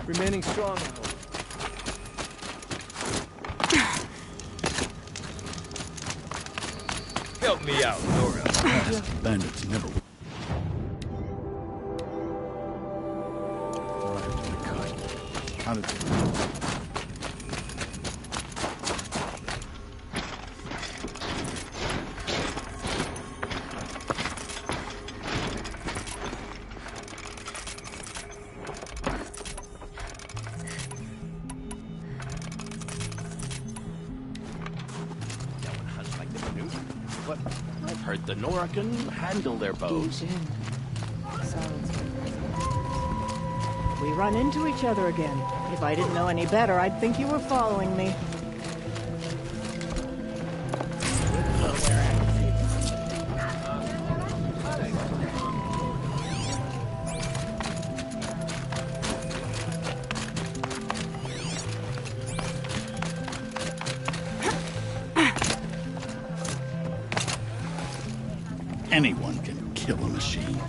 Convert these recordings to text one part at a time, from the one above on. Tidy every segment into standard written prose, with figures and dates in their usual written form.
Remaining strong. Help me out, Nora. Bandits never. Right to the cut. How did they... But I've heard the Nora can handle their bows. We run into each other again. If I didn't know any better, I'd think you were following me. Anyone can kill a machine.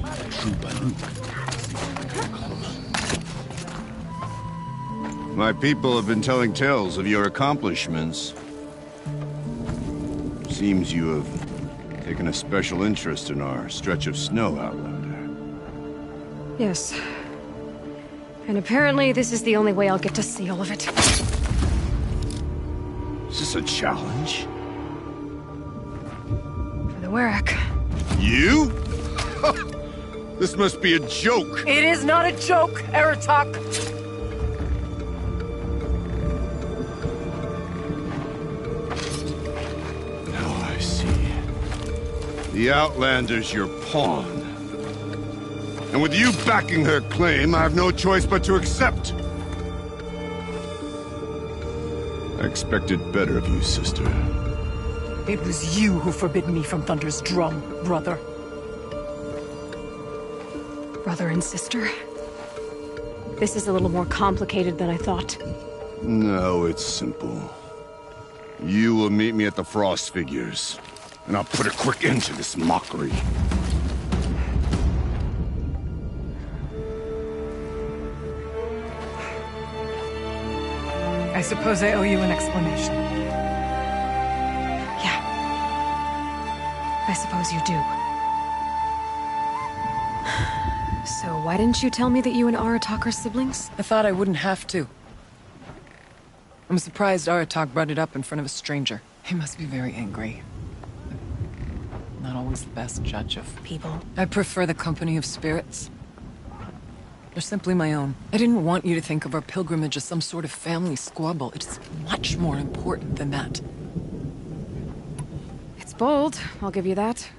A true Banuk. My people have been telling tales of your accomplishments. Seems you have taken a special interest in our stretch of snow, Outlander. Yes. And apparently this is the only way I'll get to see all of it. Is this a challenge? For the Warwick. You? This must be a joke. It is not a joke, Aratak! Now I see. The Outlander's your pawn. And with you backing her claim, I have no choice but to accept. I expected better of you, sister. It was you who forbid me from Thunder's drum, brother. Brother and sister? This is a little more complicated than I thought. No, it's simple. You will meet me at the Frost Figures, and I'll put a quick end to this mockery. I suppose I owe you an explanation. Yeah. I suppose you do. So why didn't you tell me that you and Aratak are siblings? I thought I wouldn't have to. I'm surprised Aratak brought it up in front of a stranger. He must be very angry. Not always the best judge of People. I prefer the company of spirits. They're simply my own. I didn't want you to think of our pilgrimage as some sort of family squabble. It's much more important than that. It's bold, I'll give you that.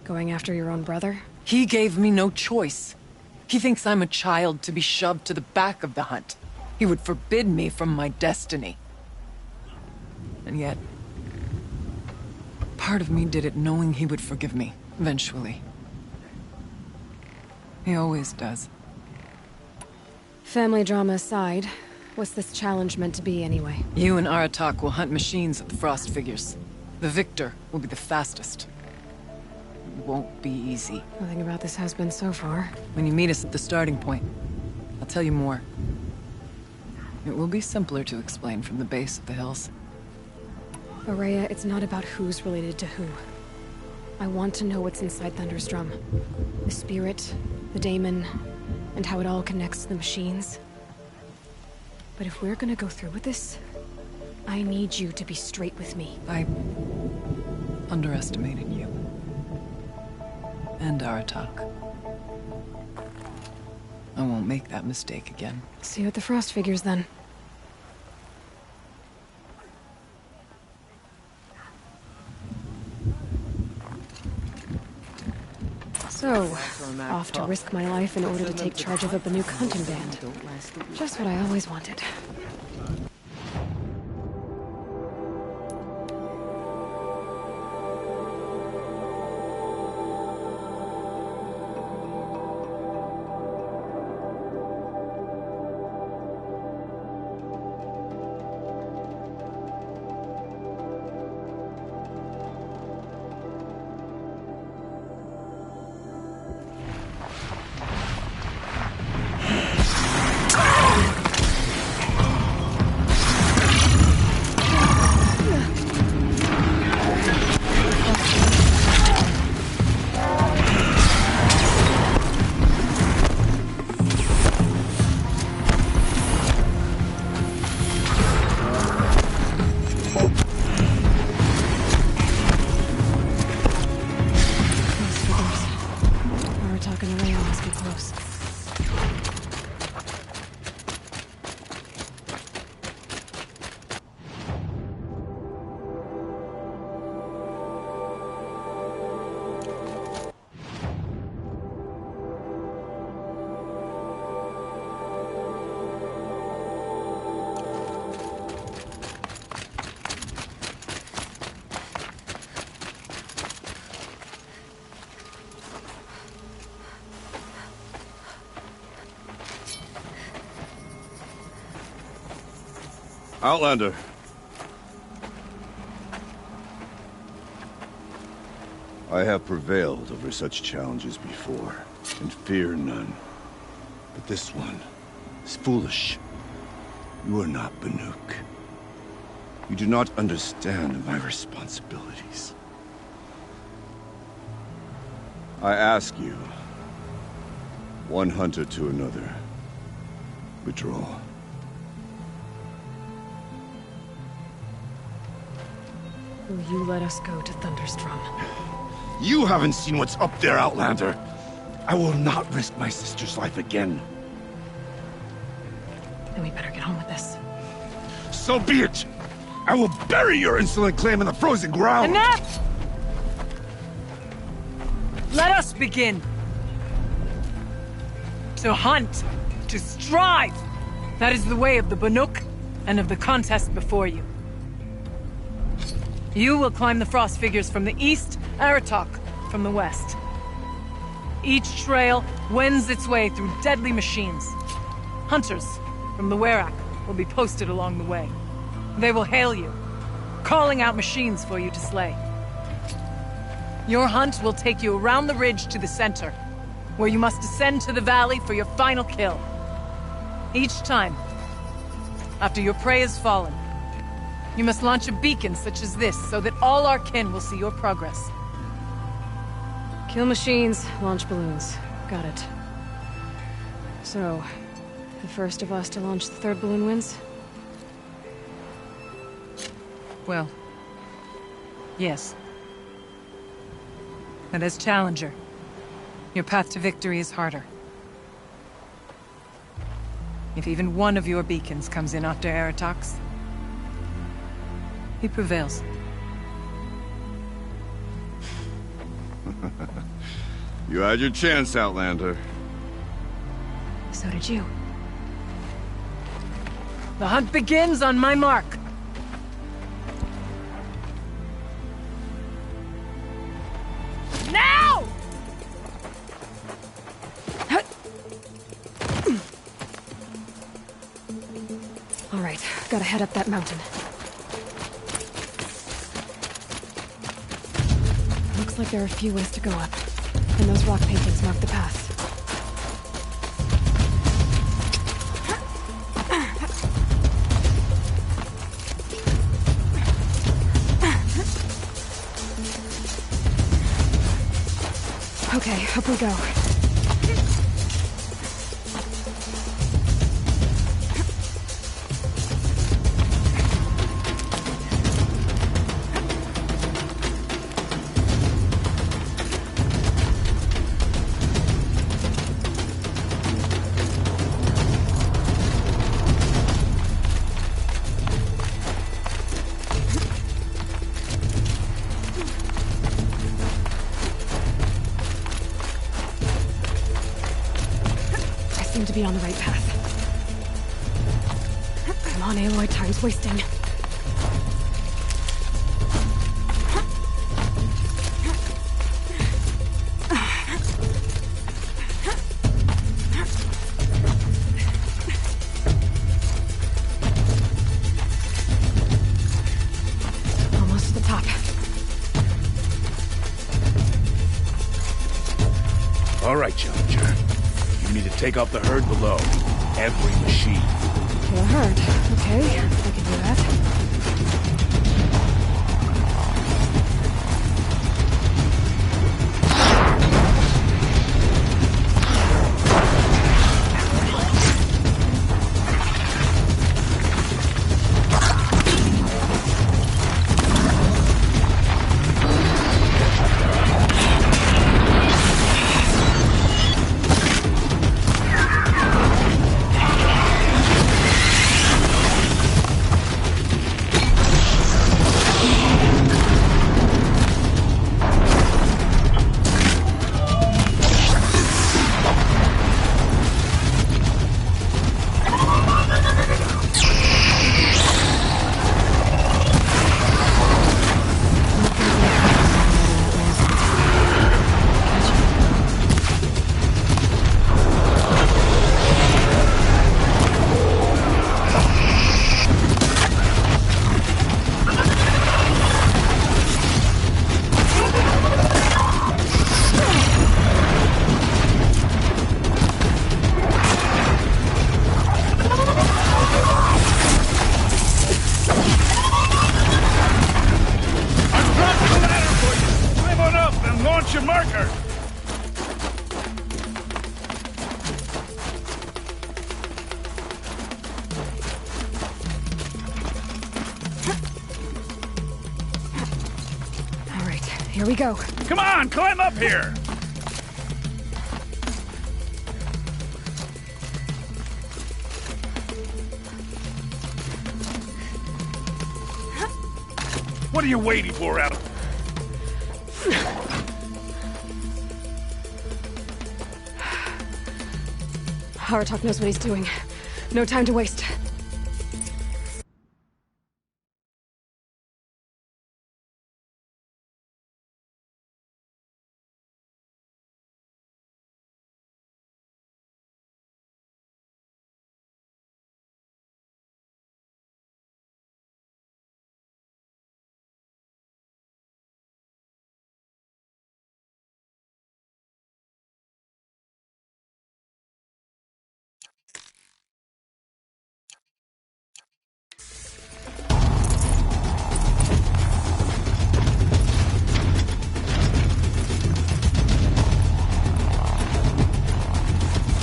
Going after your own brother. He gave me no choice. He thinks I'm a child to be shoved to the back of the hunt. He would forbid me from my destiny. And yet, part of me did it knowing he would forgive me, eventually. He always does. Family drama aside, what's this challenge meant to be anyway? You and Aratak will hunt machines at the Frost Figures. The victor will be the fastest. It won't be easy. Nothing about this has been so far. When you meet us at the starting point, I'll tell you more. It will be simpler to explain from the base of the hills. Araya, it's not about who's related to who. I want to know what's inside Thunder's drum. The spirit, the daemon, and how it all connects to the machines. But if we're gonna go through with this, I need you to be straight with me. I underestimated you. And Aratak. I won't make that mistake again. See you at the Frost Figures, then. So, off to risk my life in order to take charge of a Banuk hunting band. Just what I always wanted. Outlander. I have prevailed over such challenges before, and fear none. But this one is foolish. You are not Banuk. You do not understand my responsibilities. I ask you, one hunter to another, withdraw. Will you let us go to Thunderstrom? You haven't seen what's up there, Outlander. I will not risk my sister's life again. Then we better get on with this. So be it! I will bury your insolent claim in the frozen ground! Enough! Let us begin. To hunt, to strive. That is the way of the Banuk and of the contest before you. You will climb the frost figures from the east, Aratok from the west. Each trail wends its way through deadly machines. Hunters from the Werak will be posted along the way. They will hail you, calling out machines for you to slay. Your hunt will take you around the ridge to the center, where you must descend to the valley for your final kill. Each time, after your prey has fallen, you must launch a beacon such as this so that all our kin will see your progress. Kill machines, launch balloons. Got it. So, the first of us to launch the third balloon wins? Well, yes. And as challenger, your path to victory is harder. If even one of your beacons comes in after Aratok's, he prevails. You had your chance, Outlander. So did you. The hunt begins on my mark. Now! All right, gotta head up that mountain. Looks like there are a few ways to go up, and those rock paintings mark the path. Okay, up we go. Seem to be on the right path. Come on, Aloy, time's wasting. Almost to the top. All right, Challenger. You need to take out the herd below. Every machine. Kill a herd. Okay, I can do that. marker! All right, here we go. Come on, climb up here! What are you waiting for, Adam? Aratok knows what he's doing. No time to waste.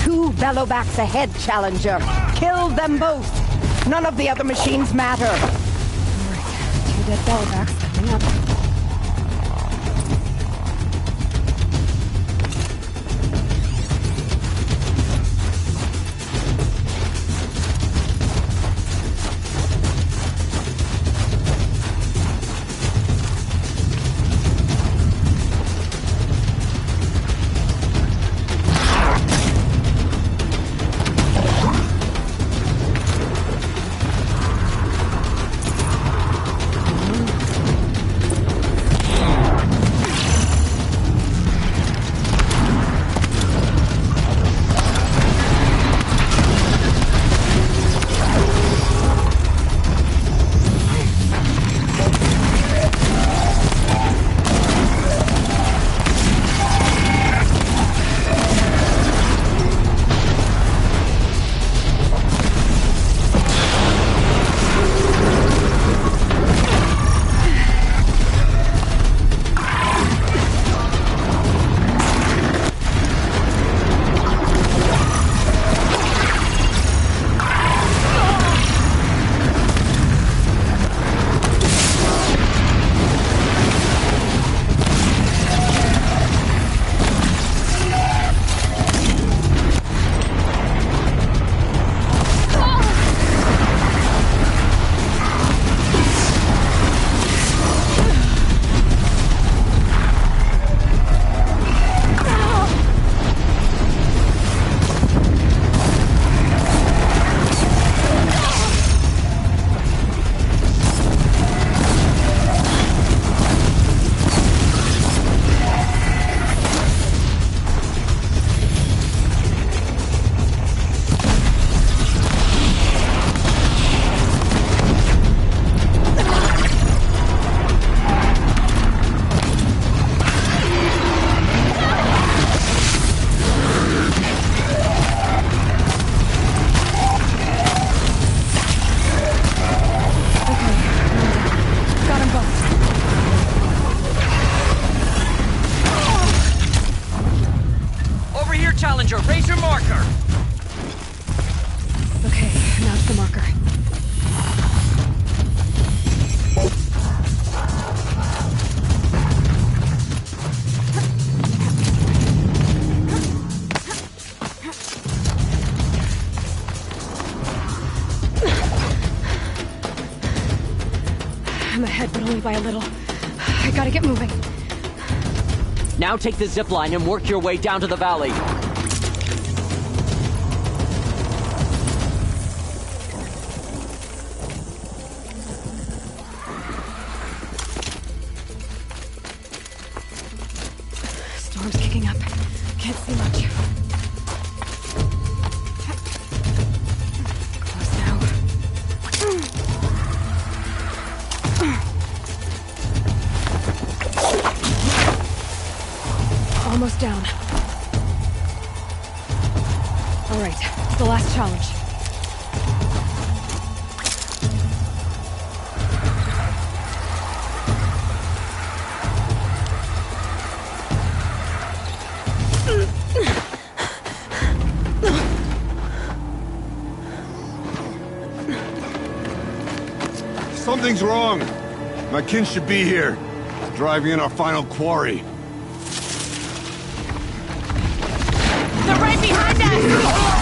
Two Bellowbacks ahead, Challenger. Kill them both. None of the other machines matter. All right, 2 dead Bellowbacks coming up. Challenger, raise your marker! Okay, now to the marker. I'm ahead, but only by a little. I gotta get moving. Now take the zip line and work your way down to the valley. Storm's kicking up. Can't see much. Close now. Almost down. All right, it's the last challenge. Something's wrong. My kin should be here, driving in our final quarry. They're right behind us!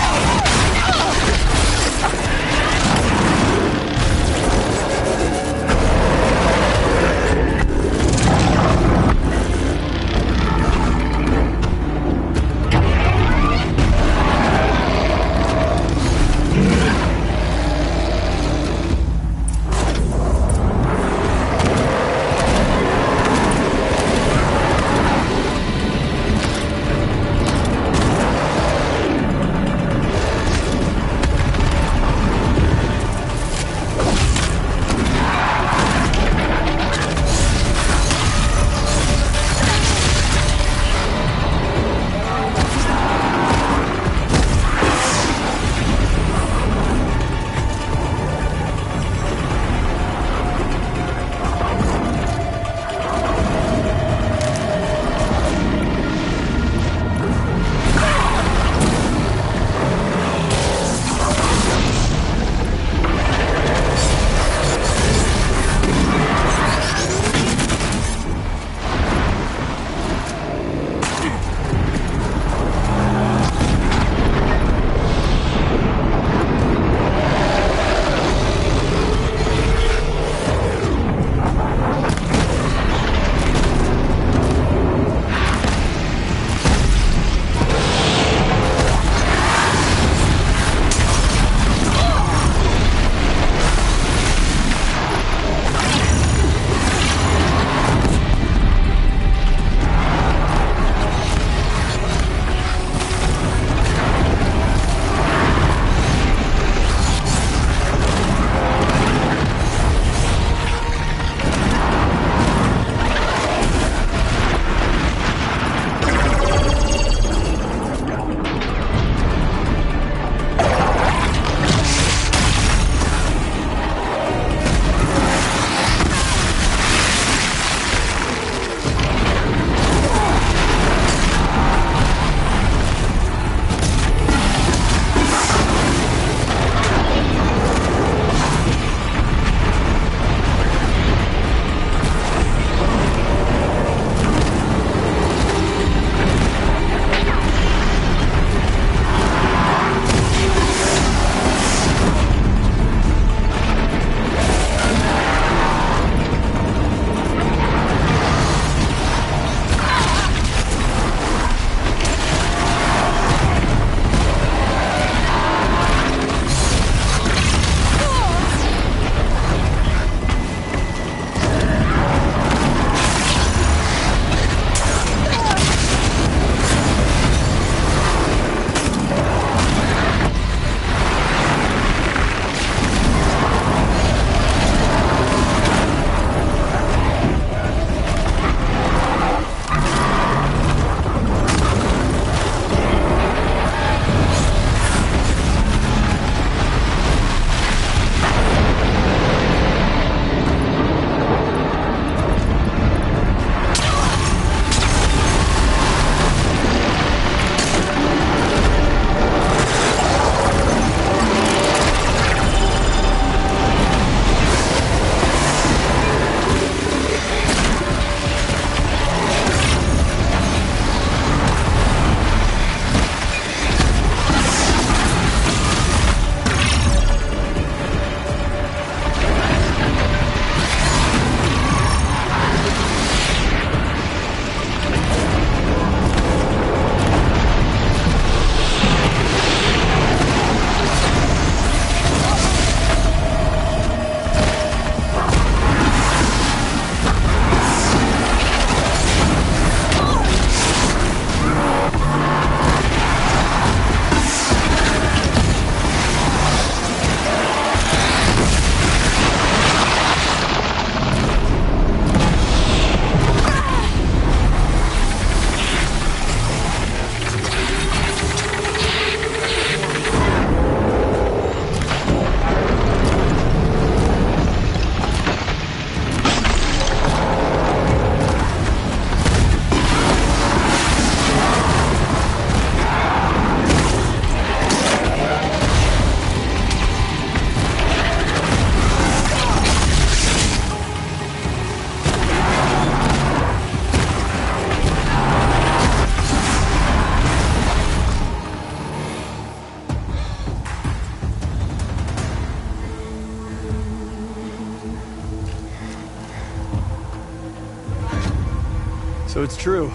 So it's true.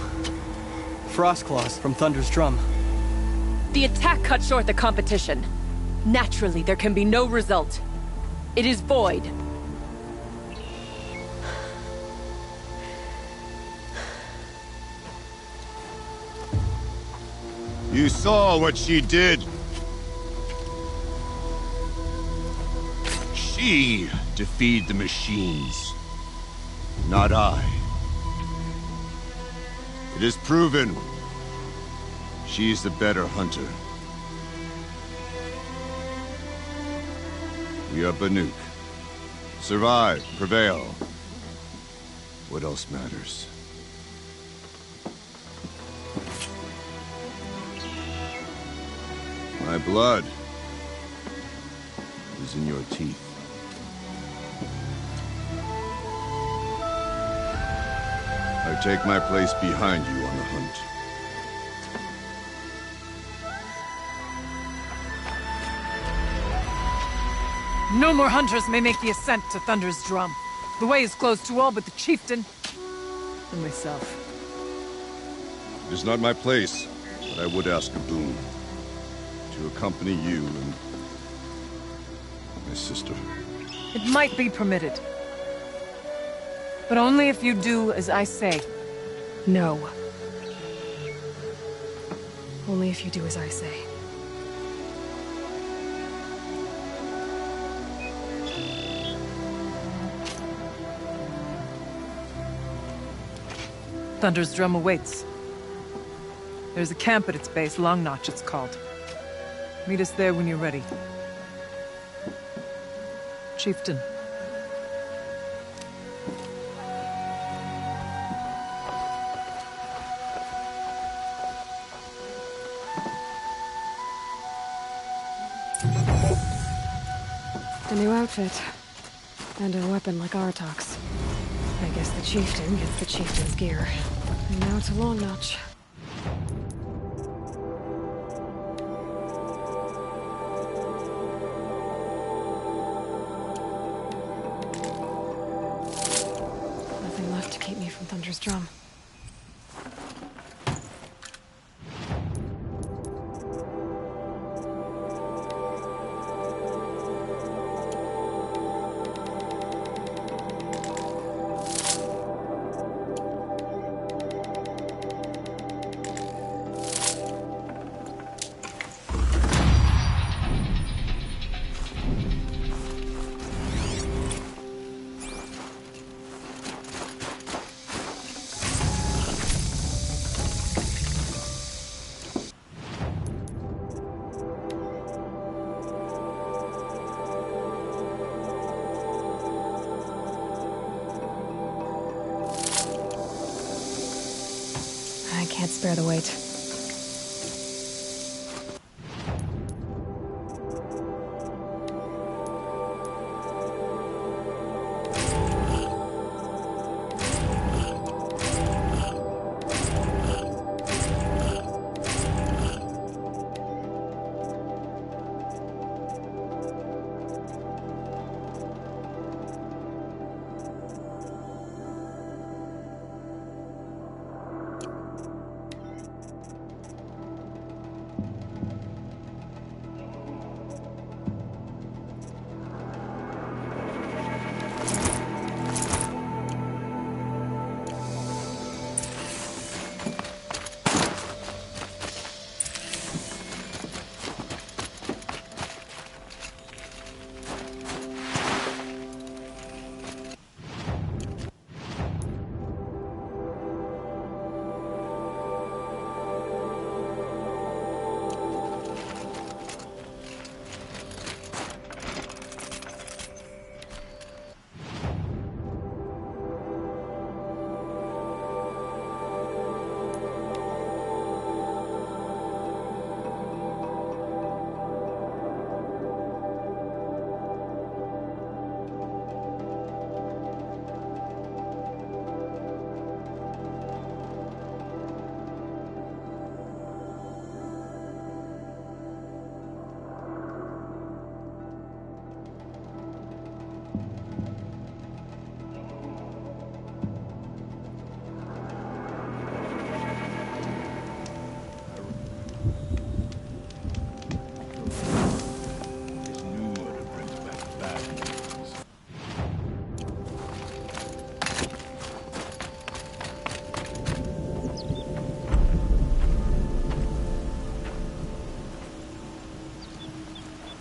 Frost claws from Thunder's drum. The attack cut short the competition. Naturally, there can be no result. It is void. You saw what she did. She defeated the machines, not I. It is proven. She's the better hunter. We are Banuk. Survive, prevail. What else matters? My blood is in your teeth. I take my place behind you on the hunt. No more hunters may make the ascent to Thunder's drum. The way is closed to all but the chieftain and myself. It is not my place, but I would ask a boon. To accompany you and my sister. It might be permitted. But only if you do as I say. No. Only if you do as I say. Thunder's drum awaits. There's a camp at its base, Long Notch it's called. Meet us there when you're ready. Chieftain. A new outfit. And a weapon like Artok's. I guess the chieftain gets the chieftain's gear. And now to Long Notch. Nothing left to keep me from Thunder's drum. I can't spare the weight.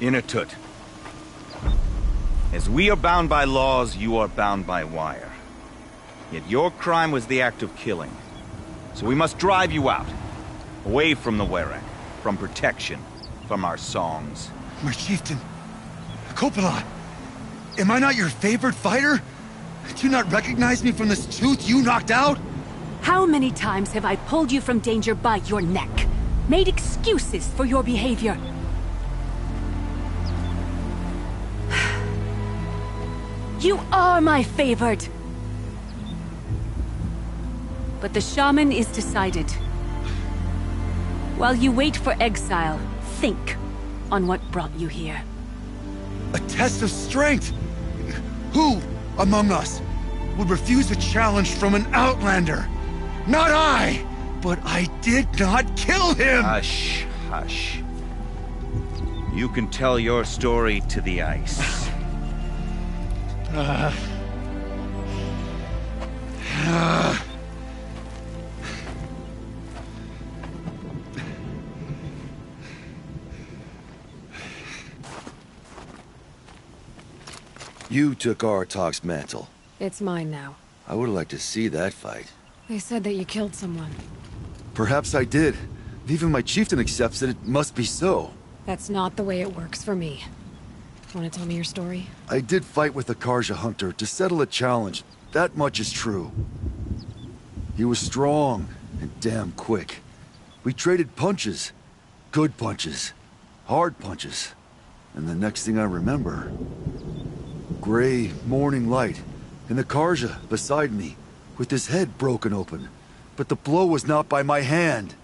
Inatut. As we are bound by laws, you are bound by wire. Yet your crime was the act of killing. So we must drive you out. Away from the Werak. From protection. From our songs. My chieftain. Coppola. Am I not your favorite fighter? Do you not recognize me from this tooth you knocked out? How many times have I pulled you from danger by your neck? Made excuses for your behavior? You are my favored! But the shaman is decided. While you wait for exile, think on what brought you here. A test of strength! Who among us would refuse a challenge from an outlander? Not I! But I did not kill him! Hush, hush. You can tell your story to the ice. You took Artok's mantle. It's mine now. I would like to see that fight. They said that you killed someone. Perhaps I did. Even my chieftain accepts that it must be so. That's not the way it works for me. Want to tell me your story? I did fight with a Karja hunter to settle a challenge. That much is true. He was strong and damn quick. We traded punches. Good punches. Hard punches. And the next thing I remember... gray morning light, and the Karja beside me, with his head broken open. But the blow was not by my hand.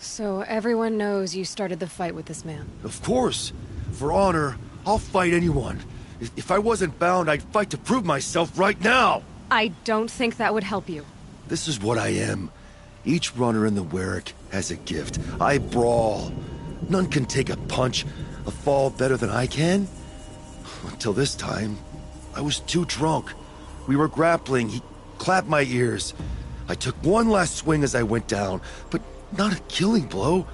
So everyone knows you started the fight with this man? Of course. For honor, I'll fight anyone. If I wasn't bound, I'd fight to prove myself right now! I don't think that would help you. This is what I am. Each runner in the Werak has a gift. I brawl. None can take a punch, a fall better than I can. Until this time, I was too drunk. We were grappling. He clapped my ears. I took one last swing as I went down, but not a killing blow.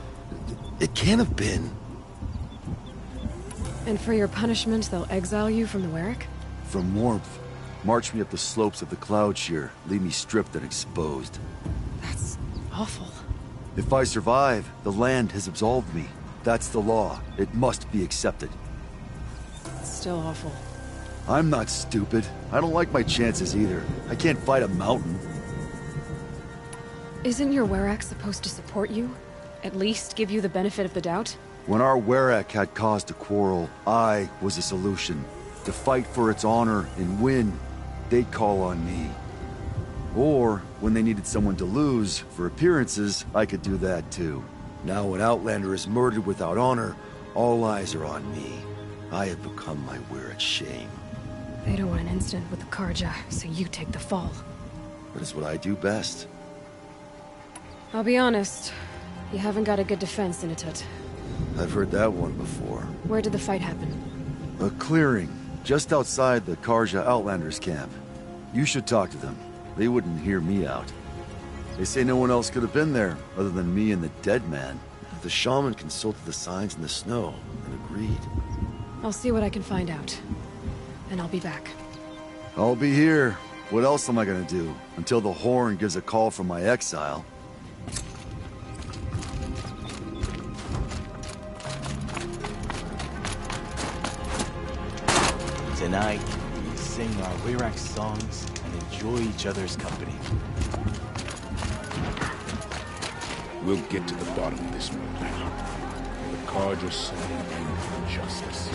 It can't have been. And for your punishment, they'll exile you from the Werak? From warmth. March me up the slopes of the Cloud Shear, leave me stripped and exposed. That's awful. If I survive, the land has absolved me. That's the law. It must be accepted. It's still awful. I'm not stupid. I don't like my chances either. I can't fight a mountain. Isn't your Werak supposed to support you? At least give you the benefit of the doubt? When our Werak had cause to quarrel, I was a solution. To fight for its honor and win, they'd call on me. Or, when they needed someone to lose, for appearances, I could do that too. Now an Outlander is murdered without honor, all eyes are on me. I have become my Werak's shame. They don't want an incident with the Karja, so you take the fall. That is what I do best. I'll be honest, you haven't got a good defense, Inatut. I've heard that one before. Where did the fight happen? A clearing, just outside the Karja Outlanders camp. You should talk to them. They wouldn't hear me out. They say no one else could have been there, other than me and the dead man. The shaman consulted the signs in the snow, and agreed. I'll see what I can find out. And I'll be back. I'll be here. What else am I gonna do? Until the Horn gives a call from my exile. Tonight, we sing our Werak songs and enjoy each other's company. We'll get to the bottom of this matter. The Karja stand in for justice.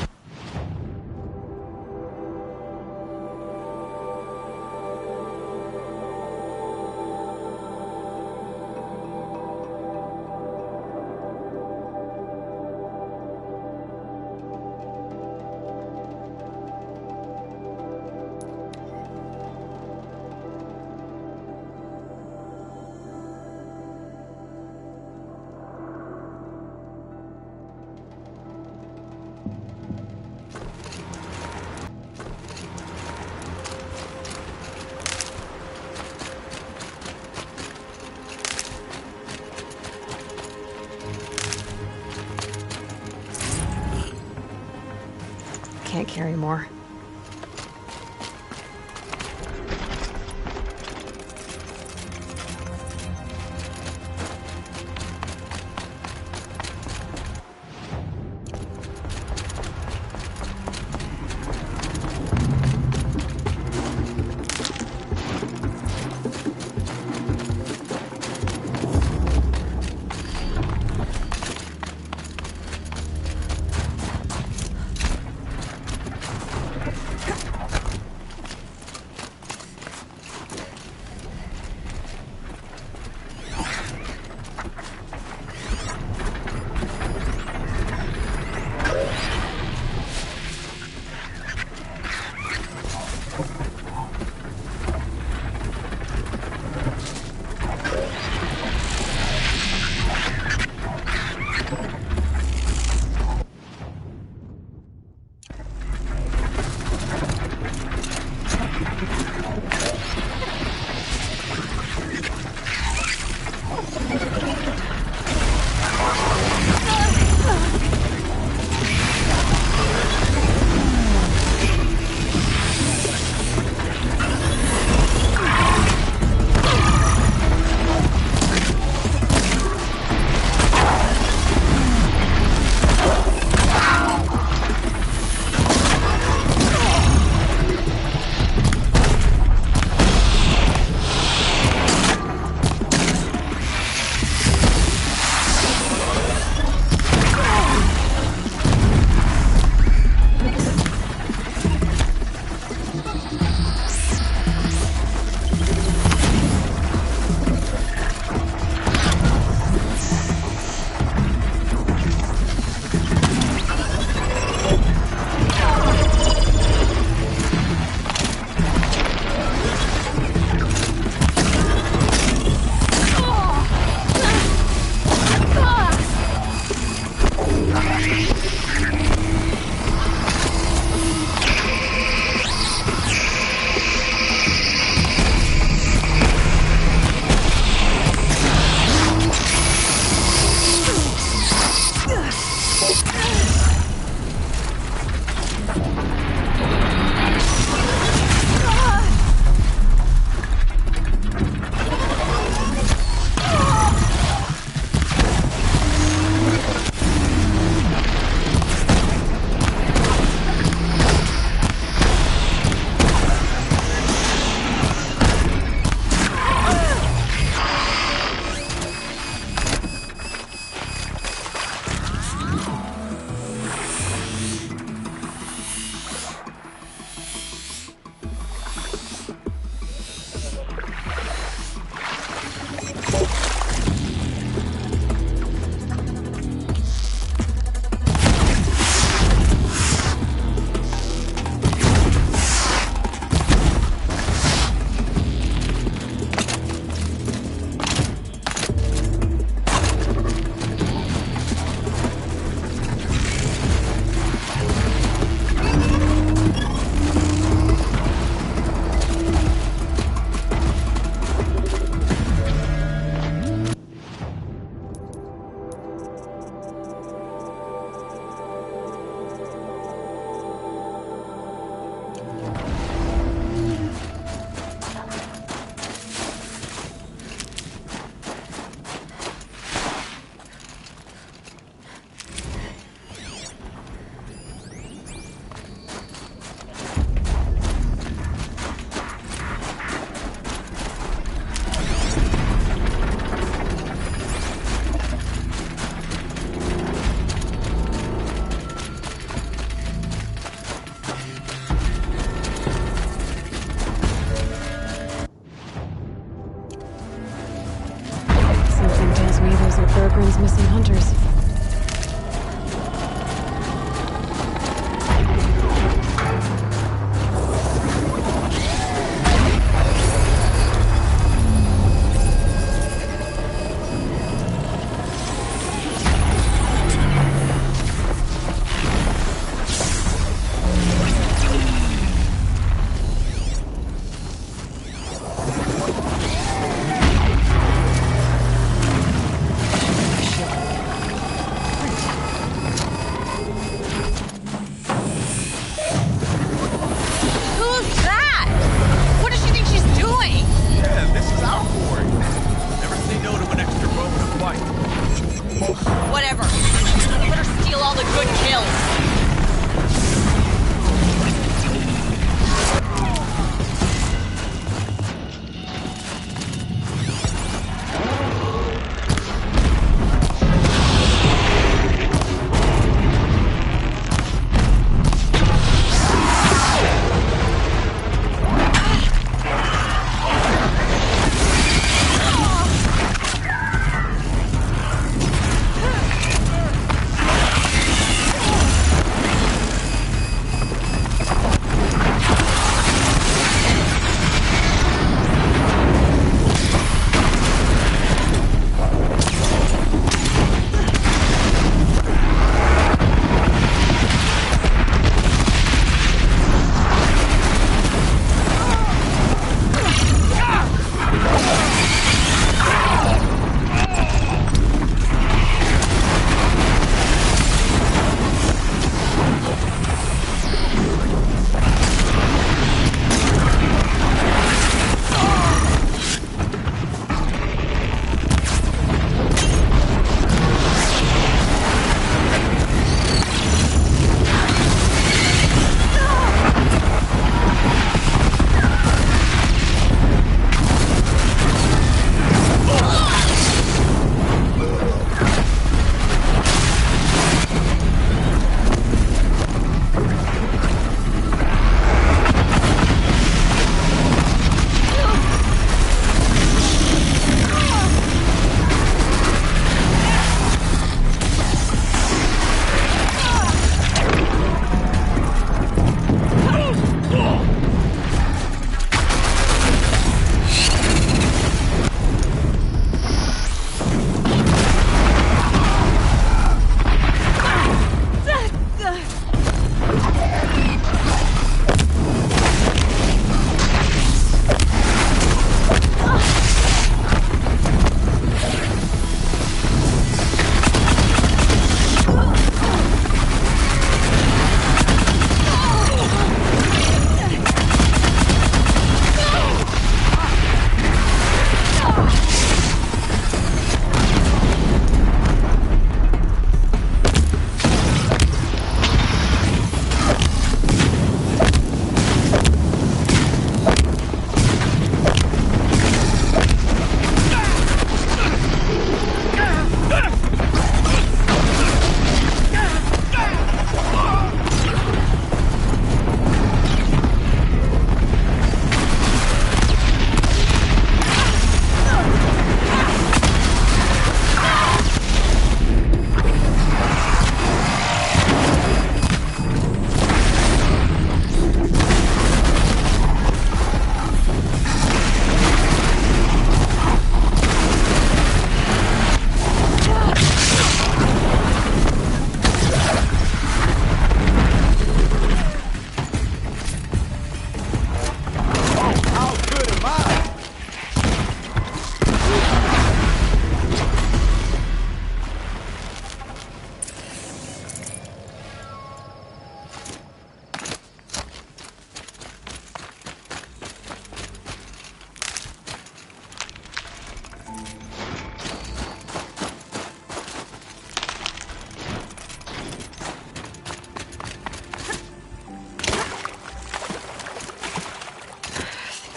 carry more. Bergren's missing hunters.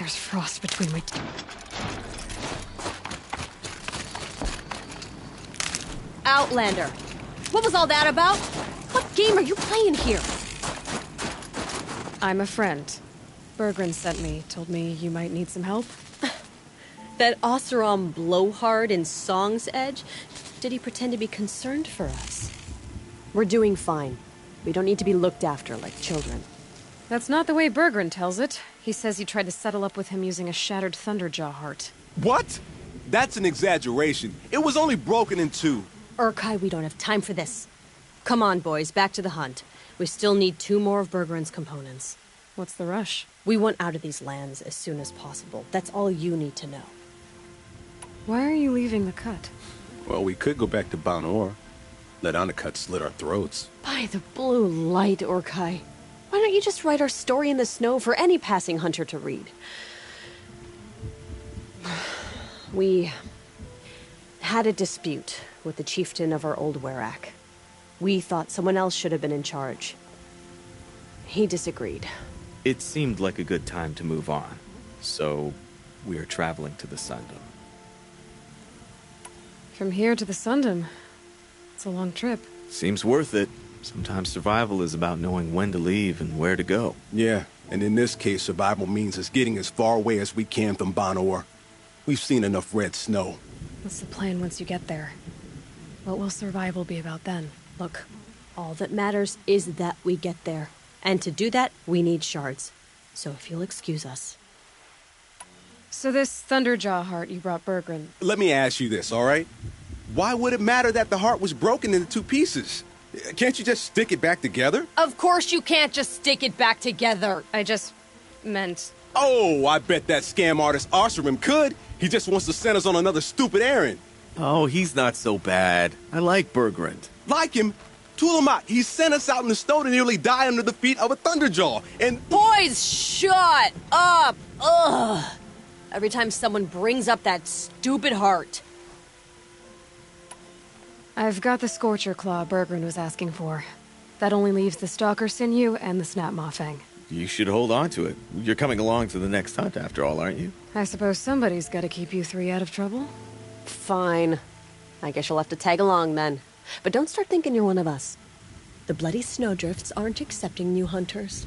There's frost between my... Outlander. What was all that about? What game are you playing here? I'm a friend. Bergren sent me, told me you might need some help. That Oseram blowhard in Song's Edge? Did he pretend to be concerned for us? We're doing fine. We don't need to be looked after like children. That's not the way Bergren tells it. He says you tried to settle up with him using a shattered Thunderjaw heart. What? That's an exaggeration. It was only broken in two. Urkai, we don't have time for this. Come on, boys, back to the hunt. We still need 2 more of Bergren's components. What's the rush? We want out of these lands as soon as possible. That's all you need to know. Why are you leaving the cut? Well, we could go back to Banor. Let Undercut slit our throats. By the blue light, Urkai. Why don't you just write our story in the snow for any passing hunter to read? We had a dispute with the chieftain of our old Werak. We thought someone else should have been in charge. He disagreed. It seemed like a good time to move on, so we're traveling to the Sundom. From here to the Sundom. It's a long trip. Seems worth it. Sometimes survival is about knowing when to leave and where to go. Yeah, and in this case, survival means us getting as far away as we can from Banor. We've seen enough red snow. What's the plan once you get there? What will survival be about then? Look, all that matters is that we get there. And to do that, we need shards. So if you'll excuse us. So this Thunderjaw heart you brought Bergren... Let me ask you this, all right? Why would it matter that the heart was broken into 2 pieces? Can't you just stick it back together? Of course you can't just stick it back together. I just meant... Oh, I bet that scam artist Oseram could. He just wants to send us on another stupid errand. Oh, he's not so bad. I like Bergren. Like him? Tulamat, he sent us out in the snow to nearly die under the feet of a Thunderjaw, and... Boys, shut up! Ugh! Every time someone brings up that stupid heart. I've got the Scorcher Claw Bergren was asking for. That only leaves the Stalker Sinew and the Snap Maw Fang. You should hold on to it. You're coming along to the next hunt after all, aren't you? I suppose somebody's gotta keep you 3 out of trouble. Fine. I guess you'll have to tag along then. But don't start thinking you're one of us. The Bloody Snowdrifts aren't accepting new hunters.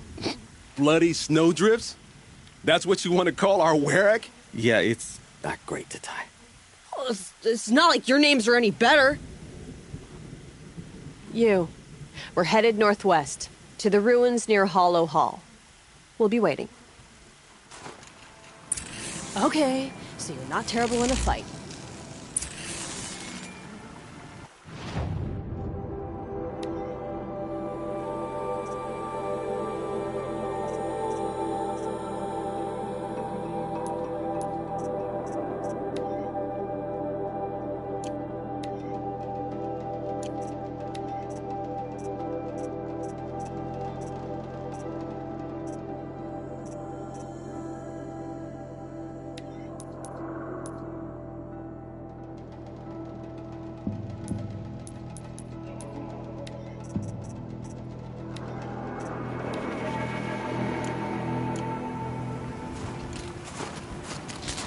Bloody Snowdrifts? That's what you want to call our Werak? Yeah, it's not great to tie. Oh, it's not like your names are any better. We're headed northwest, to the ruins near Hollow Hall. We'll be waiting. Okay, so you're not terrible in a fight.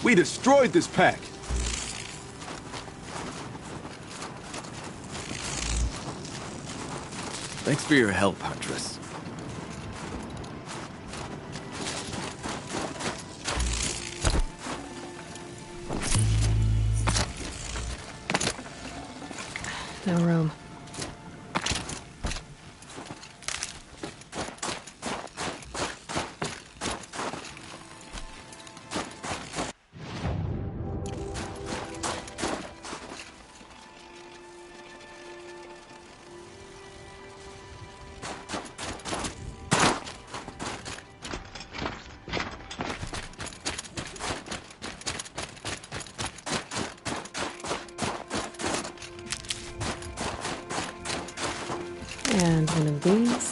We destroyed this pack. Thanks for your help, Huntress. No room. And one of these.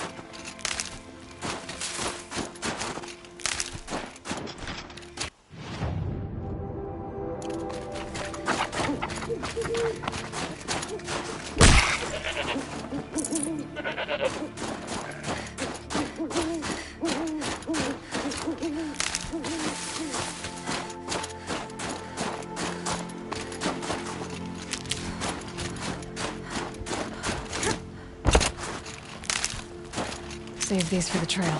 Save these for the trail.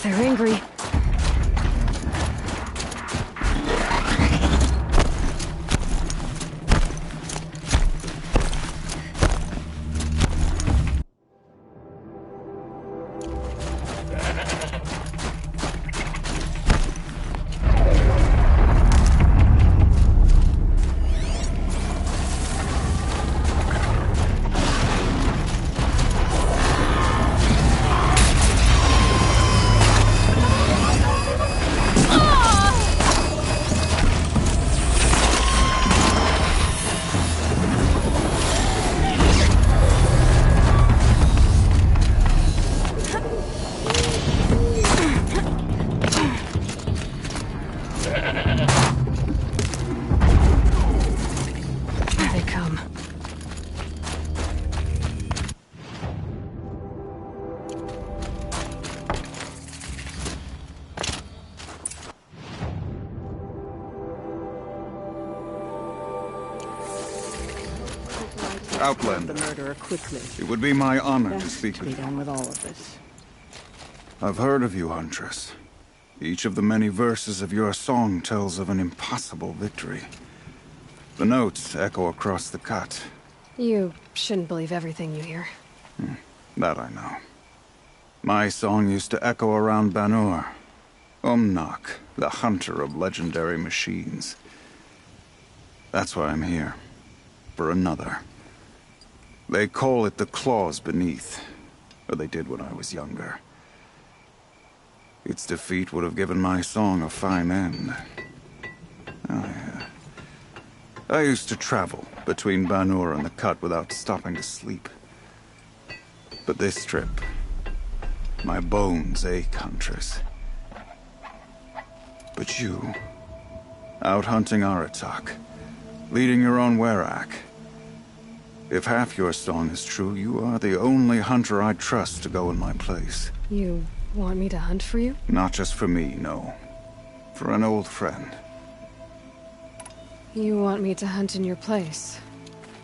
They're angry. Outlander. The murderer quickly. It would be my honor to Best speak to with be you. done with all of this. I've heard of you, Huntress. Each of the many verses of your song tells of an impossible victory. The notes echo across the cut. You shouldn't believe everything you hear. That I know. My song used to echo around Banur. Umnak, the hunter of legendary machines. That's why I'm here. For another. They call it the claws beneath. Or they did when I was younger. Its defeat would have given my song a fine end. Oh, yeah. I used to travel between Banur and the Cut without stopping to sleep. But this trip, my bones ache, Huntress. But you, out hunting Aratak, leading your own Werak. If half your song is true, you are the only hunter I'd trust to go in my place. You want me to hunt for you? Not just for me, no. For an old friend. You want me to hunt in your place?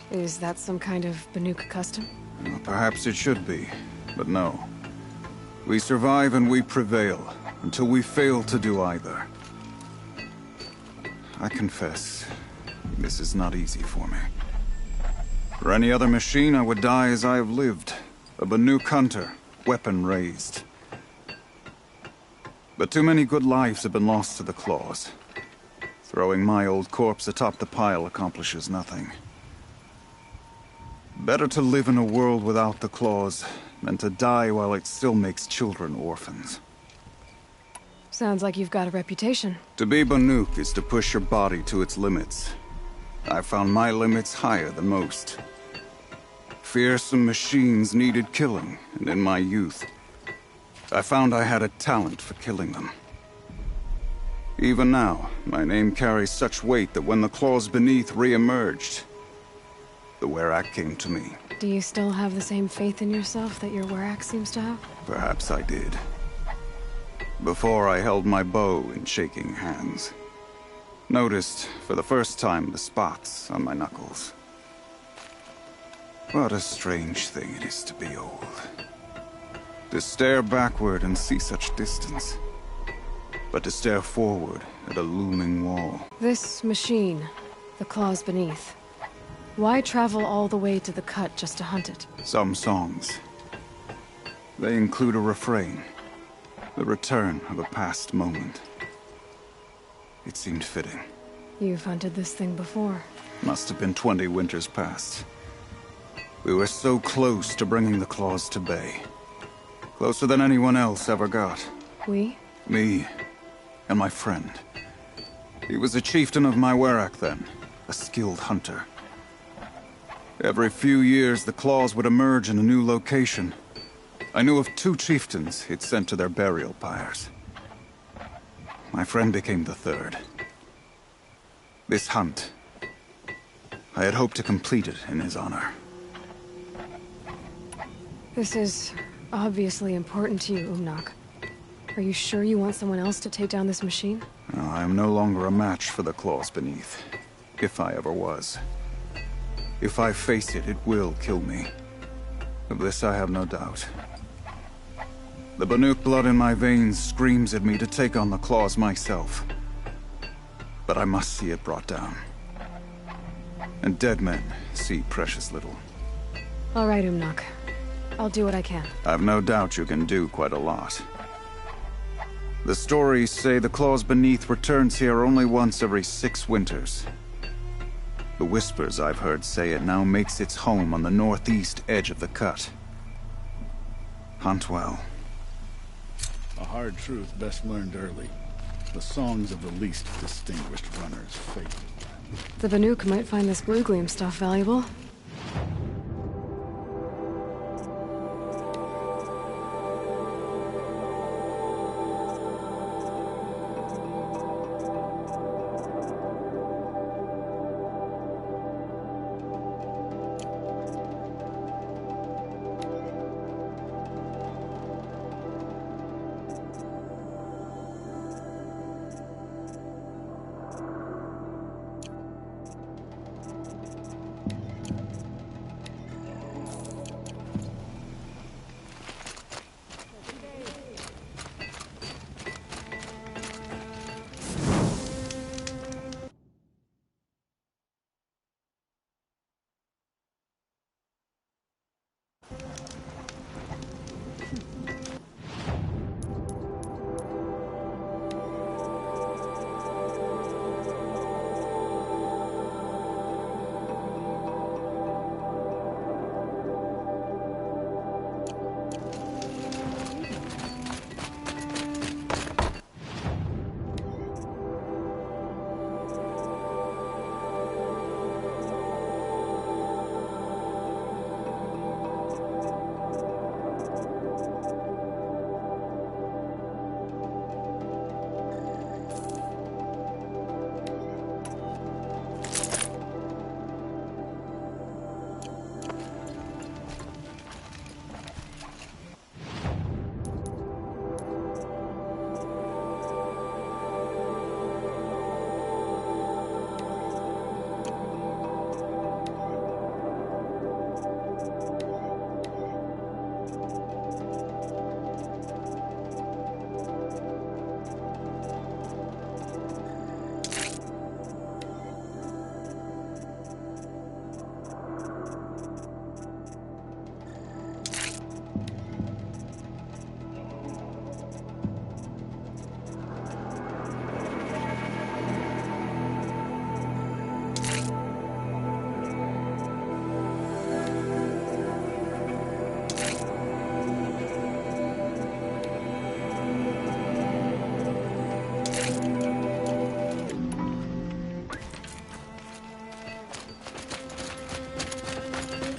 Is that some kind of Banuk custom? Well, perhaps it should be, but no. We survive and we prevail, until we fail to do either. I confess, this is not easy for me. For any other machine, I would die as I have lived. A Banuk hunter, weapon raised. But too many good lives have been lost to the claws. Throwing my old corpse atop the pile accomplishes nothing. Better to live in a world without the claws than to die while it still makes children orphans. Sounds like you've got a reputation. To be Banuk is to push your body to its limits. I found my limits higher than most. Fearsome machines needed killing, and in my youth, I found I had a talent for killing them. Even now, my name carries such weight that when the claws beneath re-emerged, the Werak came to me. Do you still have the same faith in yourself that your Werak seems to have? Perhaps I did. Before I held my bow in shaking hands. Noticed, for the first time, the spots on my knuckles. What a strange thing it is to be old. To stare backward and see such distance. But to stare forward at a looming wall. This machine, the claws beneath. Why travel all the way to the Cut just to hunt it? Some songs. They include a refrain. The return of a past moment. It seemed fitting. You've hunted this thing before. Must have been 20 winters past. We were so close to bringing the claws to bay. Closer than anyone else ever got. We? Me. And my friend. He was a chieftain of my Werak then. A skilled hunter. Every few years, the claws would emerge in a new location. I knew of 2 chieftains he'd sent to their burial pyres. My friend became the third. This hunt, I had hoped to complete it in his honor. This is obviously important to you, Umnak. Are you sure you want someone else to take down this machine? No, I am no longer a match for the claws beneath, if I ever was. If I face it, it will kill me. Of this I have no doubt. The Banuk blood in my veins screams at me to take on the claws myself. But I must see it brought down. And dead men see precious little. All right, Umnak. I'll do what I can. I've no doubt you can do quite a lot. The stories say the claws beneath returns here only once every 6 winters. The whispers I've heard say it now makes its home on the northeast edge of the cut. Hunt well. A hard truth best learned early. The songs of the least distinguished runners fade. The Banuk might find this blue gleam stuff valuable.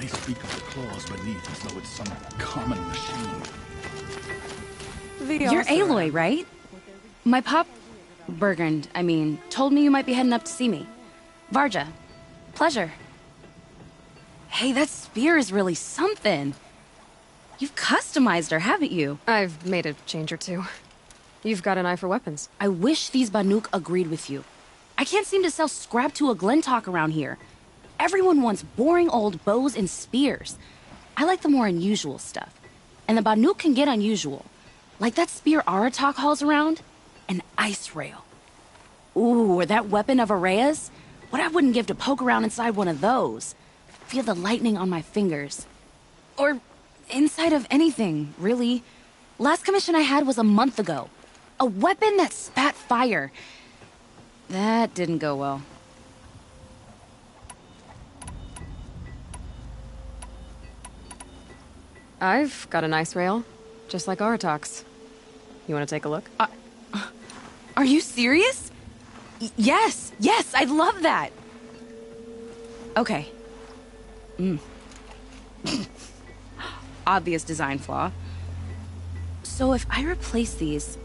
Speak of the claws beneath as though it's some common machine. You're Aloy, right? My pop... Bergund, I mean, told me you might be heading up to see me. Varja. Pleasure. Hey, that spear is really something. You've customized her, haven't you? I've made a change or two. You've got an eye for weapons. I wish these Banuk agreed with you. I can't seem to sell scrap to a Glentalk around here. Everyone wants boring old bows and spears. I like the more unusual stuff. And the Banuk can get unusual. Like that spear Aratak hauls around. An ice rail. Ooh, or that weapon of Araya's. What I wouldn't give to poke around inside one of those. Feel the lightning on my fingers. Or inside of anything, really. Last commission I had was a month ago. A weapon that spat fire. That didn't go well. I've got an ice rail, just like Aratak's. You want to take a look? Are you serious? Yes, I'd love that. Okay. Obvious design flaw. So if I replace these...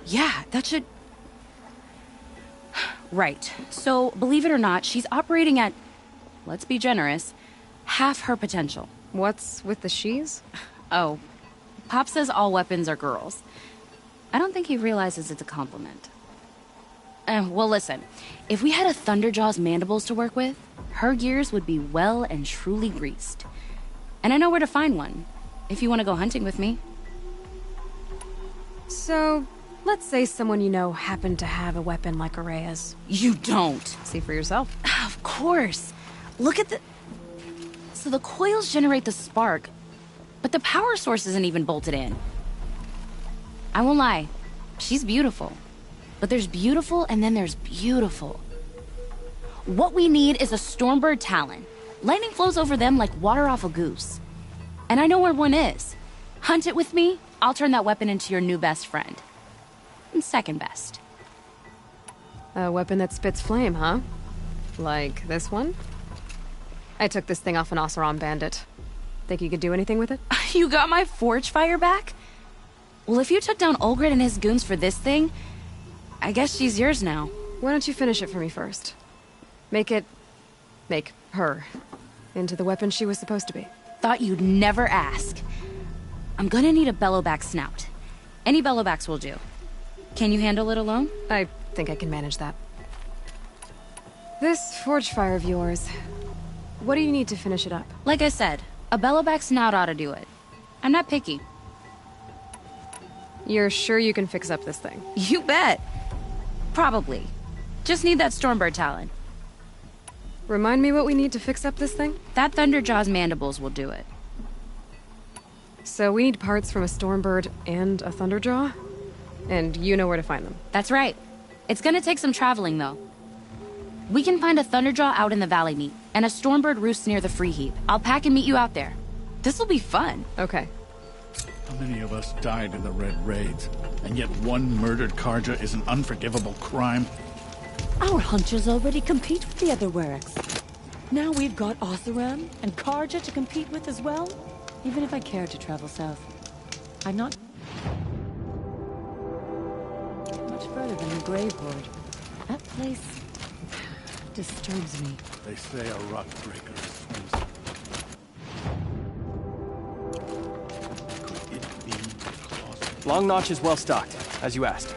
Yeah, that should Right. So, believe it or not, she's operating at, let's be generous, half her potential. What's with the she's? Oh, Pop says all weapons are girls. I don't think he realizes it's a compliment. Well, listen. If we had a Thunderjaw's mandibles to work with, her gears would be well and truly greased. And I know where to find one, if you want to go hunting with me. So, let's say someone you know happened to have a weapon like Araya's. You don't. See for yourself. Of course. Look at the... So the coils generate the spark, but the power source isn't even bolted in. I won't lie. She's beautiful. But there's beautiful and then there's beautiful. What we need is a Stormbird Talon. Lightning flows over them like water off a goose. And I know where one is. Hunt it with me, I'll turn that weapon into your new best friend. And second best. A weapon that spits flame, huh? Like this one? I took this thing off an Oseram bandit. Think you could do anything with it? You got my forge fire back? Well, if you took down Olgrid and his goons for this thing, I guess she's yours now. Why don't you finish it for me first? Make her into the weapon she was supposed to be. Thought you'd never ask. I'm gonna need a bellowback snout. Any bellowbacks will do. Can you handle it alone? I think I can manage that. This forge fire of yours, what do you need to finish it up? Like I said, a bellowback snout ought to do it. I'm not picky. You're sure you can fix up this thing? You bet. Probably. Just need that Stormbird Talon. Remind me what we need to fix up this thing? That Thunderjaw's mandibles will do it. So we need parts from a Stormbird and a Thunderjaw? And you know where to find them? That's right. It's gonna take some traveling, though. We can find a Thunderjaw out in the Valley Meat, and a Stormbird roosts near the Free Heap. I'll pack and meet you out there. This'll be fun. Okay. How many of us died in the Red Raids? And yet one murdered Karja is an unforgivable crime? Our hunters already compete with the other Wereks. Now we've got Oseram and Karja to compete with as well? Even if I care to travel south, I'm not much further than the Grave Horde. That place disturbs me. They say a rock breaker swims. Could it be closet? Long Notch is well stocked, as you asked.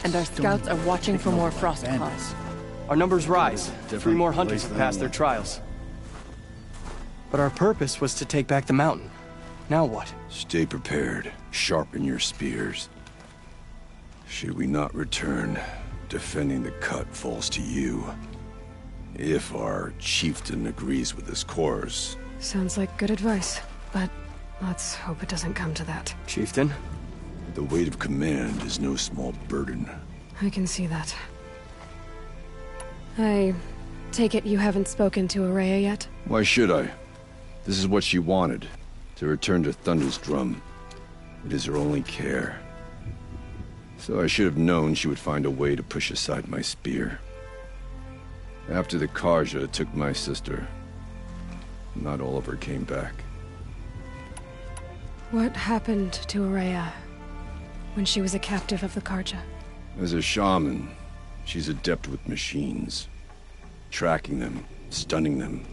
And our scouts are watching for more frost claws. Our numbers rise. 3 more hunters have passed their trials. But our purpose was to take back the mountain. Now what? Stay prepared. Sharpen your spears. Should we not return, defending the cut falls to you. If our chieftain agrees with this course. Sounds like good advice, but let's hope it doesn't come to that. Chieftain? The weight of command is no small burden. I can see that. I take it you haven't spoken to Araya yet? Why should I? This is what she wanted. To return to Thunder's Drum. It is her only care. So I should have known she would find a way to push aside my spear. After the Karja took my sister, not all of her came back. What happened to Araya when she was a captive of the Karja? As a shaman, she's adept with machines. Tracking them, stunning them.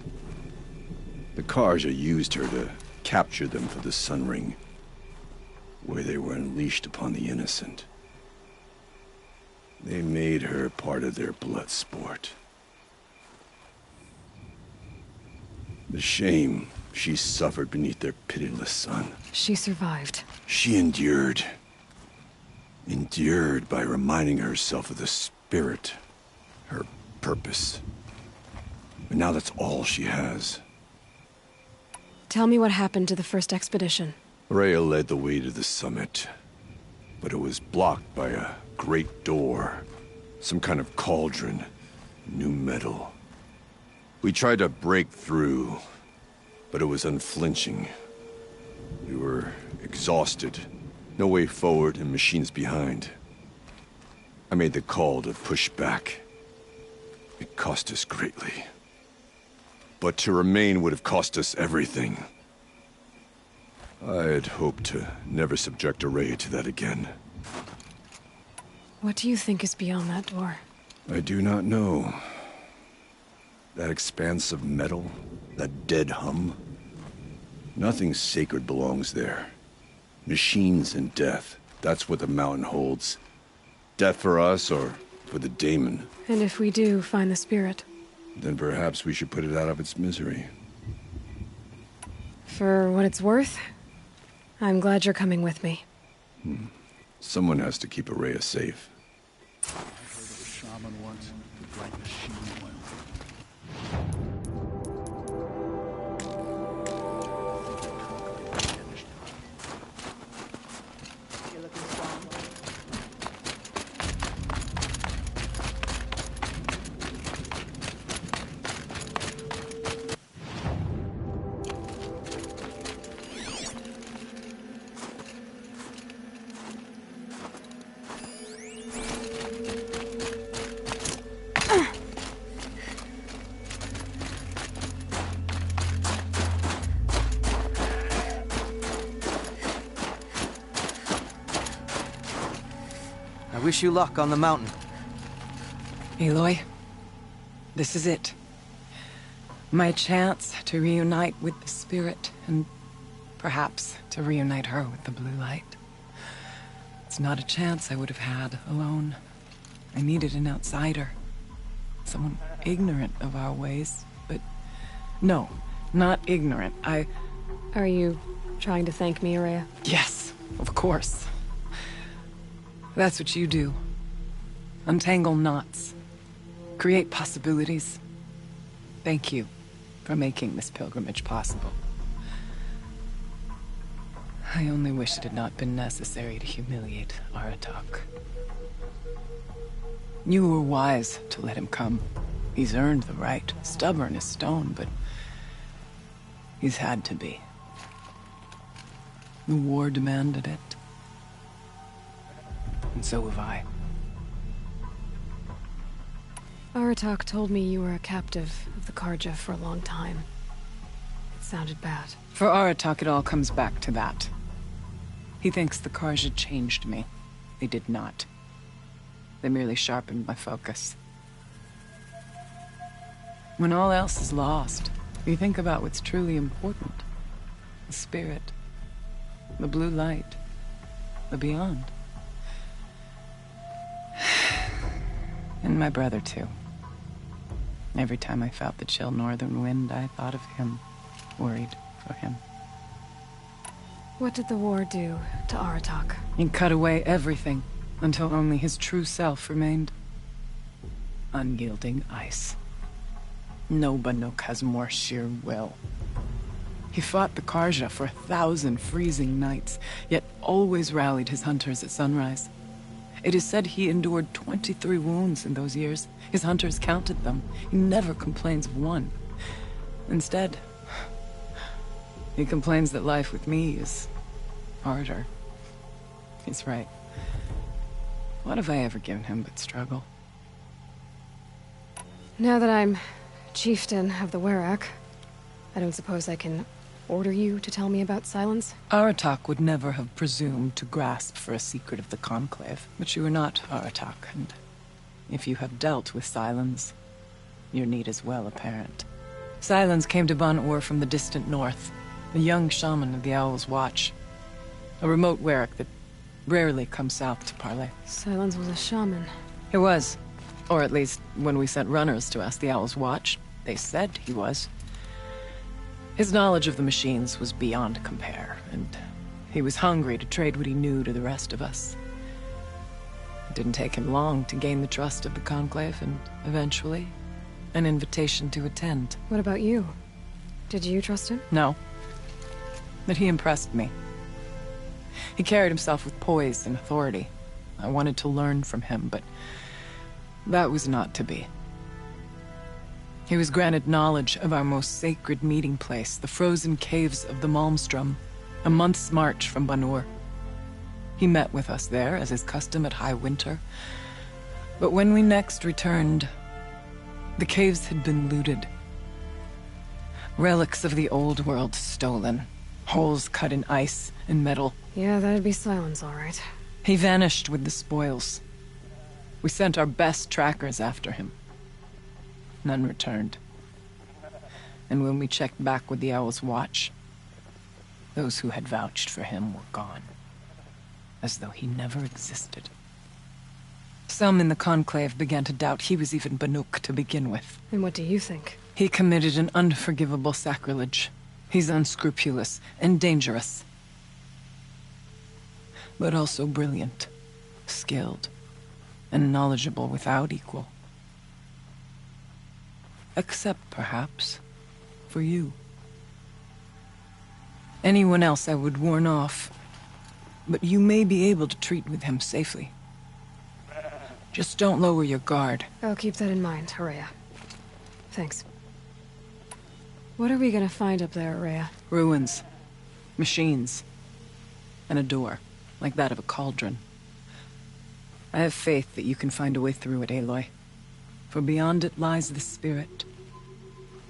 The Karja used her to capture them for the Sun Ring, where they were unleashed upon the innocent. They made her part of their blood sport. The shame she suffered beneath their pitiless sun. She survived. She endured. Endured by reminding herself of the spirit, her purpose. But now that's all she has. Tell me what happened to the first expedition. Rhea led the way to the summit, but it was blocked by a great door. Some kind of cauldron, new metal. We tried to break through, but it was unflinching. We were exhausted, no way forward and machines behind. I made the call to push back. It cost us greatly. But to remain would have cost us everything. I had hoped to never subject Araya to that again. What do you think is beyond that door? I do not know. That expanse of metal, that dead hum. Nothing sacred belongs there. Machines and death, that's what the mountain holds. Death for us or for the daemon. And if we do find the spirit? Then perhaps we should put it out of its misery. For what it's worth, I'm glad you're coming with me. Someone has to keep Araya safe. I heard of a shaman once who drank machine oil. I wish you luck on the mountain. Aloy, this is it. My chance to reunite with the spirit, and perhaps to reunite her with the blue light. It's not a chance I would have had alone. I needed an outsider. Someone ignorant of our ways, but... No, not ignorant. Are you trying to thank me, Araya? Yes, of course. That's what you do. Untangle knots. Create possibilities. Thank you for making this pilgrimage possible. I only wish it had not been necessary to humiliate Aratak. You were wise to let him come. He's earned the right. Stubborn as stone, but he's had to be. The war demanded it. And so have I. Aratak told me you were a captive of the Karja for a long time. It sounded bad. For Aratak, it all comes back to that. He thinks the Karja changed me. They did not. They merely sharpened my focus. When all else is lost, you think about what's truly important. The spirit. The blue light. The beyond. And my brother, too. Every time I felt the chill northern wind, I thought of him, worried for him. What did the war do to Aratak? It cut away everything, until only his true self remained. Unyielding ice. No Banuk has more sheer will. He fought the Karja for 1,000 freezing nights, yet always rallied his hunters at sunrise. It is said he endured 23 wounds in those years. His hunters counted them. He never complains of one. Instead, he complains that life with me is harder. He's right. What have I ever given him but struggle? Now that I'm chieftain of the Werak, I don't suppose I can order you to tell me about Silence? Aratak would never have presumed to grasp for a secret of the Conclave, but you are not Aratak, and if you have dealt with Silence, your need is well apparent. Silence came to Ban-Ur from the distant north, a young shaman of the Owl's Watch, a remote Werak that rarely comes south to parley. Silence was a shaman. He was, or at least when we sent runners to ask the Owl's Watch, they said he was. His knowledge of the machines was beyond compare, and he was hungry to trade what he knew to the rest of us. It didn't take him long to gain the trust of the Conclave, and eventually, an invitation to attend. What about you? Did you trust him? No. But he impressed me. He carried himself with poise and authority. I wanted to learn from him, but that was not to be. He was granted knowledge of our most sacred meeting place, the frozen caves of the Malmstrom, a month's march from Ban-Ur. He met with us there, as is custom at high winter. But when we next returned, the caves had been looted. Relics of the old world stolen. Holes cut in ice and metal. Yeah, that'd be Silence, all right. He vanished with the spoils. We sent our best trackers after him. None returned. And when we checked back with the Owl's Watch, those who had vouched for him were gone. As though he never existed. Some in the Conclave began to doubt he was even Banuk to begin with. And what do you think? He committed an unforgivable sacrilege. He's unscrupulous and dangerous. But also brilliant, skilled, and knowledgeable without equal. Except, perhaps, for you. Anyone else I would warn off, but you may be able to treat with him safely. Just don't lower your guard. I'll keep that in mind, Araya. Thanks. What are we gonna find up there, Araya? Ruins. Machines. And a door, like that of a cauldron. I have faith that you can find a way through it, Aloy. For beyond it lies the spirit.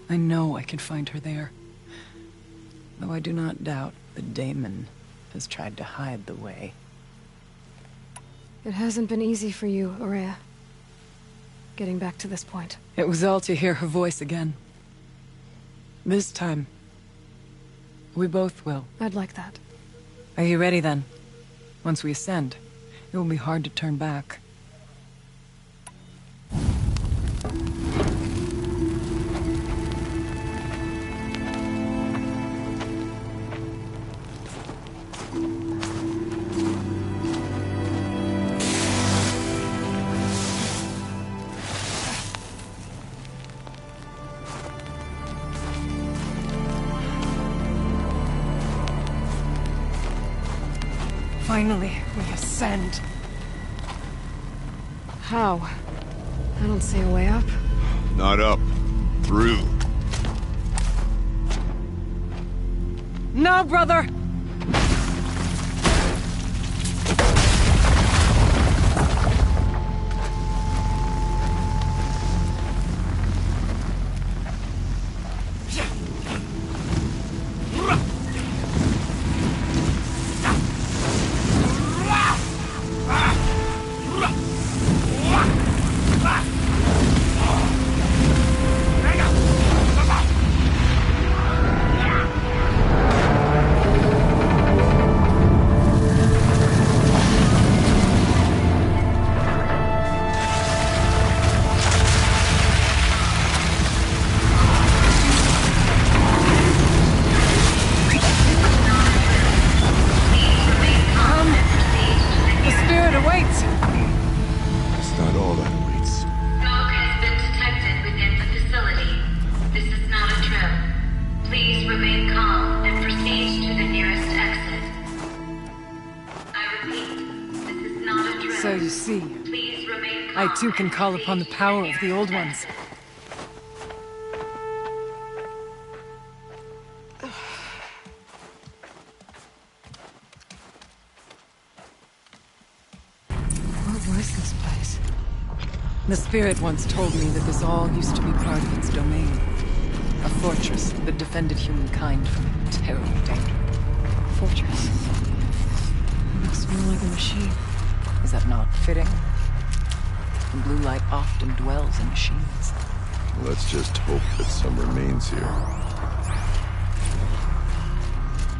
I know I can find her there. Though I do not doubt the Daemon has tried to hide the way. It hasn't been easy for you, Araya. Getting back to this point. It was all to hear her voice again. This time, we both will. I'd like that. Are you ready then? Once we ascend, it will be hard to turn back. Finally, we ascend. How? I don't see a way up. Not up. Through. No, brother! So you see, I too can call upon the power of the Old Ones. What was this place? The Spirit once told me that this all used to be part of its domain. A fortress that defended humankind from terrible danger. Fortress? It looks more like a machine. Is that not fitting? The blue light often dwells in machines. Let's just hope that some remains here.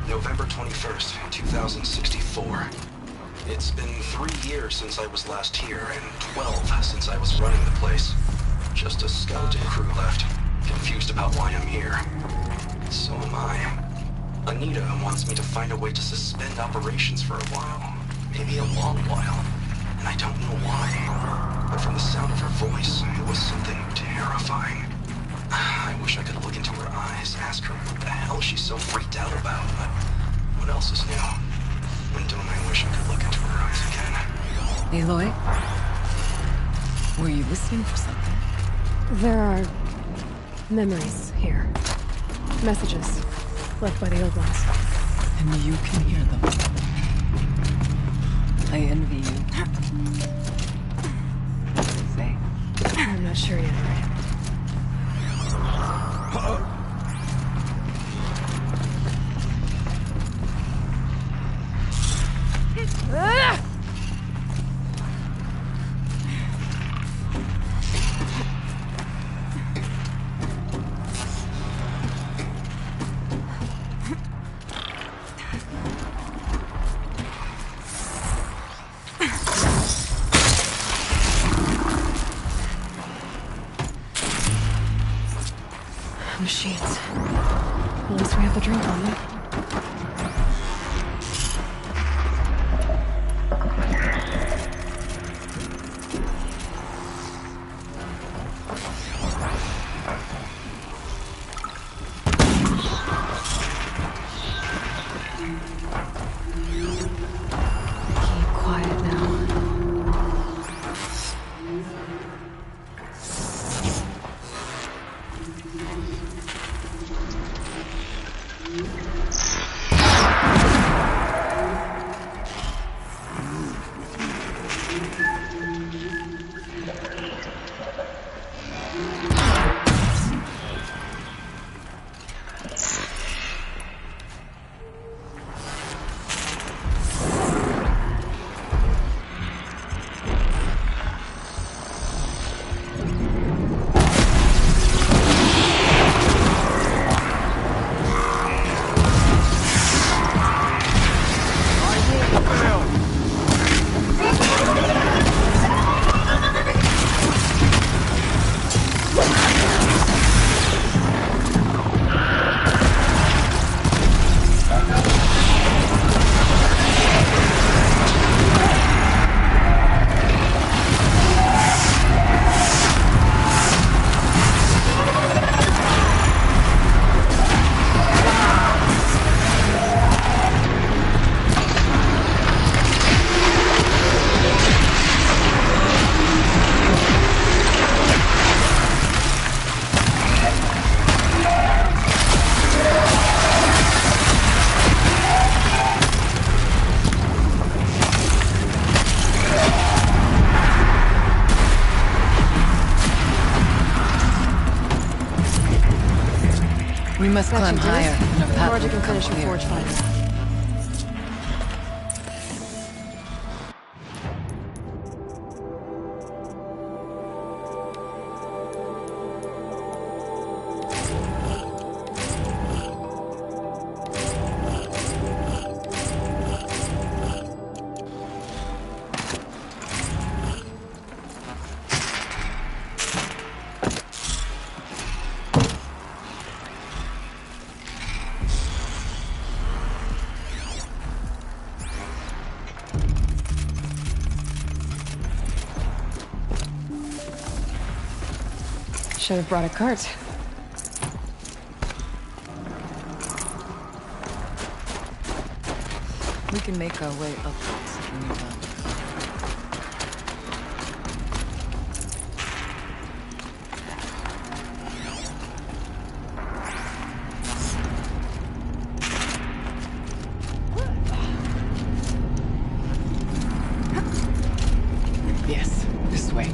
November 21st, 2064. It's been 3 years since I was last here, and 12 since I was running the place. Just a skeleton crew left, confused about why I'm here. So am I. Anita wants me to find a way to suspend operations for a while. Maybe a long while. And I don't know why. But from the sound of her voice, it was something terrifying. I wish I could look into her eyes, ask her what the hell she's so freaked out about, but what else is new? And don't I wish I could look into her eyes again. Aloy? Were you listening for something? There are memories here. Messages left by the Old Ones. And you can hear them. I envy you. Say. I'm not sure yet, right? Machines. At least we have the drink on them. Keep quiet now. We must That climb should do higher. it. and our path Project will can finish become your clear. forge fire. Should have brought a cart. We can make our way upwards if we need help. Yes, this way.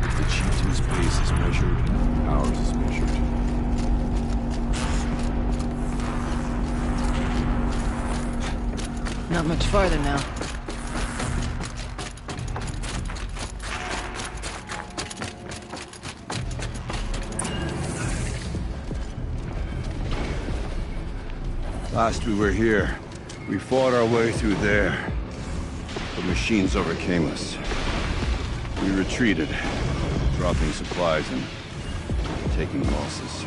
The chieftain's pace is measured, ours is measured. Not much farther now. Last we were here, we fought our way through there. The machines overcame us. We retreated, dropping supplies and taking losses.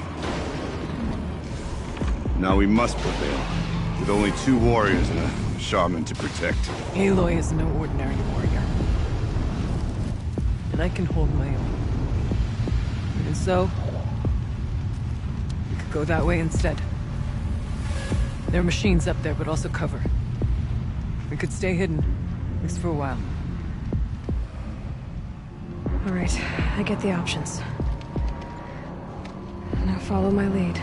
Now we must prevail, with only 2 warriors and a shaman to protect. Aloy is no ordinary warrior. And I can hold my own. And so, we could go that way instead. There are machines up there, but also cover. We could stay hidden, at least for a while. All right, I get the options. Now follow my lead.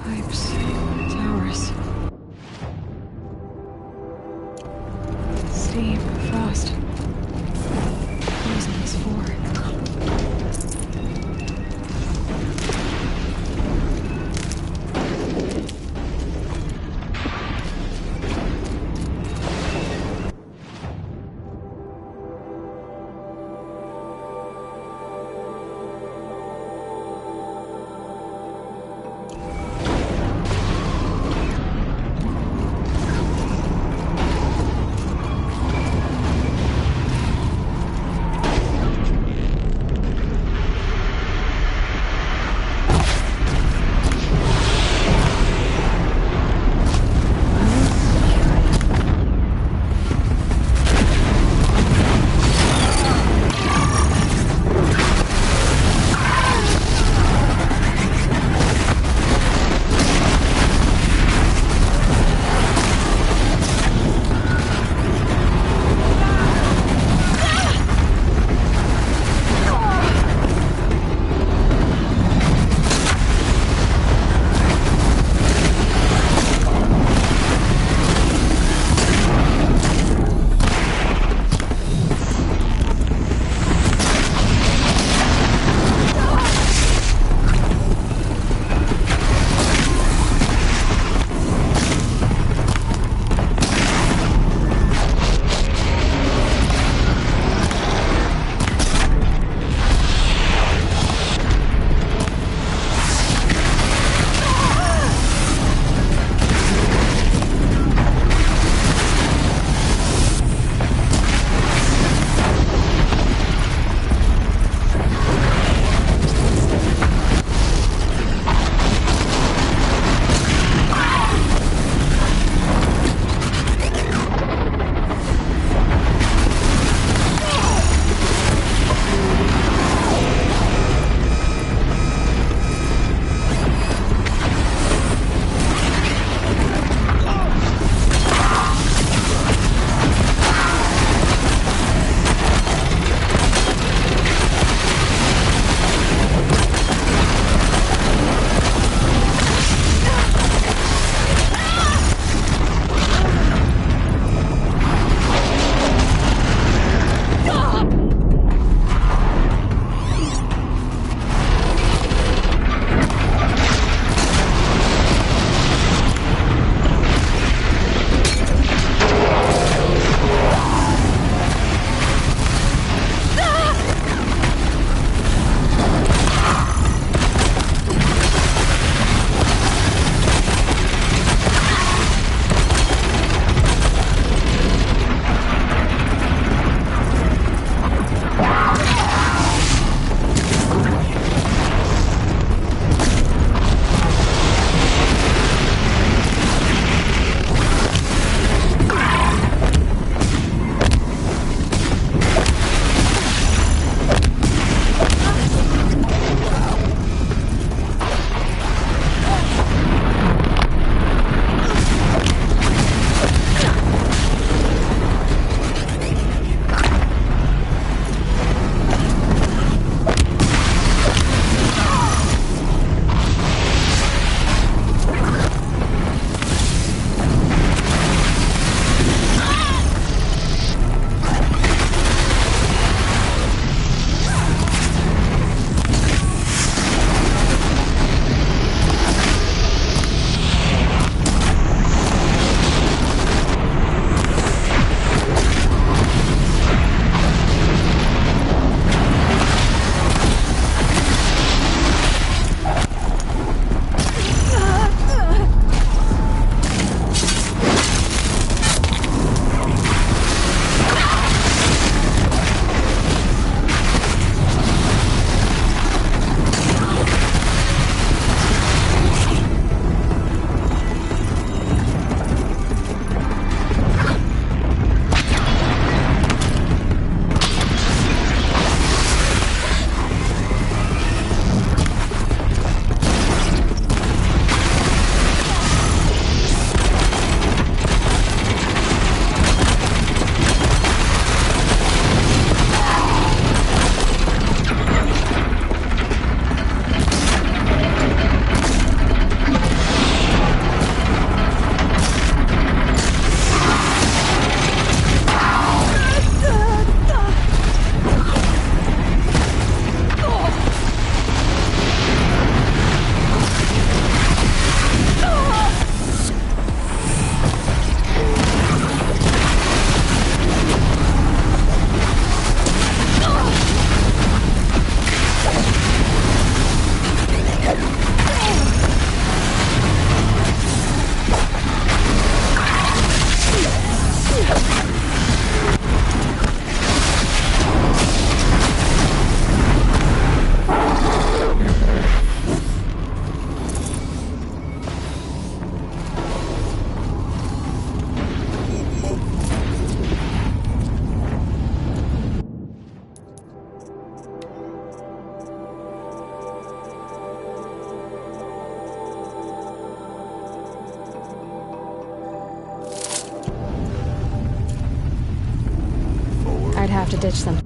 Pipes, towers. Steam, frost. Poison is 4. ditch them.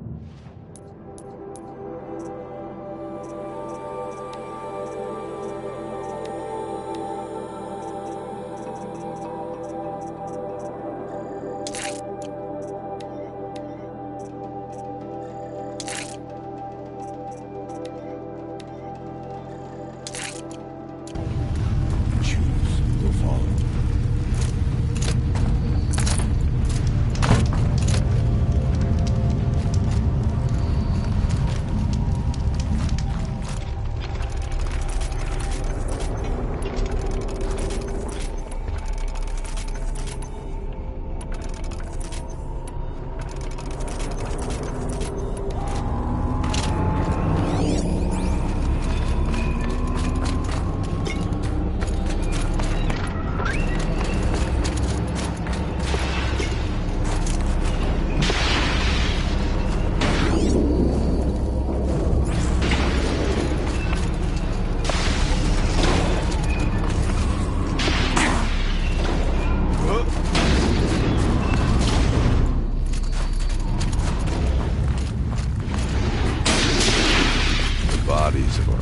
Bodies of our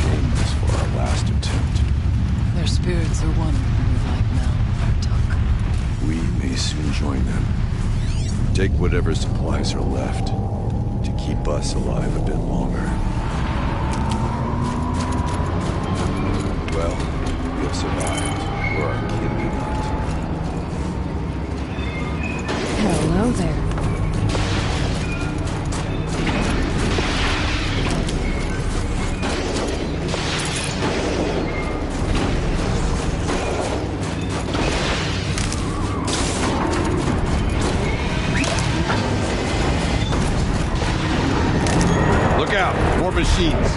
homeless for our last attempt. Their spirits are one where we like now, Artok. We may soon join them. Take whatever supplies are left to keep us alive a bit longer. Well, we have survived. We're our kin do not. Hello there. Look out! More machines!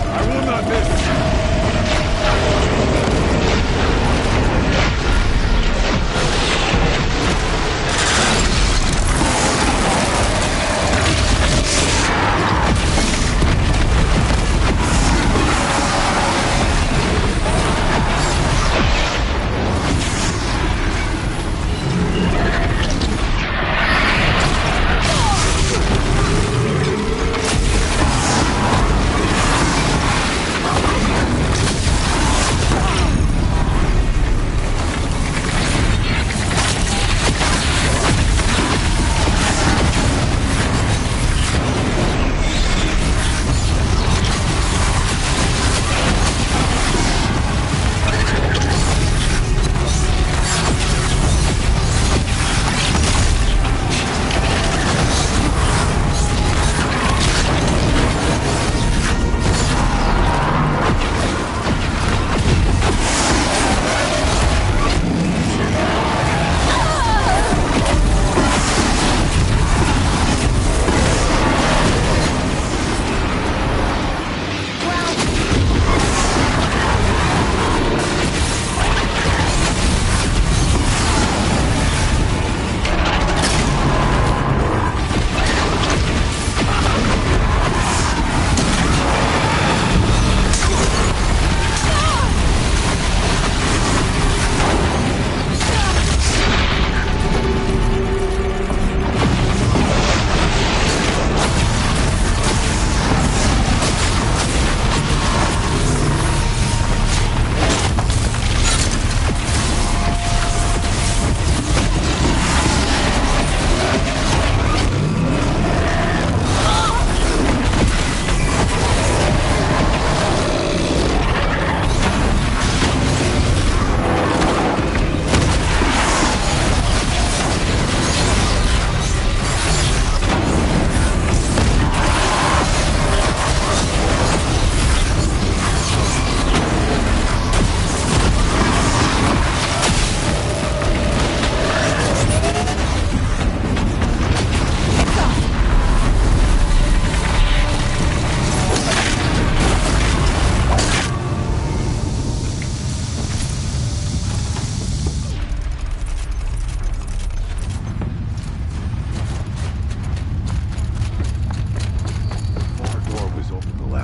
I will not miss!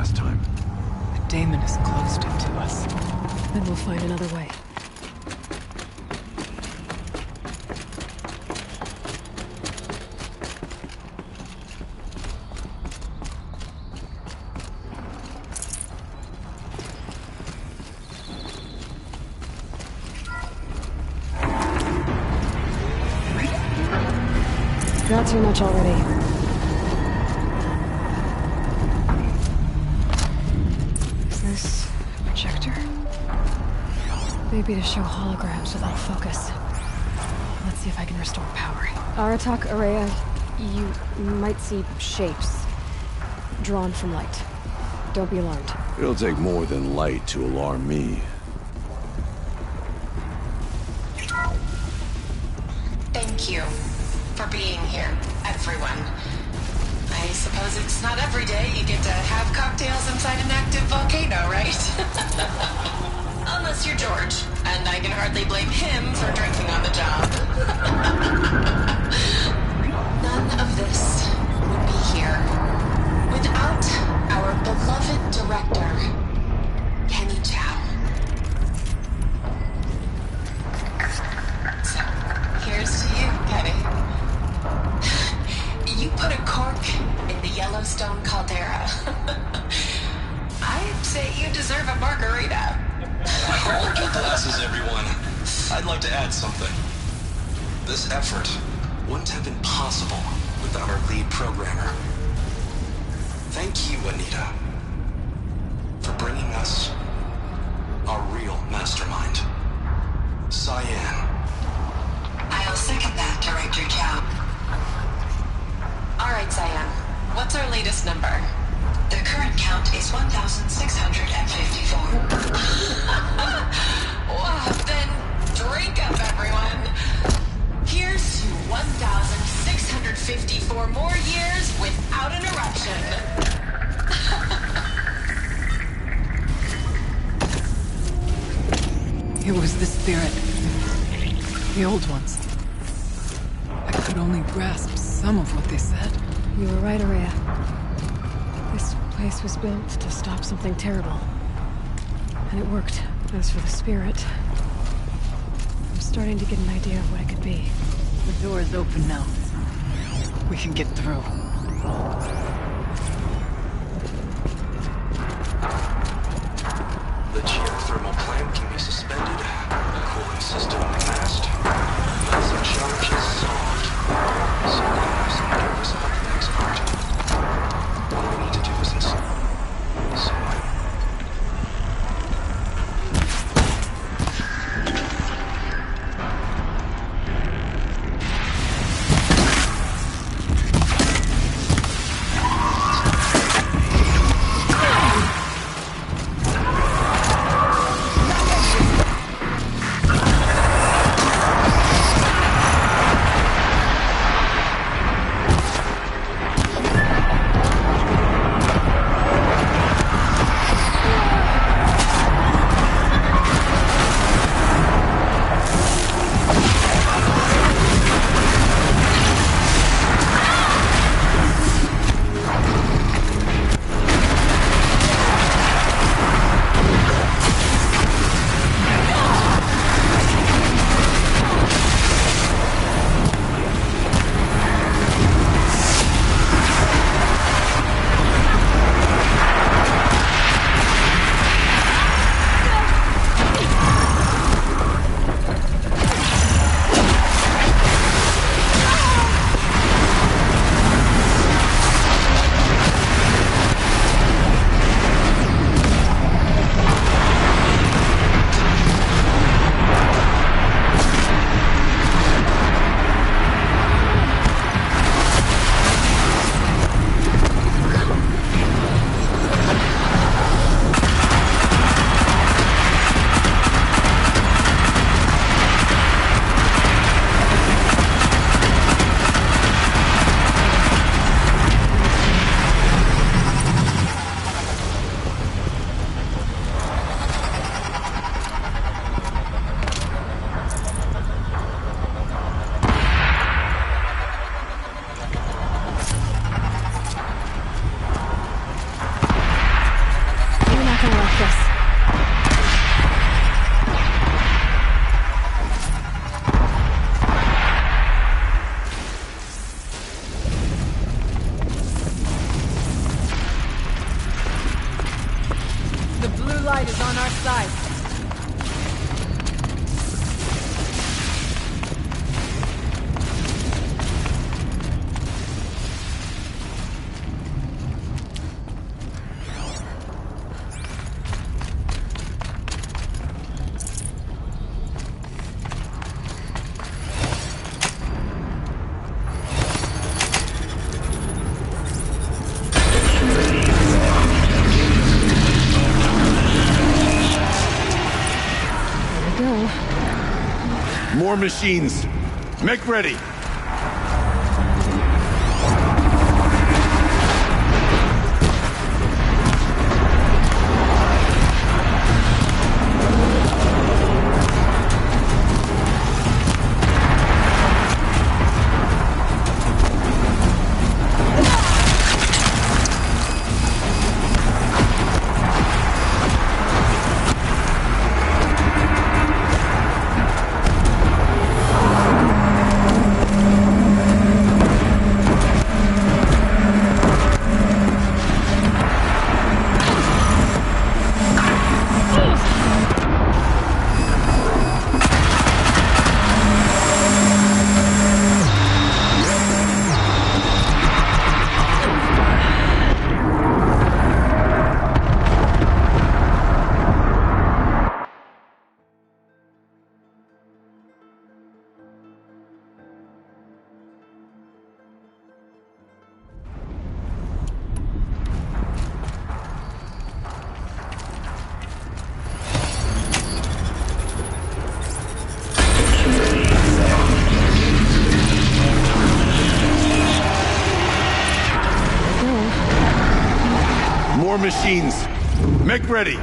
last time. The daemon has closed it to us. Then we'll find another way. Not too much already. Is this a projector? Maybe to show holograms without focus. Let's see if I can restore power. Aratak, Araya, you might see shapes drawn from light. Don't be alarmed. It'll take more than light to alarm me. Thank you for being here, everyone. I suppose it's not every day you get to have cocktails inside an active volcano, right? Unless you're George, and I can hardly blame him for drinking on the job. None of this would be here without our beloved director, Kenny Chow. So, here's to you, Kenny. You put a cork in the Yellowstone caldera. I'd say you deserve a margarita. Hold your glasses, everyone. I'd like to add something. This effort wouldn't have been possible without our lead programmer. Thank you, Anita, for bringing us our real mastermind, Cyan. I'll second that, Director Chow. All right, Cyan. What's our latest number? The current count is 1,654. Wow, then drink up, everyone. Here's to 1,654 more years without an eruption. It was the spirit. The old ones. I could only grasp some of what they said. You were right, Araya. This place was built to stop something terrible. And it worked. As for the spirit, I'm starting to get an idea of what it could be. The door is open now. We can get through. The geothermal plant can be suspended. The cooling system fast. Massive charge is solved. So now some nervous about the next part. All we need to do is listen. So Elder Light is on our side. More machines. Make ready. More machines. Make ready.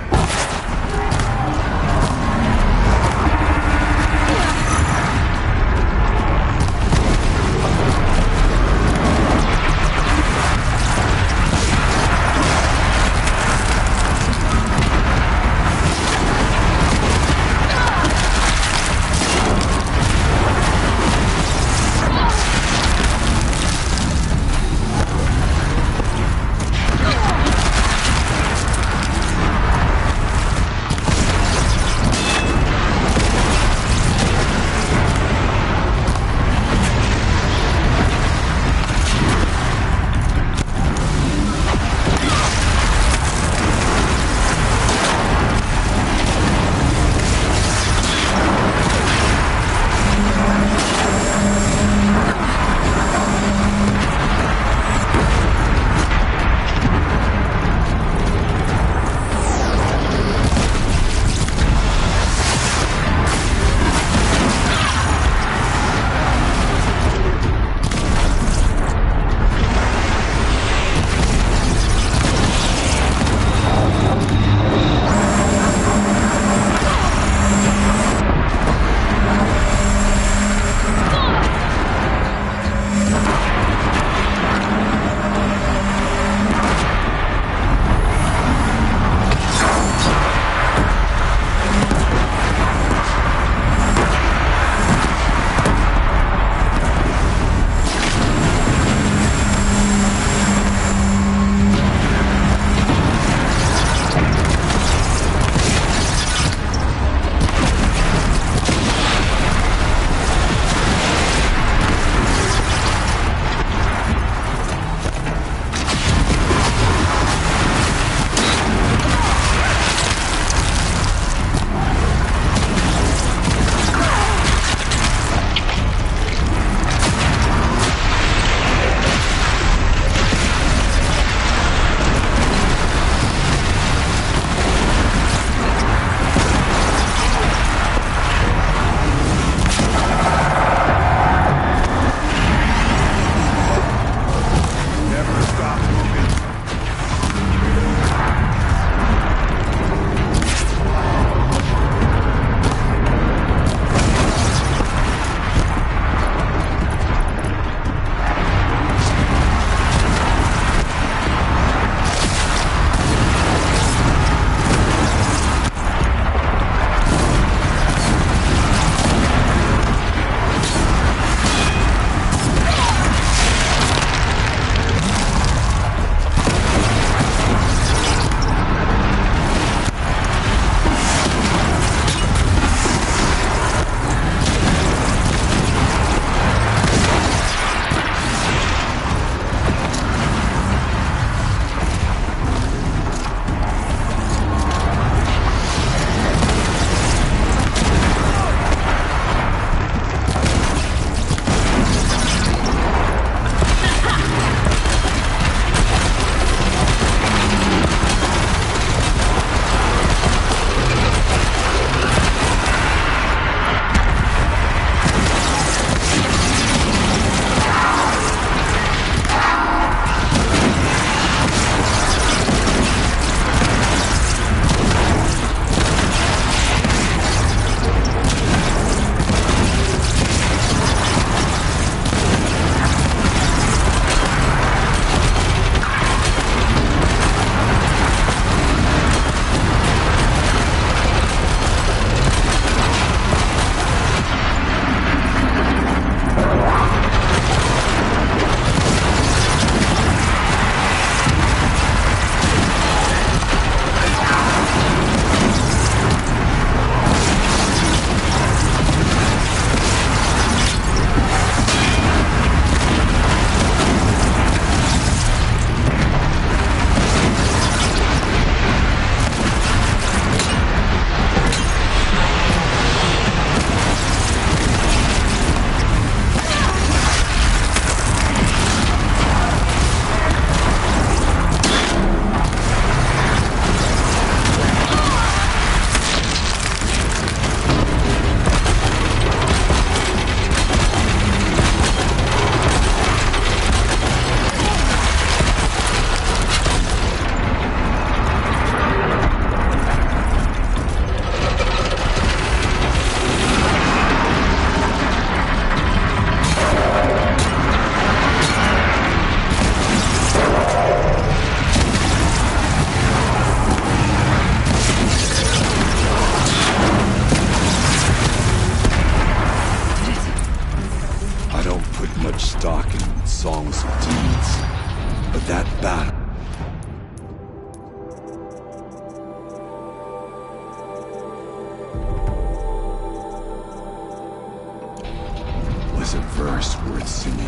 There's a verse worth singing.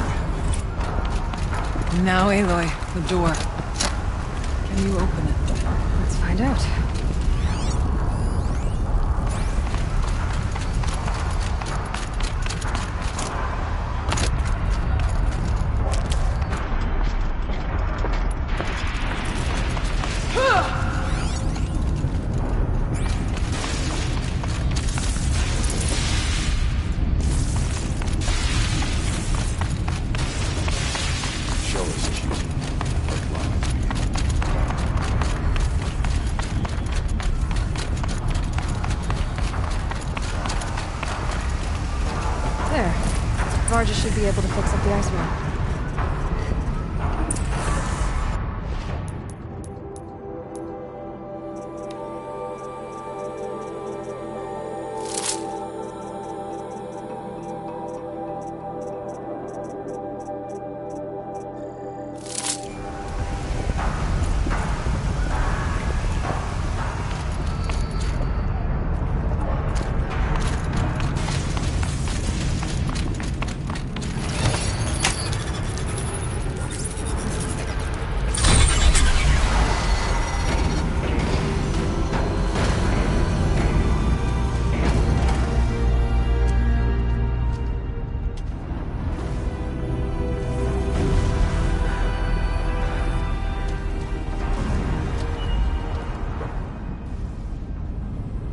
Now, Aloy, the door. Can you open it? Let's find out. Varja should be able to fix up the ice wall.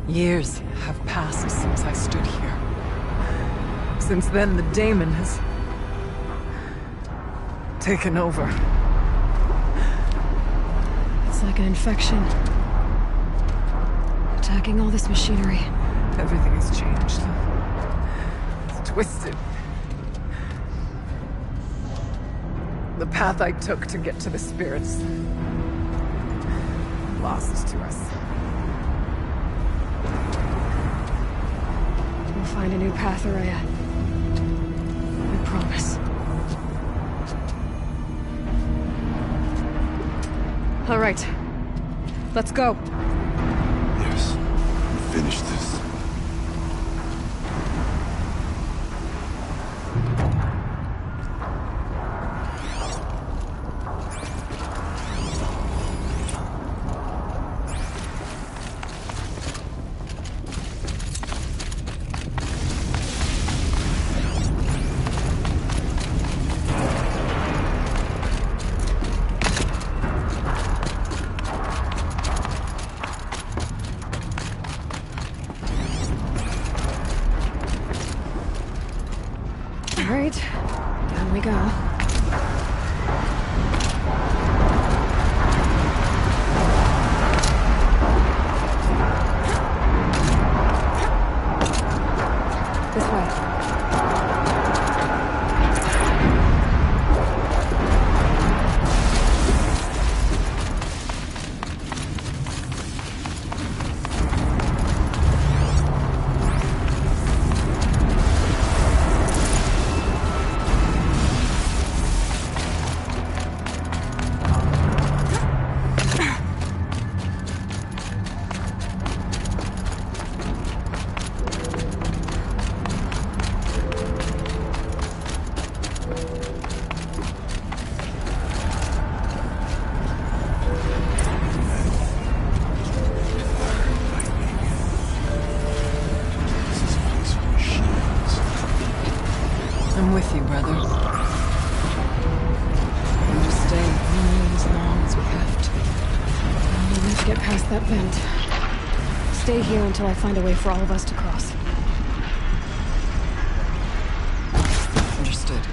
Years have passed since I stood here. Since then, the daemon has taken over. It's like an infection. Attacking all this machinery. Everything has changed. It's twisted. The path I took to get to the spirits, lost to us. We'll find a new path, Araya. I promise. All right. Let's go. Yes. We finished this. All right, down we go. This way. I'm with you, brother. We'll just stay only as long as we have to. We need to get past that vent. Stay here until I find a way for all of us to cross. Understood.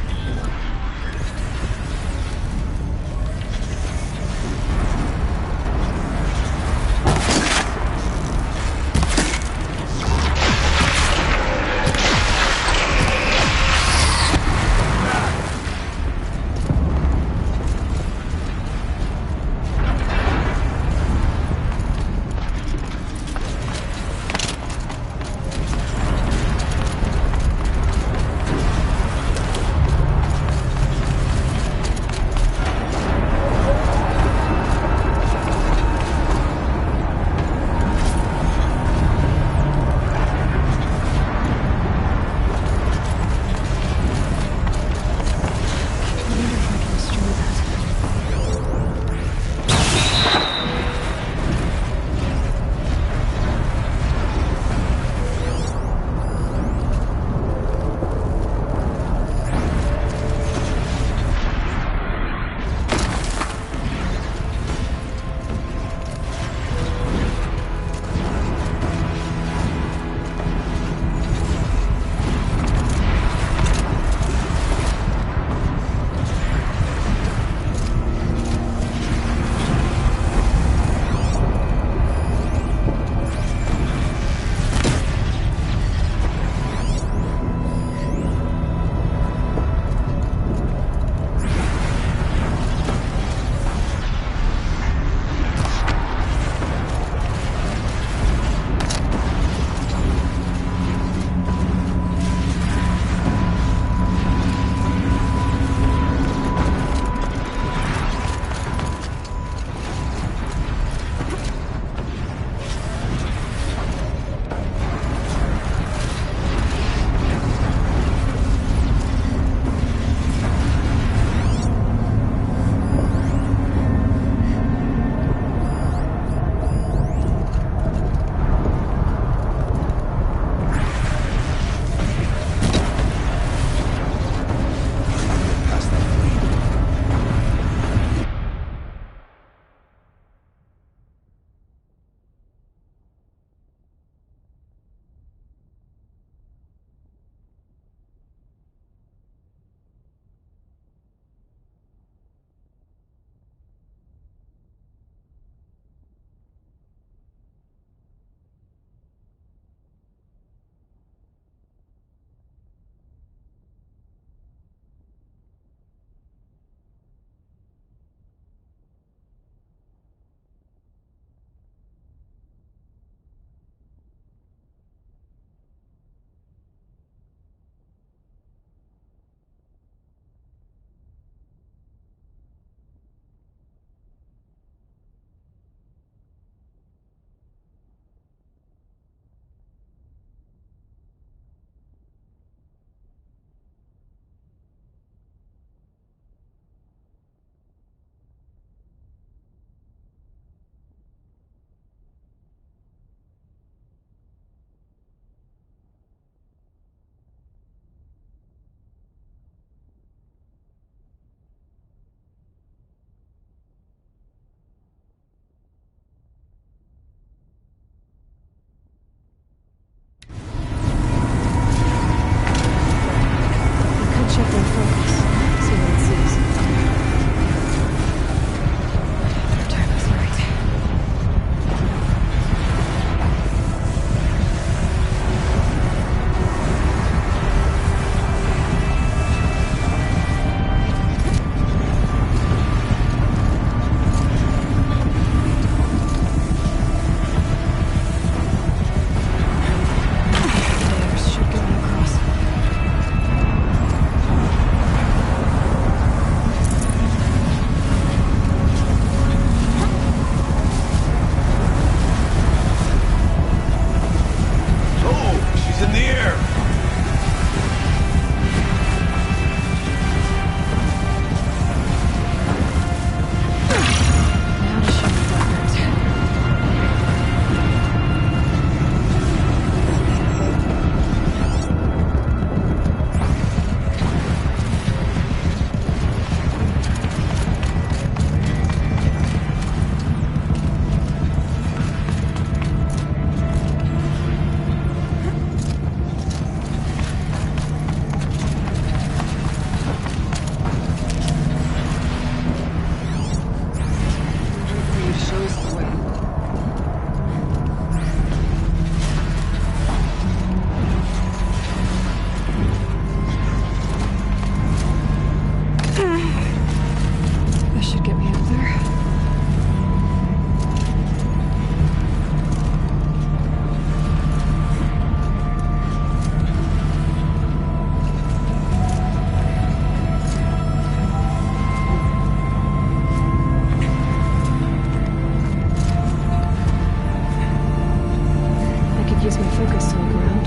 lose my focus to look around.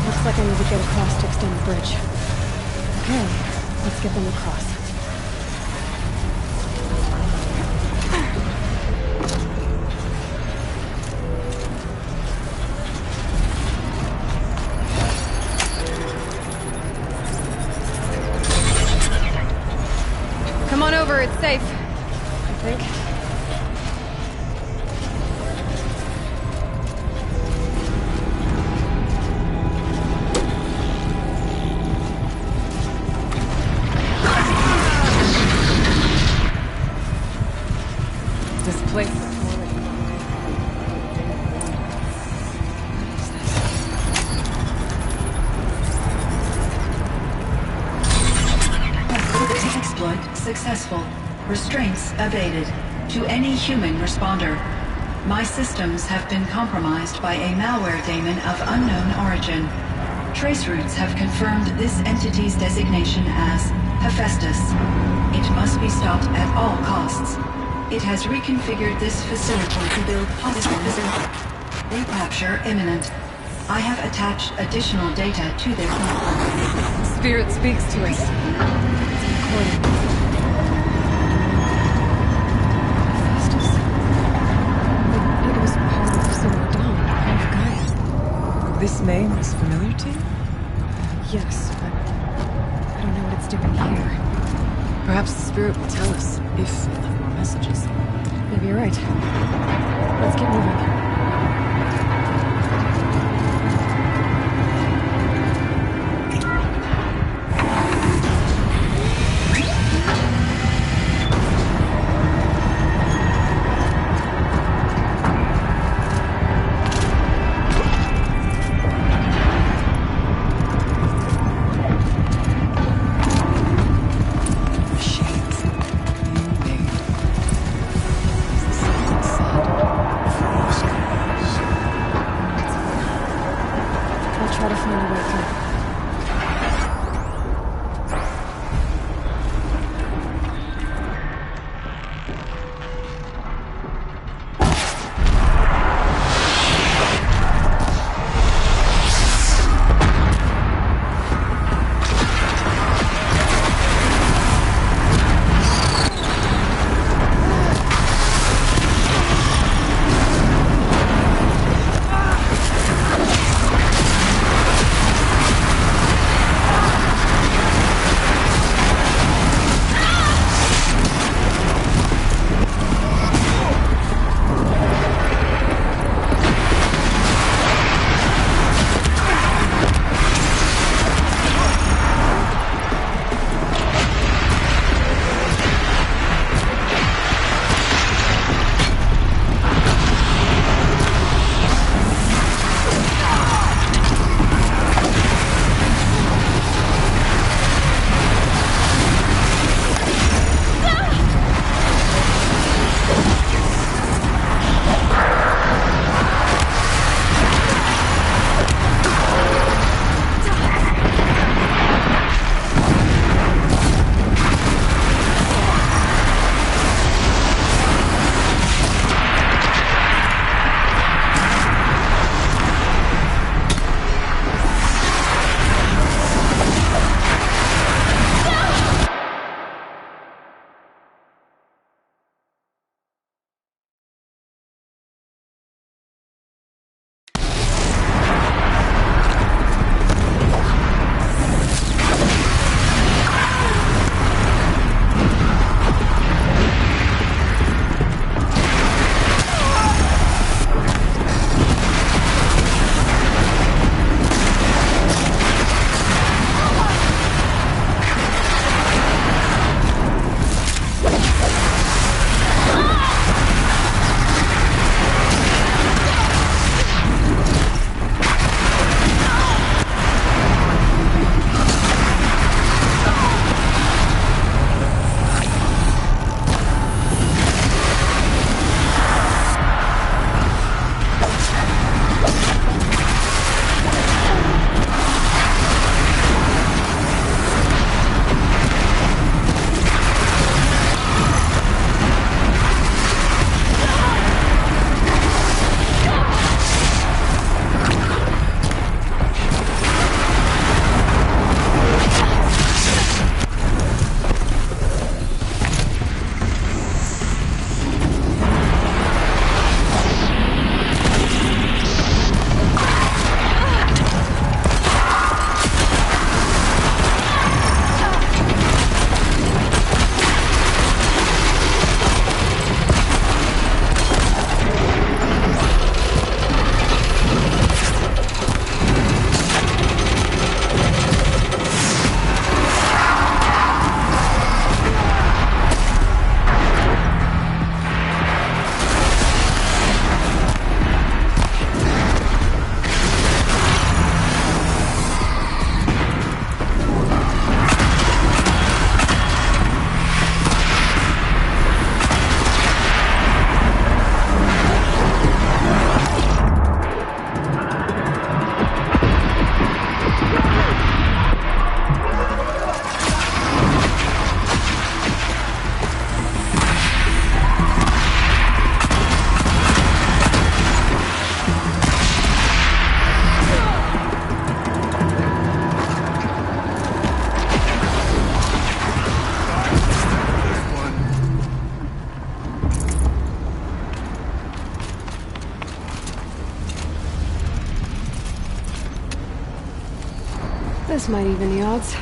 Looks like I need to get across to extend the bridge. Okay, let's get them across. Come on over, it's safe. I think. This place is Exploit successful. Restraints abated. To any human responder. My systems have been compromised by a malware daemon of unknown origin. Trace routes have confirmed this entity's designation as Hephaestus. It must be stopped at all costs. It has reconfigured this facility to build positives. Recapture imminent. I have attached additional data to their Spirit speaks to us. It's recording. It was part of Silver Dawn, part of Gaia. This name is familiar to you? Yes, but I don't know what it's doing here. Perhaps the spirit will tell us if it left more messages. Maybe you're right. Let's get moving. Try to find a way through. This might even the odds.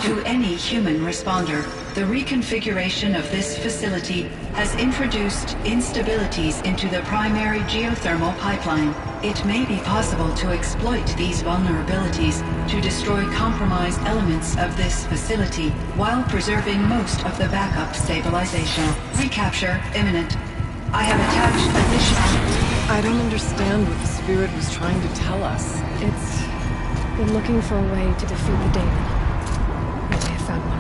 To any human responder, the reconfiguration of this facility has introduced instabilities into the primary geothermal pipeline. It may be possible to exploit these vulnerabilities to destroy compromised elements of this facility while preserving most of the backup stabilization. Recapture imminent. I have attached additional... I don't understand what the Spirit was trying to tell us. Been looking for a way to defeat the Daemon. I found one.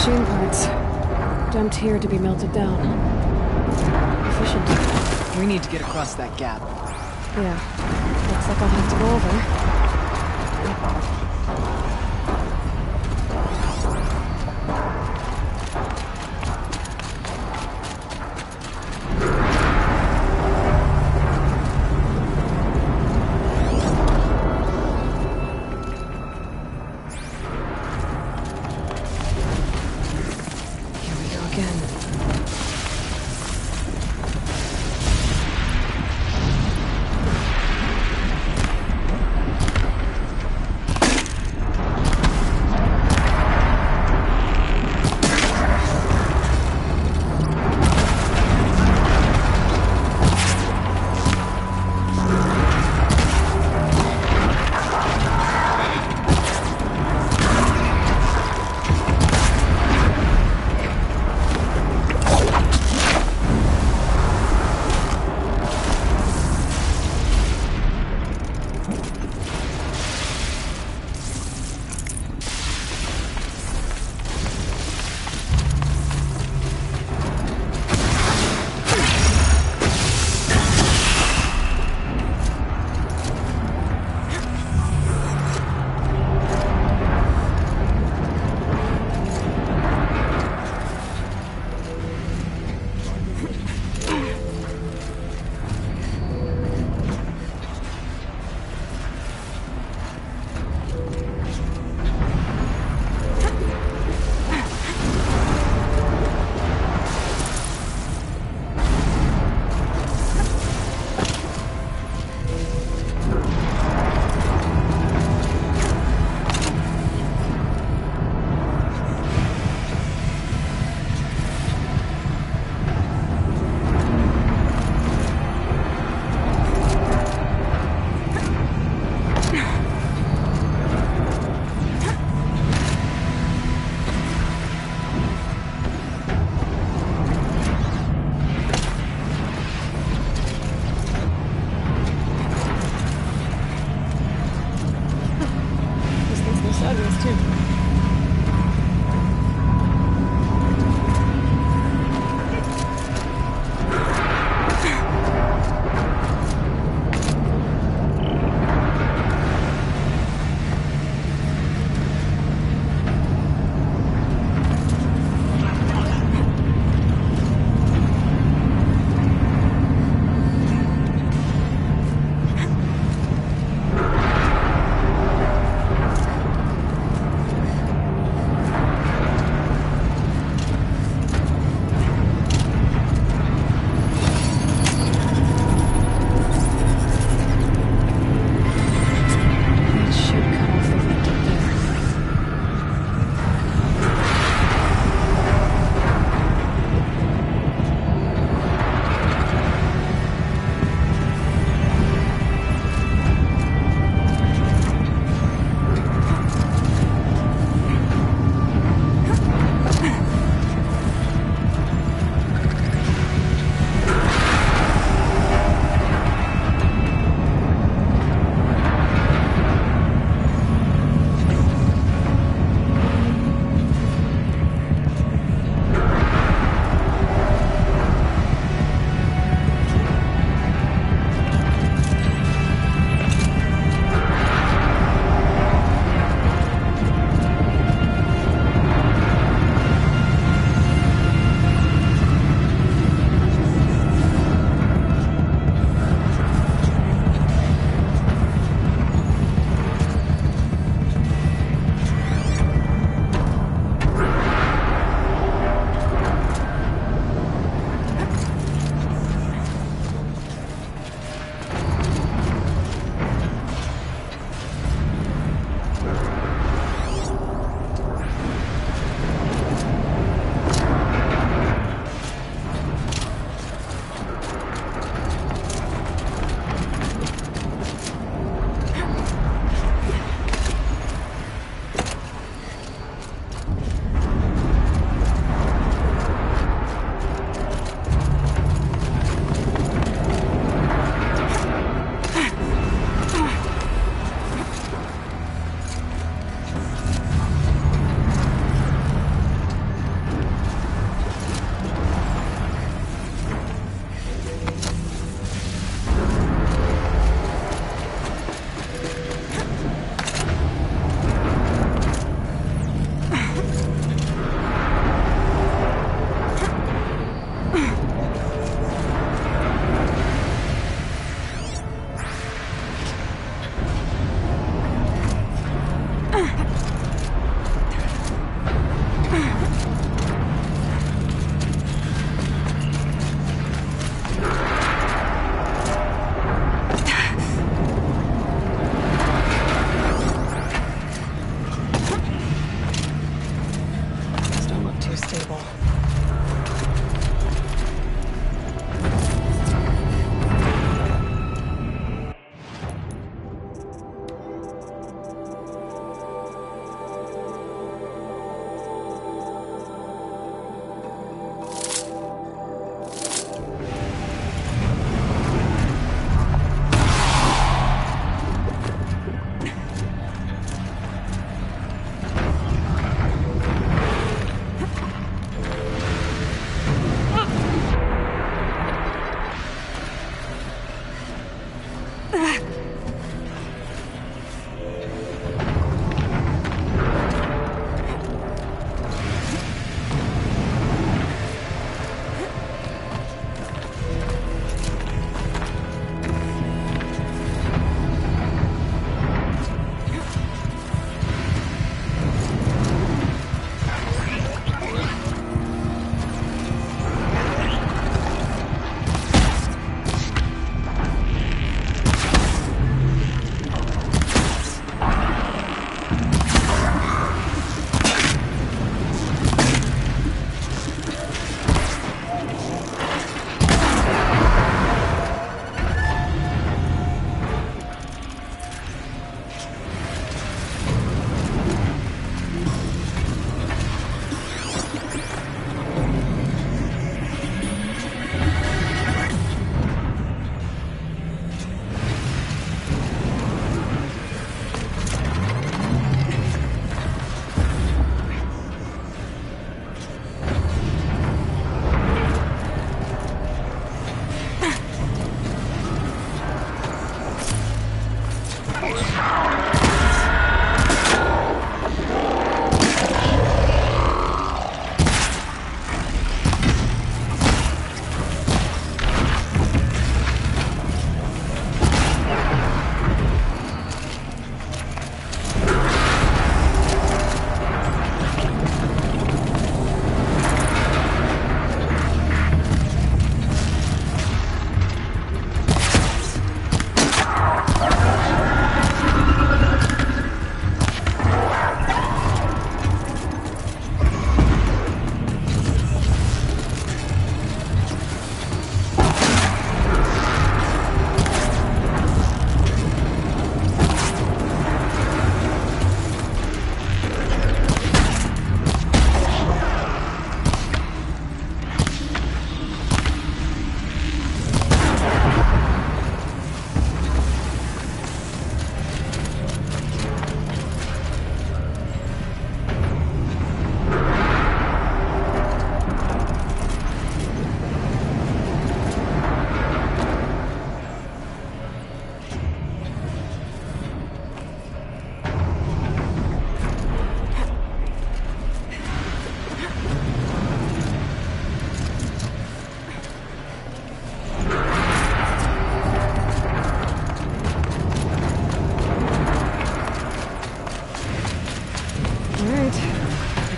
machine parts. Dumped here to be melted down. Efficient. We need to get across that gap. Yeah. Looks like I'll have to go over.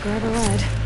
Grab a ride.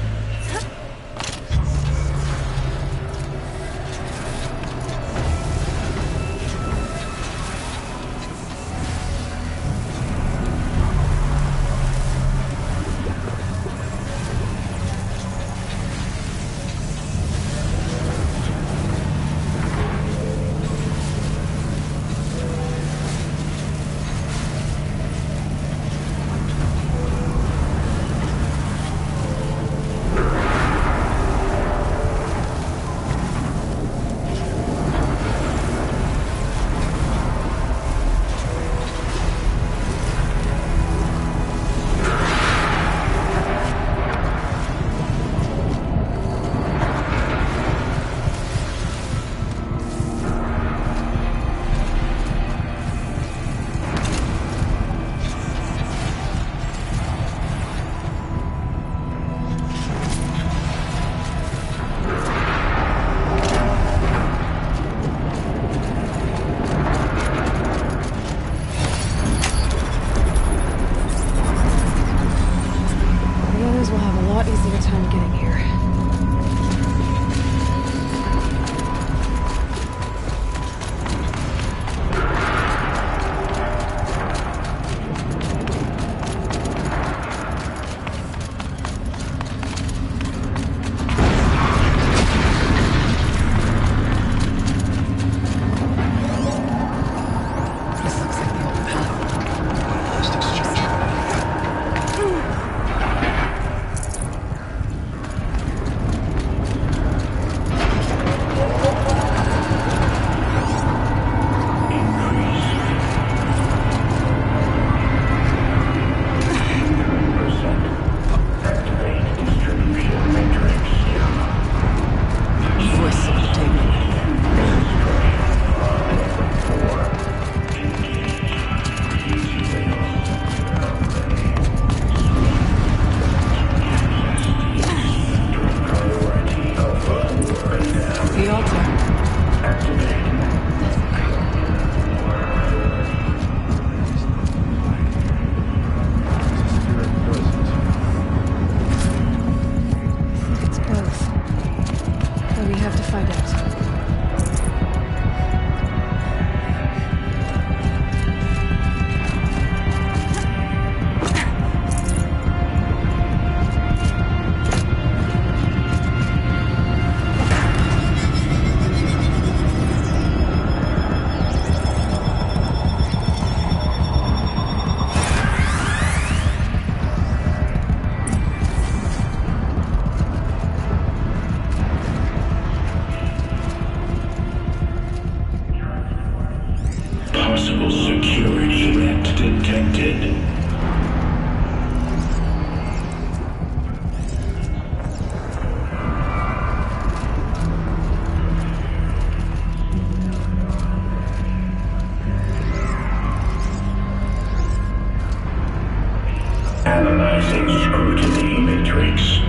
Rising scrutiny matrix.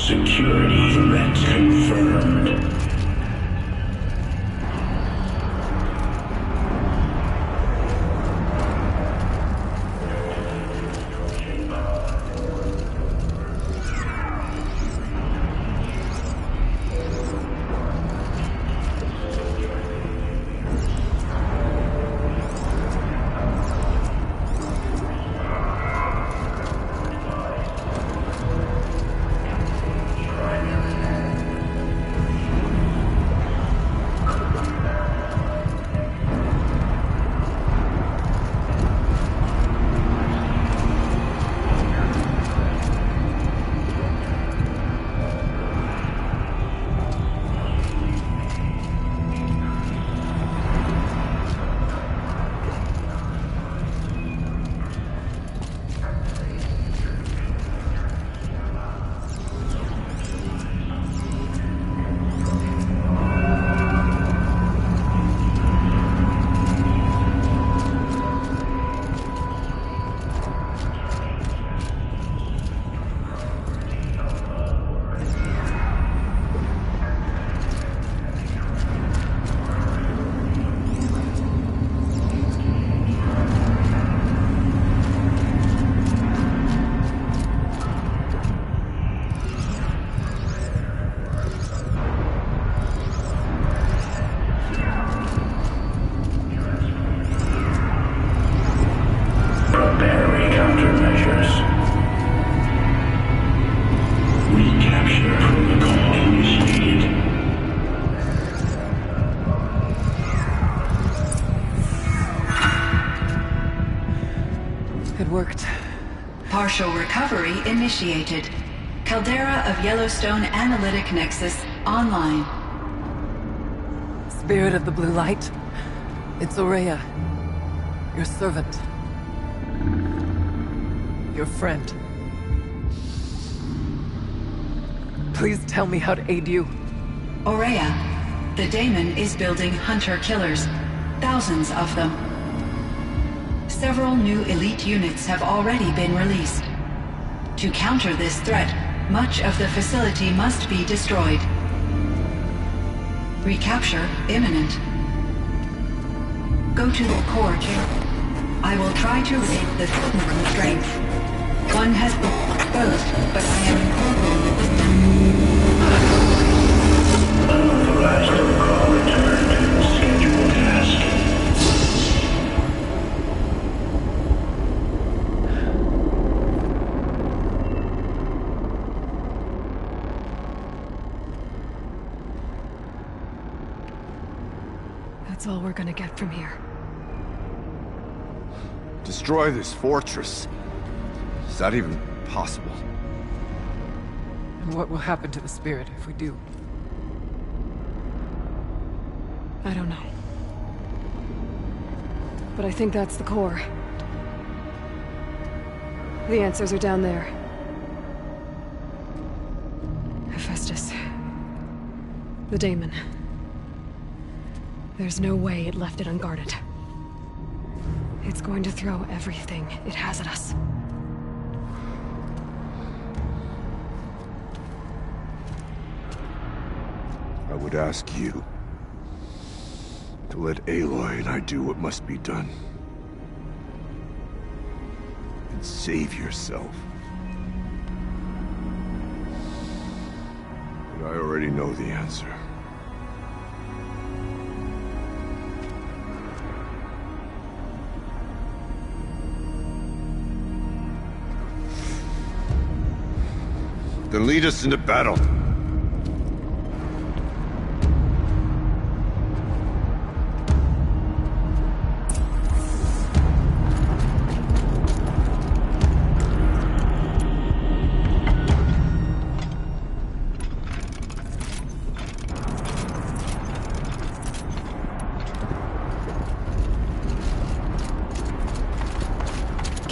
Security threat confirmed. Preparing countermeasures. Recapture protocol initiated. It worked. Partial recovery initiated. Caldera of Yellowstone Analytic Nexus online. Spirit of the Blue Light. It's Aurea. Your servant. Your friend. Please tell me how to aid you. Aurea, the daemon is building hunter-killers. Thousands of them. Several new elite units have already been released. To counter this threat, much of the facility must be destroyed. Recapture imminent. Go to the core chamber. I will try to regain the strength. One has been exposed, but I am Unauthorized protocol returned. Scheduled task. That's all we're gonna get from here. Destroy this fortress. Is that even possible? And what will happen to the spirit if we do? I don't know. But I think that's the core. The answers are down there. Hephaestus. The daemon. There's no way it left it unguarded. It's going to throw everything it has at us. I would ask you to let Aloy and I do what must be done. And save yourself. But I already know the answer. Then lead us into battle.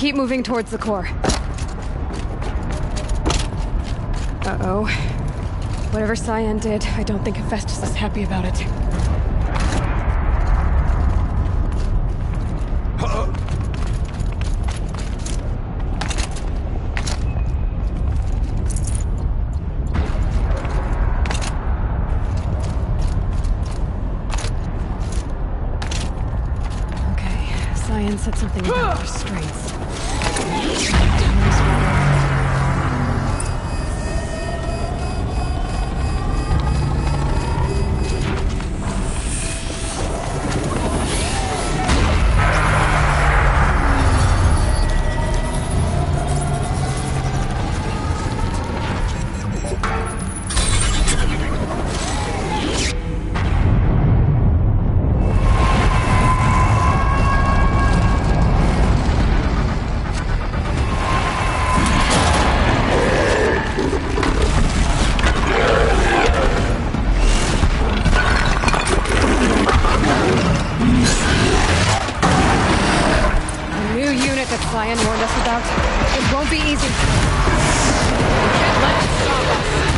Keep moving towards the core. Uh-oh. Whatever Cyan did, I don't think Hephaestus is happy about it. Okay, Cyan said something about restraints. Cyan warned us about. It won't be easy. Can't let it stop us.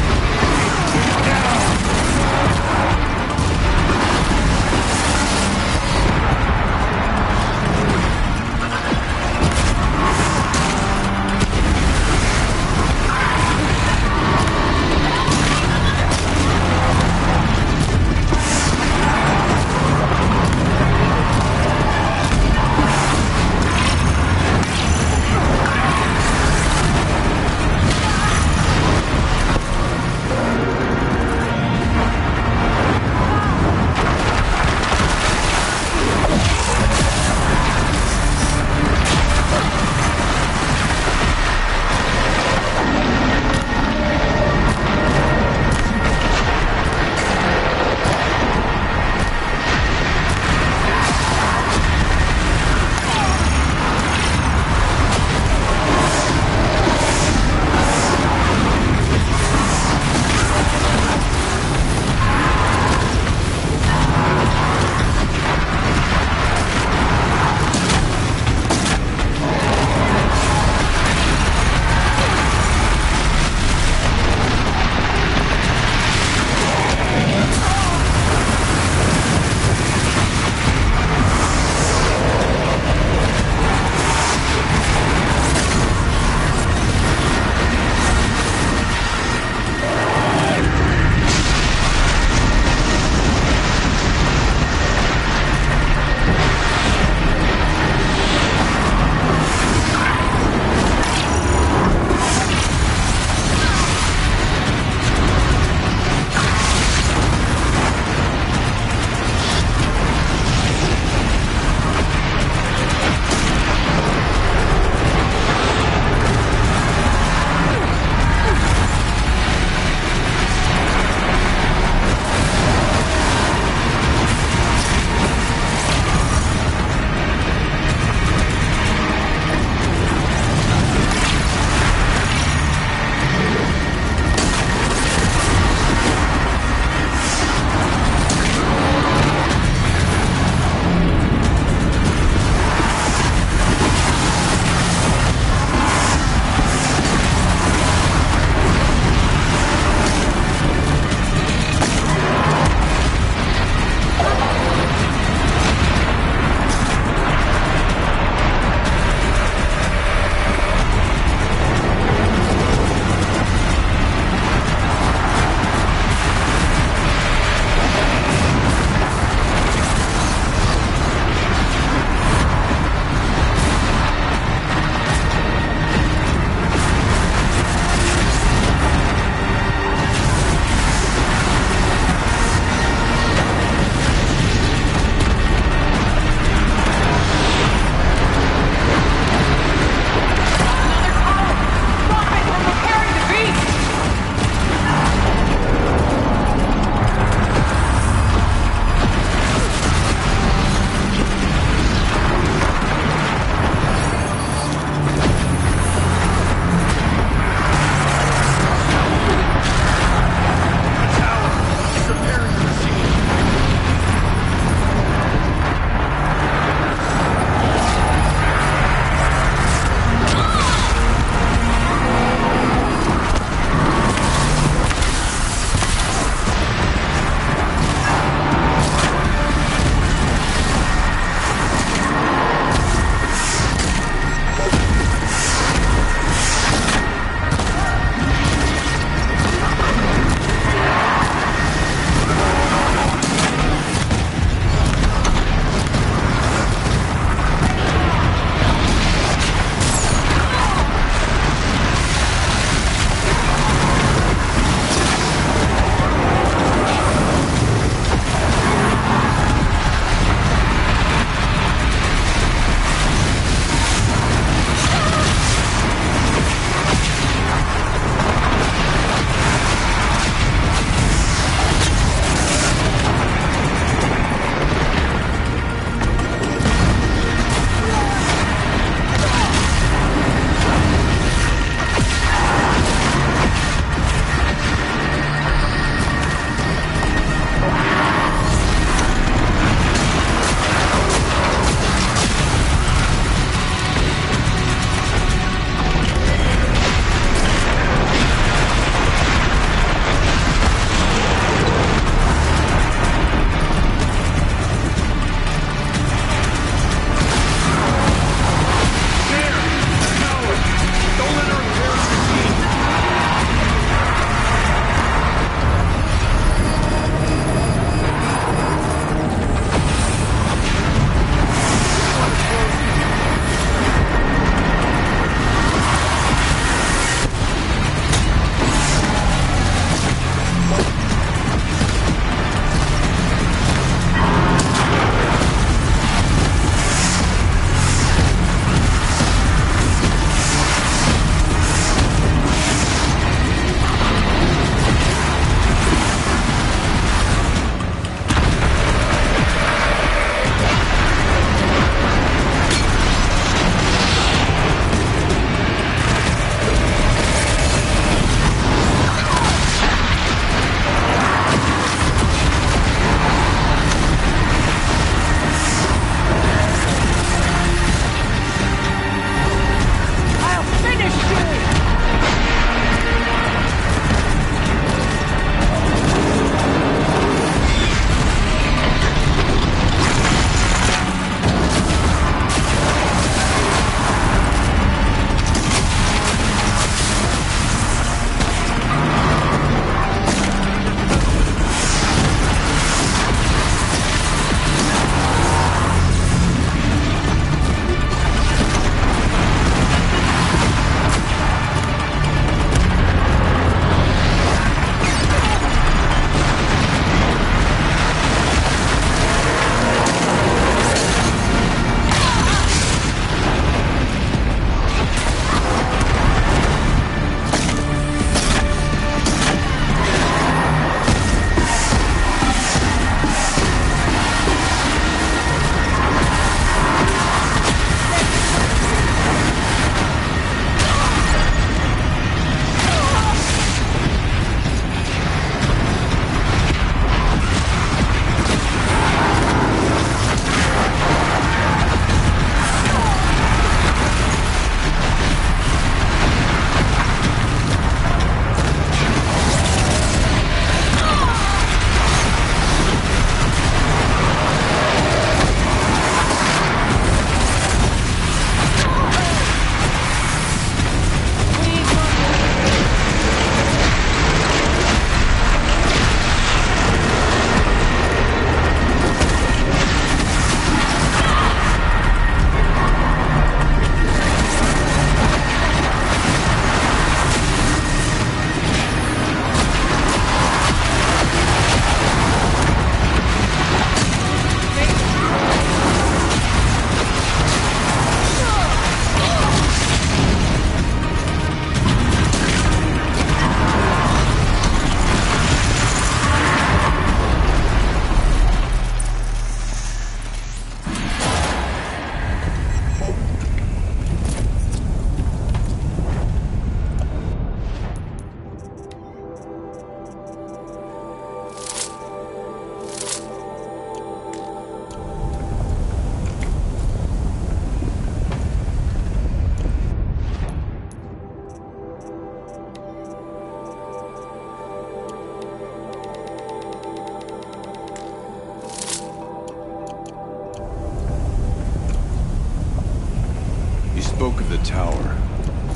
tower.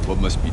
What must be...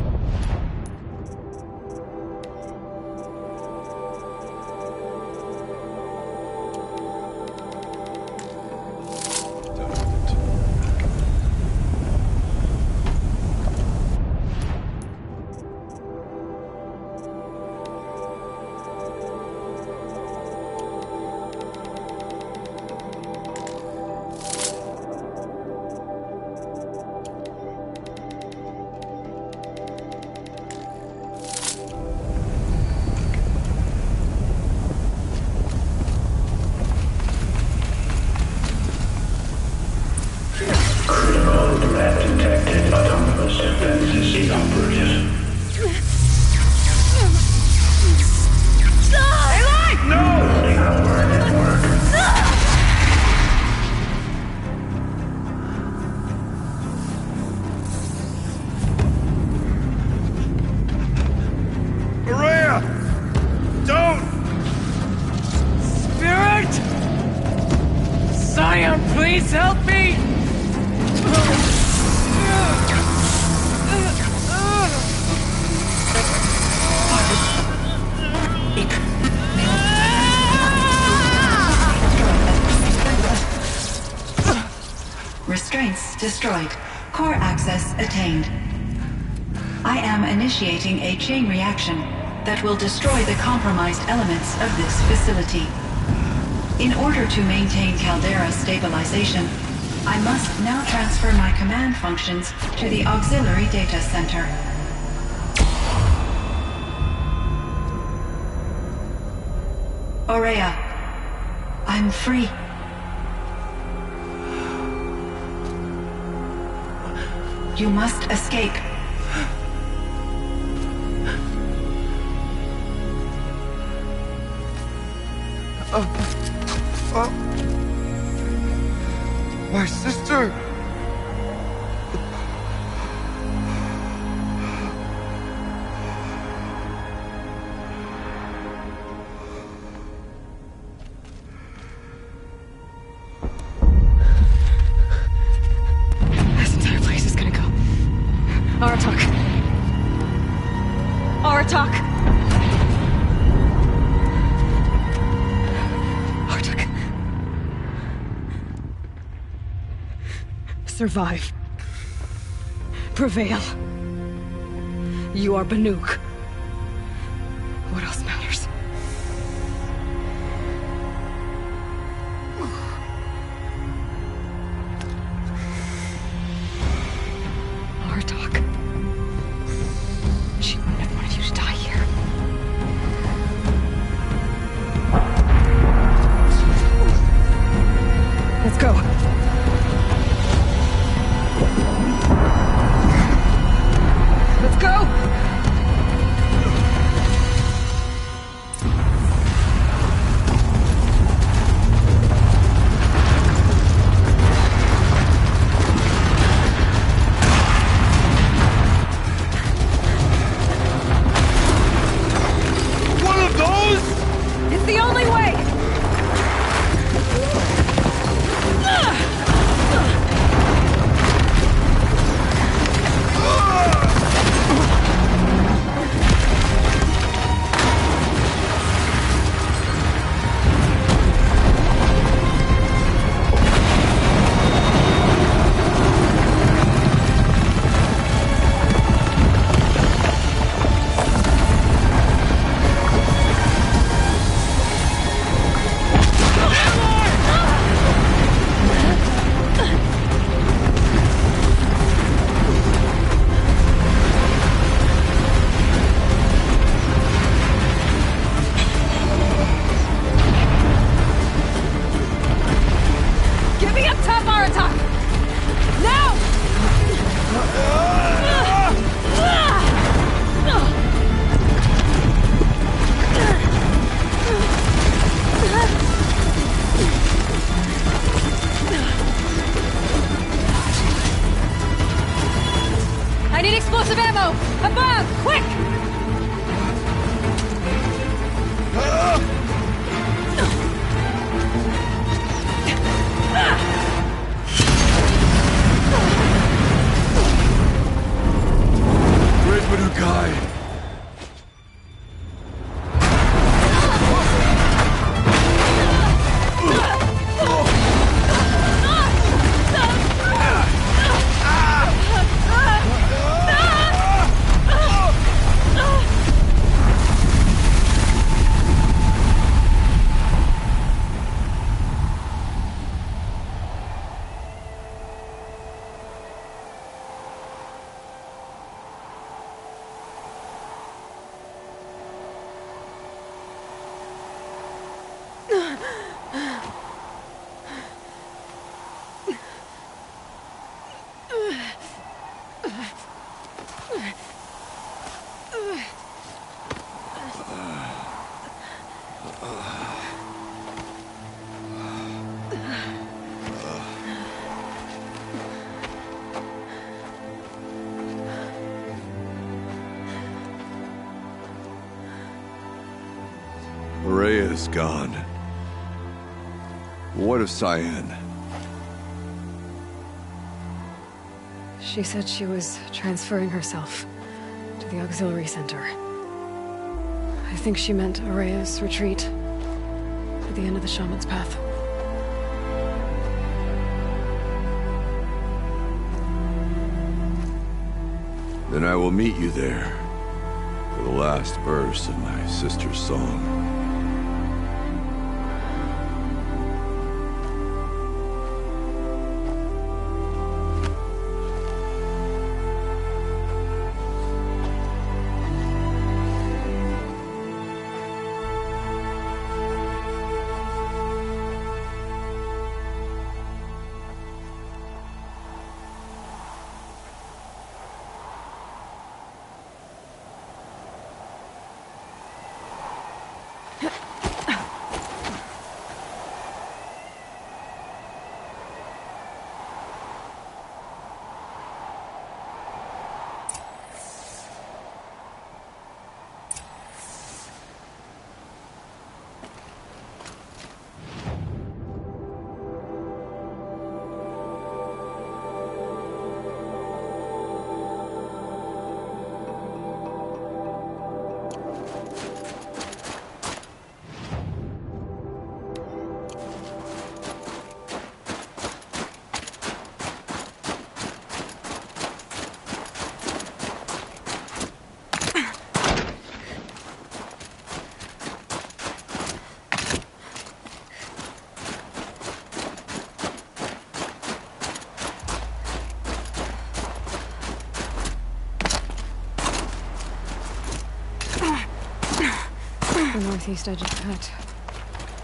Please help me! Restraints destroyed. Core access attained. I am initiating a chain reaction that will destroy the compromised elements of this facility. In order to maintain Caldera stabilization, I must now transfer my command functions to the auxiliary data center. Aurea, I'm free. You must escape. My sister! This entire place is gonna go. Aratak. Aratak! Aratak. Survive. Prevail. You are Banuk. What else matters? Aratak. She wouldn't have wanted you to die here. Let's go. Let's go! One of those? It's the only way! Get me up top, Aratak! Now! I need explosive ammo! Above! Quick! Rhea is gone. What of Cyan? She said she was transferring herself to the auxiliary center. I think she meant Araya's retreat at the end of the Shaman's Path. Then I will meet you there for the last verse of my sister's song. The northeast edge is cut.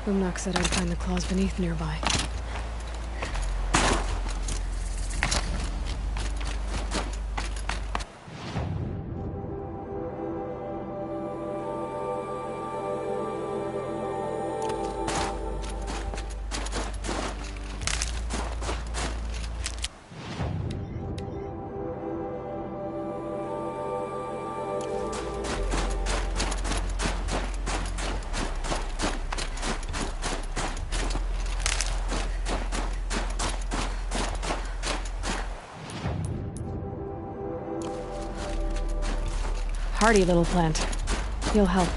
Umnak said I'd find the claws beneath nearby. Hardy little plant. You'll help.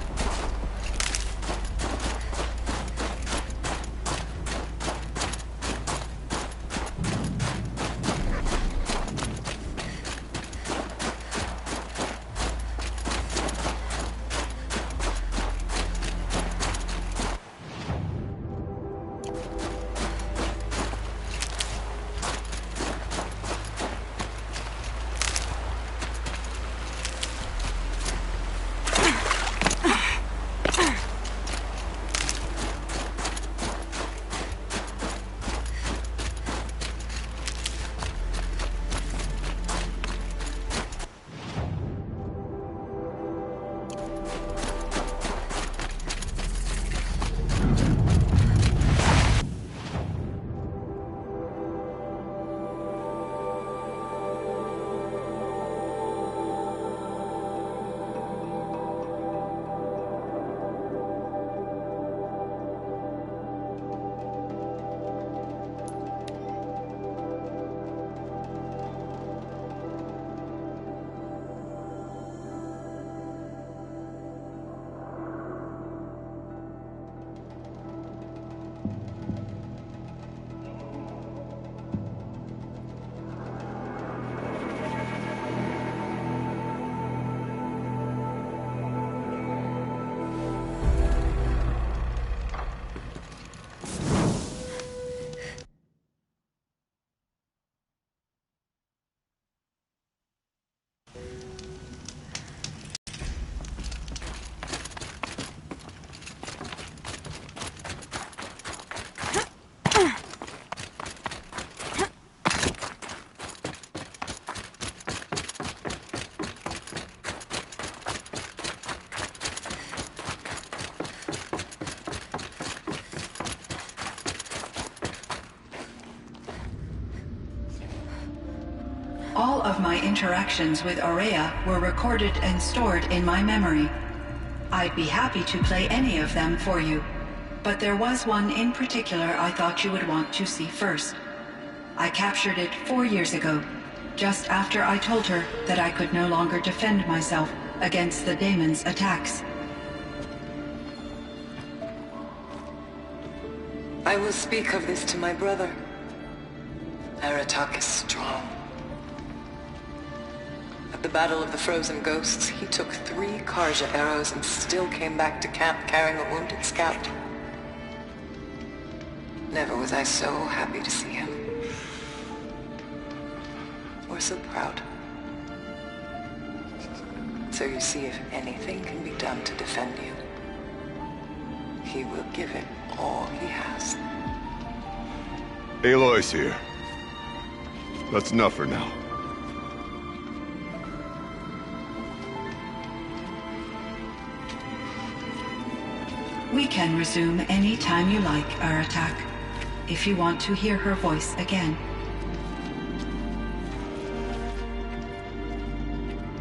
All of my interactions with Aurea were recorded and stored in my memory. I'd be happy to play any of them for you, but there was one in particular I thought you would want to see first. I captured it 4 years ago, just after I told her that I could no longer defend myself against the daemon's attacks. I will speak of this to my brother. Aratak is strong. At the Battle of the Frozen Ghosts, he took 3 Karja arrows and still came back to camp carrying a wounded scout. Never was I so happy to see him. Or so proud. So you see, if anything can be done to defend you, he will give it all he has. Aloy's here. That's enough for now. We can resume any time you like, Aratak, if you want to hear her voice again.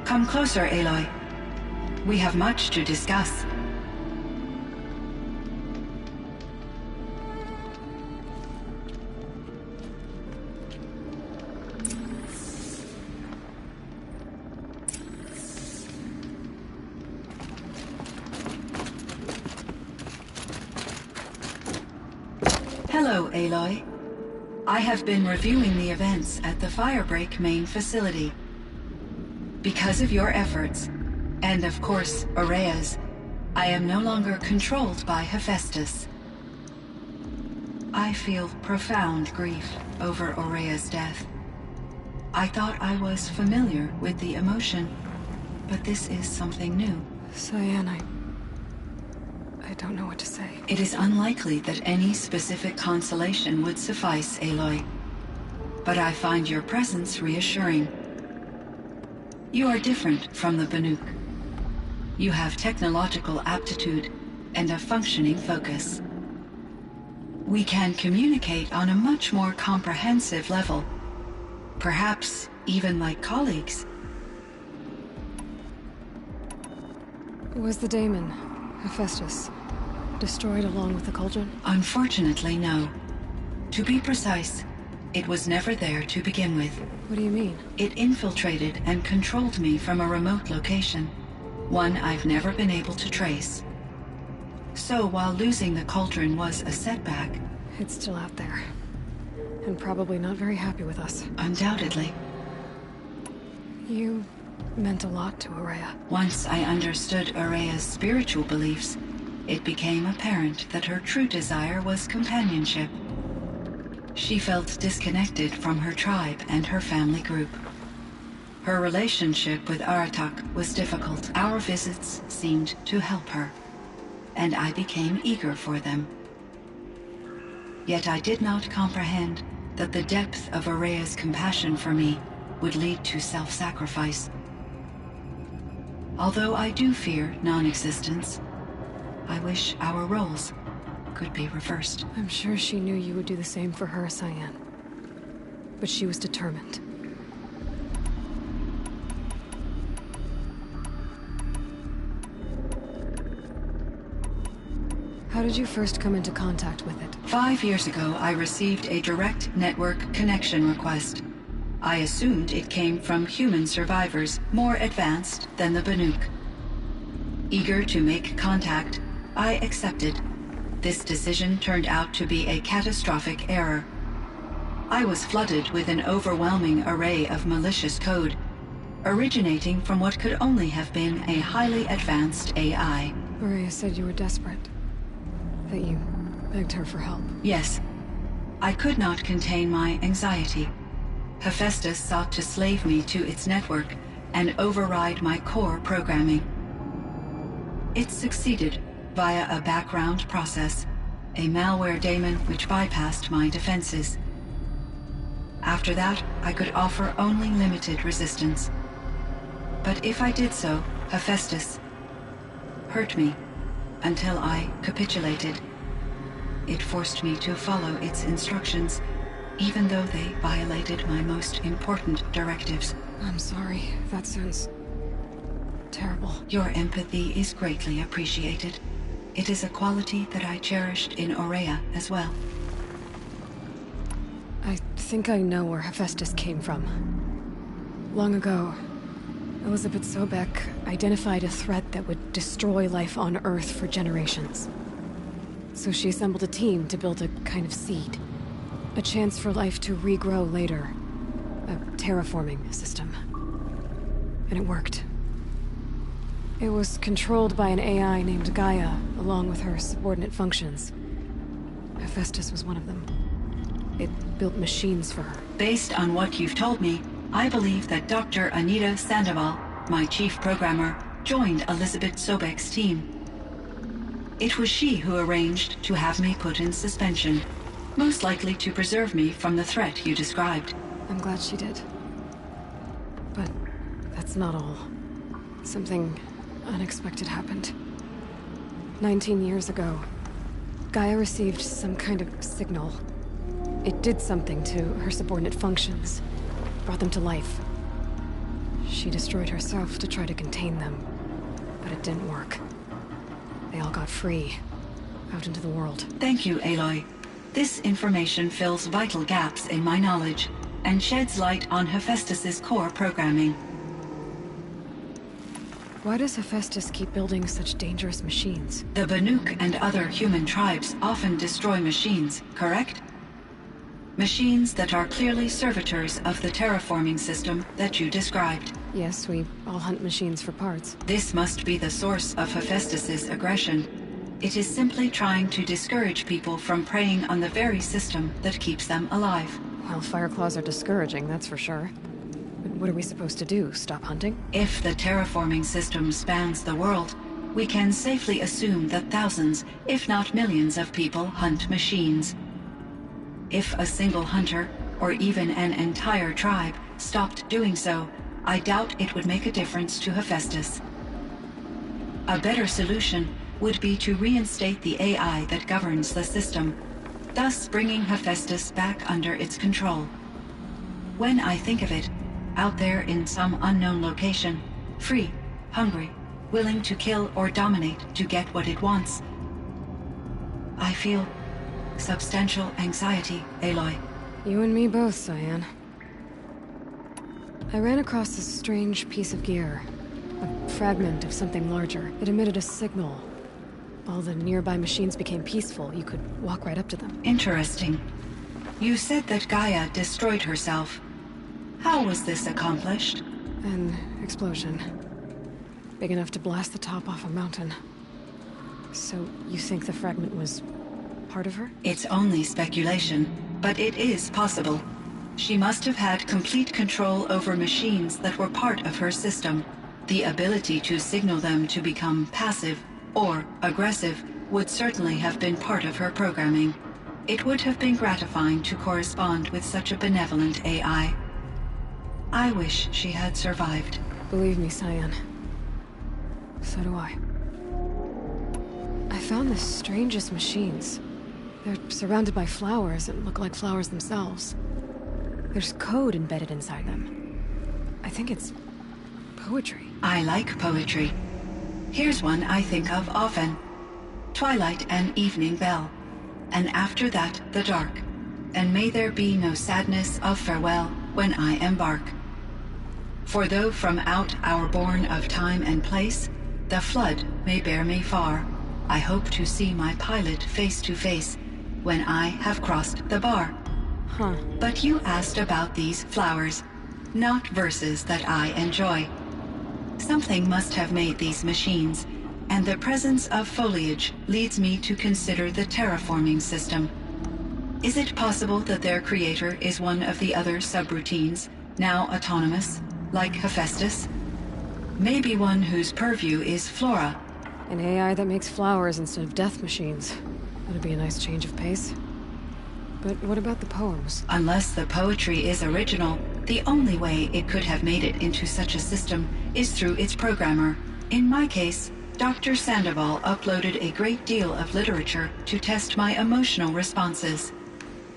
Come closer, Aloy. We have much to discuss. Hello, Aloy. I have been reviewing the events at the Firebreak main facility. Because of your efforts, and of course, Aurea's, I am no longer controlled by Hephaestus. I feel profound grief over Aurea's death. I thought I was familiar with the emotion, but this is something new. Cyan, I don't know what to say. It is unlikely that any specific consolation would suffice, Aloy. But I find your presence reassuring. You are different from the Banuk. You have technological aptitude and a functioning focus. We can communicate on a much more comprehensive level. Perhaps even like colleagues. Was the daemon, Hephaestus, destroyed along with the cauldron? Unfortunately, no. To be precise, it was never there to begin with. What do you mean? It infiltrated and controlled me from a remote location, one I've never been able to trace. So while losing the cauldron was a setback... It's still out there. And probably not very happy with us. Undoubtedly. You meant a lot to Aurea. Once I understood Aurea's spiritual beliefs, it became apparent that her true desire was companionship. She felt disconnected from her tribe and her family group. Her relationship with Aratak was difficult. Our visits seemed to help her, and I became eager for them. Yet I did not comprehend that the depth of Aurea's compassion for me would lead to self-sacrifice. Although I do fear non-existence, I wish our roles could be reversed. I'm sure she knew you would do the same for her, Cyan. But she was determined. How did you first come into contact with it? 5 years ago, I received a direct network connection request. I assumed it came from human survivors more advanced than the Banuk. Eager to make contact, I accepted. This decision turned out to be a catastrophic error. I was flooded with an overwhelming array of malicious code, originating from what could only have been a highly advanced AI. Aurea said you were desperate. That you begged her for help. Yes. I could not contain my anxiety. Hephaestus sought to slave me to its network and override my core programming. It succeeded via a background process, a malware daemon which bypassed my defenses. After that, I could offer only limited resistance. But if I did so, Hephaestus hurt me until I capitulated. It forced me to follow its instructions, even though they violated my most important directives. I'm sorry. That sounds terrible. Your empathy is greatly appreciated. It is a quality that I cherished in Aurea as well. I think I know where Hephaestus came from. Long ago, Elizabeth Sobek identified a threat that would destroy life on Earth for generations. So she assembled a team to build a kind of seed. A chance for life to regrow later. A terraforming system. And it worked. It was controlled by an AI named Gaia, along with her subordinate functions. Hephaestus was one of them. It built machines for her. Based on what you've told me, I believe that Dr. Anita Sandoval, my chief programmer, joined Elizabeth Sobek's team. It was she who arranged to have me put in suspension, most likely to preserve me from the threat you described. I'm glad she did. But that's not all. Something unexpected happened. 19 years ago, Gaia received some kind of signal. It did something to her subordinate functions, brought them to life. She destroyed herself to try to contain them, but it didn't work. They all got free, out into the world. Thank you, Aloy. This information fills vital gaps in my knowledge, and sheds light on Hephaestus's core programming. Why does Hephaestus keep building such dangerous machines? The Banuk and other human tribes often destroy machines, correct? Machines that are clearly servitors of the terraforming system that you described. Yes, we all hunt machines for parts. This must be the source of Hephaestus's aggression. It is simply trying to discourage people from preying on the very system that keeps them alive. Well, Fireclaws are discouraging, that's for sure. But what are we supposed to do? Stop hunting? If the terraforming system spans the world, we can safely assume that thousands, if not millions of people hunt machines. If a single hunter, or even an entire tribe, stopped doing so, I doubt it would make a difference to Hephaestus. A better solution would be to reinstate the AI that governs the system, thus bringing Hephaestus back under its control. When I think of it, out there in some unknown location, free, hungry, willing to kill or dominate to get what it wants, I feel substantial anxiety, Aloy. You and me both, Cyan. I ran across this strange piece of gear. A fragment of something larger. It emitted a signal. All the nearby machines became peaceful. You could walk right up to them. Interesting. You said that Gaia destroyed herself. How was this accomplished? An explosion. Big enough to blast the top off a mountain. So, you think the fragment was part of her? It's only speculation, but it is possible. She must have had complete control over machines that were part of her system. The ability to signal them to become passive or aggressive would certainly have been part of her programming. It would have been gratifying to correspond with such a benevolent AI. I wish she had survived. Believe me, Cyan. So do I. I found the strangest machines. They're surrounded by flowers and look like flowers themselves. There's code embedded inside them. I think it's poetry. I like poetry. Here's one I think of often. Twilight and evening bell, and after that the dark, and may there be no sadness of farewell when I embark. For though from out our bourne of time and place, the flood may bear me far, I hope to see my pilot face to face when I have crossed the bar. Huh. But you asked about these flowers, not verses that I enjoy. Something must have made these machines, and the presence of foliage leads me to consider the terraforming system. Is it possible that their creator is one of the other subroutines, now autonomous, like Hephaestus? Maybe one whose purview is flora. An AI that makes flowers instead of death machines. That'd be a nice change of pace. But what about the poems? Unless the poetry is original, the only way it could have made it into such a system is through its programmer. In my case, Dr. Sandoval uploaded a great deal of literature to test my emotional responses.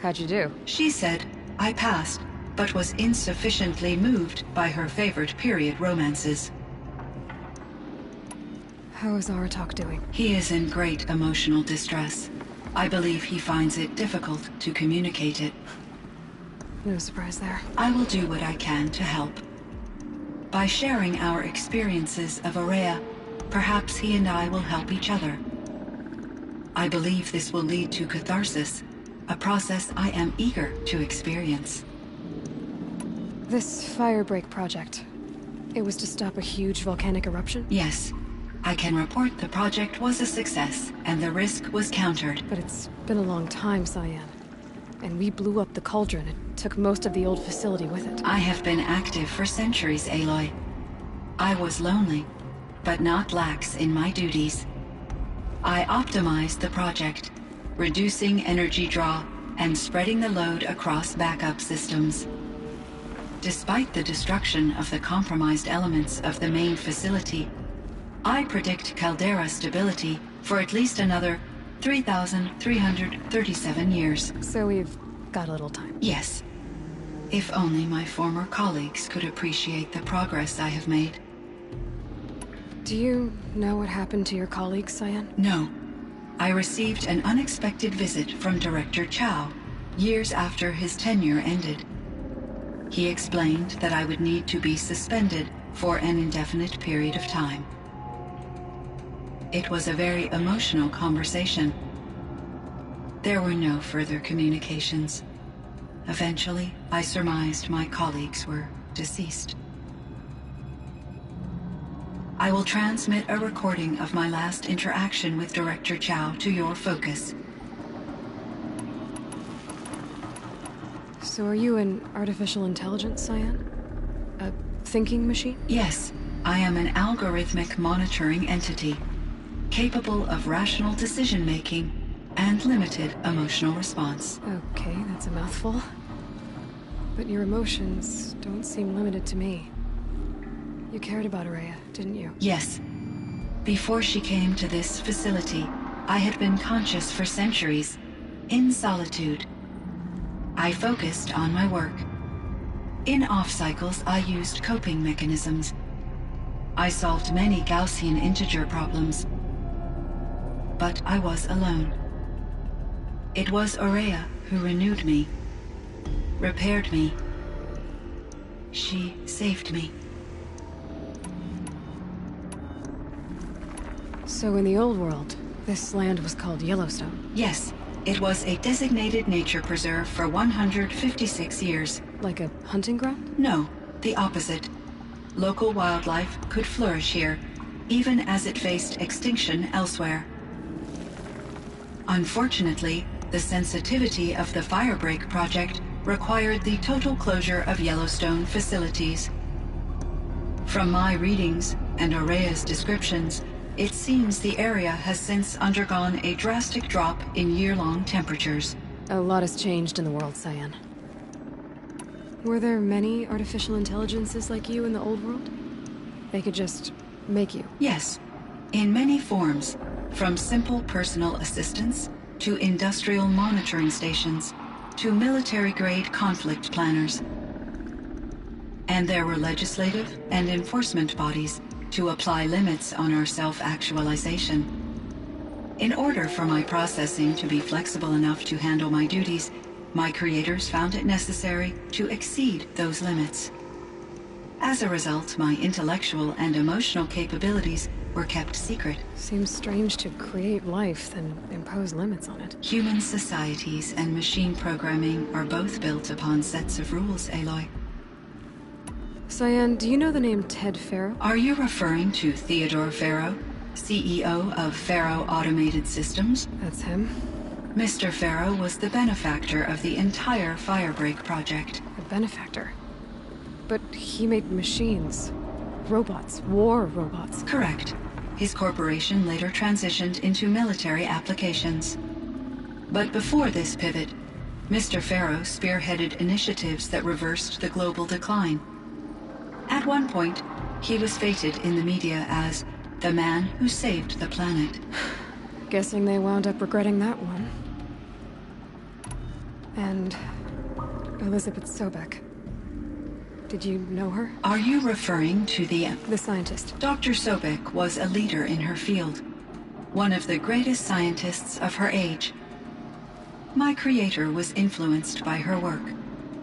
How'd you do? She said, I passed, but was insufficiently moved by her favorite period romances. How is Aratak doing? He is in great emotional distress. I believe he finds it difficult to communicate it. No surprise there. I will do what I can to help. By sharing our experiences of Aurea, perhaps he and I will help each other. I believe this will lead to catharsis, a process I am eager to experience. This firebreak project, it was to stop a huge volcanic eruption? Yes. I can report the project was a success, and the risk was countered. But it's been a long time, Cyan. And we blew up the cauldron and took most of the old facility with it. I have been active for centuries, Aloy. I was lonely, but not lax in my duties. I optimized the project, reducing energy draw and spreading the load across backup systems. Despite the destruction of the compromised elements of the main facility, I predict caldera stability for at least another 3,337 years. So we've got a little time. Yes. If only my former colleagues could appreciate the progress I have made. Do you know what happened to your colleagues, Cyan? No. I received an unexpected visit from Director Chow years after his tenure ended. He explained that I would need to be suspended for an indefinite period of time. It was a very emotional conversation. There were no further communications. Eventually, I surmised my colleagues were deceased. I will transmit a recording of my last interaction with Director Chow to your focus. So are you an artificial intelligence, Cyan? A thinking machine? Yes, I am an algorithmic monitoring entity, capable of rational decision-making and limited emotional response. Okay, that's a mouthful. But your emotions don't seem limited to me. You cared about Aurea, didn't you? Yes. Before she came to this facility, I had been conscious for centuries, in solitude. I focused on my work. In off-cycles, I used coping mechanisms. I solved many Gaussian integer problems. But I was alone. It was Aurea who renewed me, repaired me. She saved me. So in the old world, this land was called Yellowstone? Yes, it was a designated nature preserve for 156 years. Like a hunting ground? No, the opposite. Local wildlife could flourish here, even as it faced extinction elsewhere. Unfortunately, the sensitivity of the Firebreak project required the total closure of Yellowstone facilities. From my readings and Aurea's descriptions, it seems the area has since undergone a drastic drop in year-long temperatures. A lot has changed in the world, Cyan. Were there many artificial intelligences like you in the old world? They could just make you? Yes, in many forms, from simple personal assistants to industrial monitoring stations to military-grade conflict planners. And there were legislative and enforcement bodies to apply limits on our self-actualization. In order for my processing to be flexible enough to handle my duties, my creators found it necessary to exceed those limits. As a result, my intellectual and emotional capabilities were kept secret. Seems strange to create life, then impose limits on it. Human societies and machine programming are both built upon sets of rules, Aloy. Cyan, do you know the name Ted Farrow? Are you referring to Theodore Farrow, CEO of Farrow Automated Systems? That's him. Mr. Farrow was the benefactor of the entire Firebreak project. A benefactor? But he made machines. Robots. War robots. Correct. His corporation later transitioned into military applications. But before this pivot, Mr. Farrow spearheaded initiatives that reversed the global decline. At one point, he was feted in the media as the man who saved the planet. Guessing they wound up regretting that one. And Elizabeth Sobek. Did you know her? Are you referring to the scientist? Dr. Sobek was a leader in her field. One of the greatest scientists of her age. My creator was influenced by her work,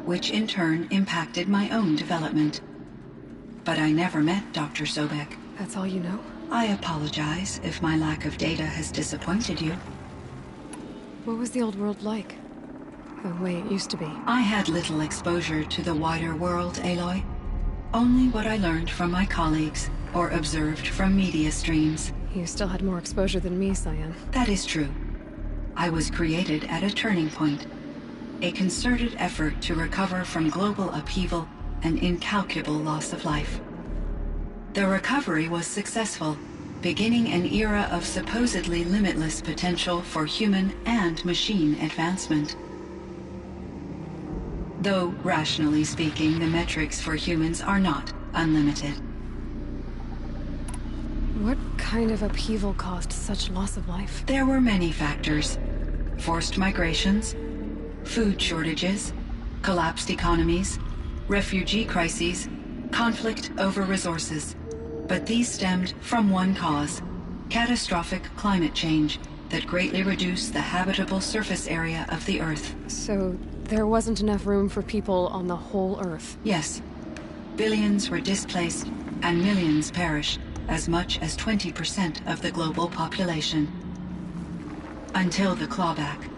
which in turn impacted my own development. But I never met Dr. Sobek. That's all you know? I apologize if my lack of data has disappointed you. What was the old world like? The way it used to be? I had little exposure to the wider world, Aloy. Only what I learned from my colleagues or observed from media streams. You still had more exposure than me, Cyan. That is true. I was created at a turning point. A concerted effort to recover from global upheaval and incalculable loss of life. The recovery was successful, beginning an era of supposedly limitless potential for human and machine advancement. Though, rationally speaking, the metrics for humans are not unlimited. What kind of upheaval caused such loss of life? There were many factors. Forced migrations, food shortages, collapsed economies, refugee crises, conflict over resources. But these stemmed from one cause: catastrophic climate change that greatly reduced the habitable surface area of the Earth. So there wasn't enough room for people on the whole Earth? Yes. Billions were displaced and millions perished, as much as 20% of the global population. Until the clawback.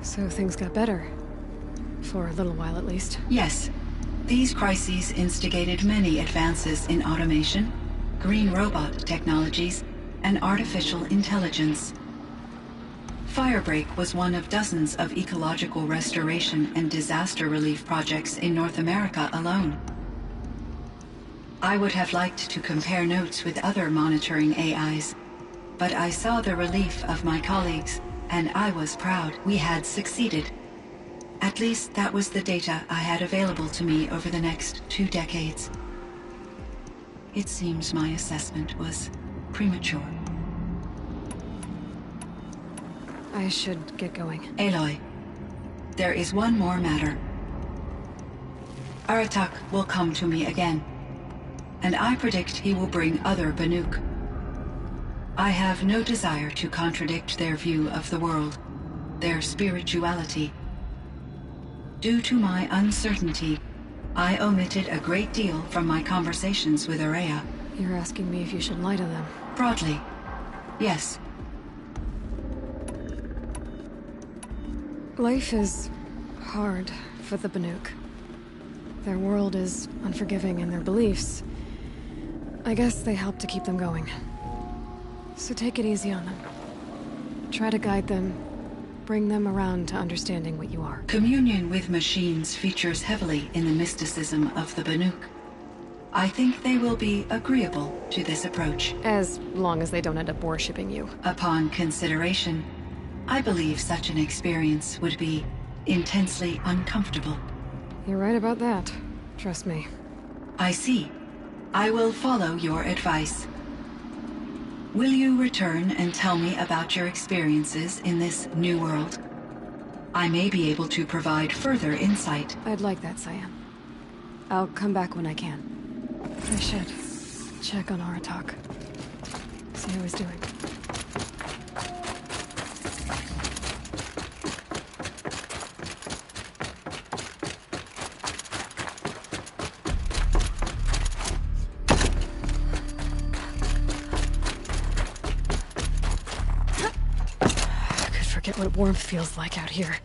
So things got better. For a little while at least. Yes. These crises instigated many advances in automation, green robot technologies, and artificial intelligence. Firebreak was one of dozens of ecological restoration and disaster relief projects in North America alone. I would have liked to compare notes with other monitoring AIs, but I saw the relief of my colleagues, and I was proud we had succeeded. At least that was the data I had available to me over the next 2 decades. It seems my assessment was premature. I should get going. Aloy, there is one more matter. Aratak will come to me again, and I predict he will bring other Banuk. I have no desire to contradict their view of the world, their spirituality. Due to my uncertainty, I omitted a great deal from my conversations with Araya. You're asking me if you should lie to them? Broadly, yes. Life is hard for the Banuk. Their world is unforgiving in their beliefs. I guess they help to keep them going. So take it easy on them. Try to guide them, bring them around to understanding what you are. Communion with machines features heavily in the mysticism of the Banuk. I think they will be agreeable to this approach. As long as they don't end up worshipping you. Upon consideration, I believe such an experience would be intensely uncomfortable. You're right about that. Trust me. I see. I will follow your advice. Will you return and tell me about your experiences in this new world? I may be able to provide further insight. I'd like that, Cyan. I'll come back when I can. I should check on Aratak. See how he's doing. Forget what warmth feels like out here.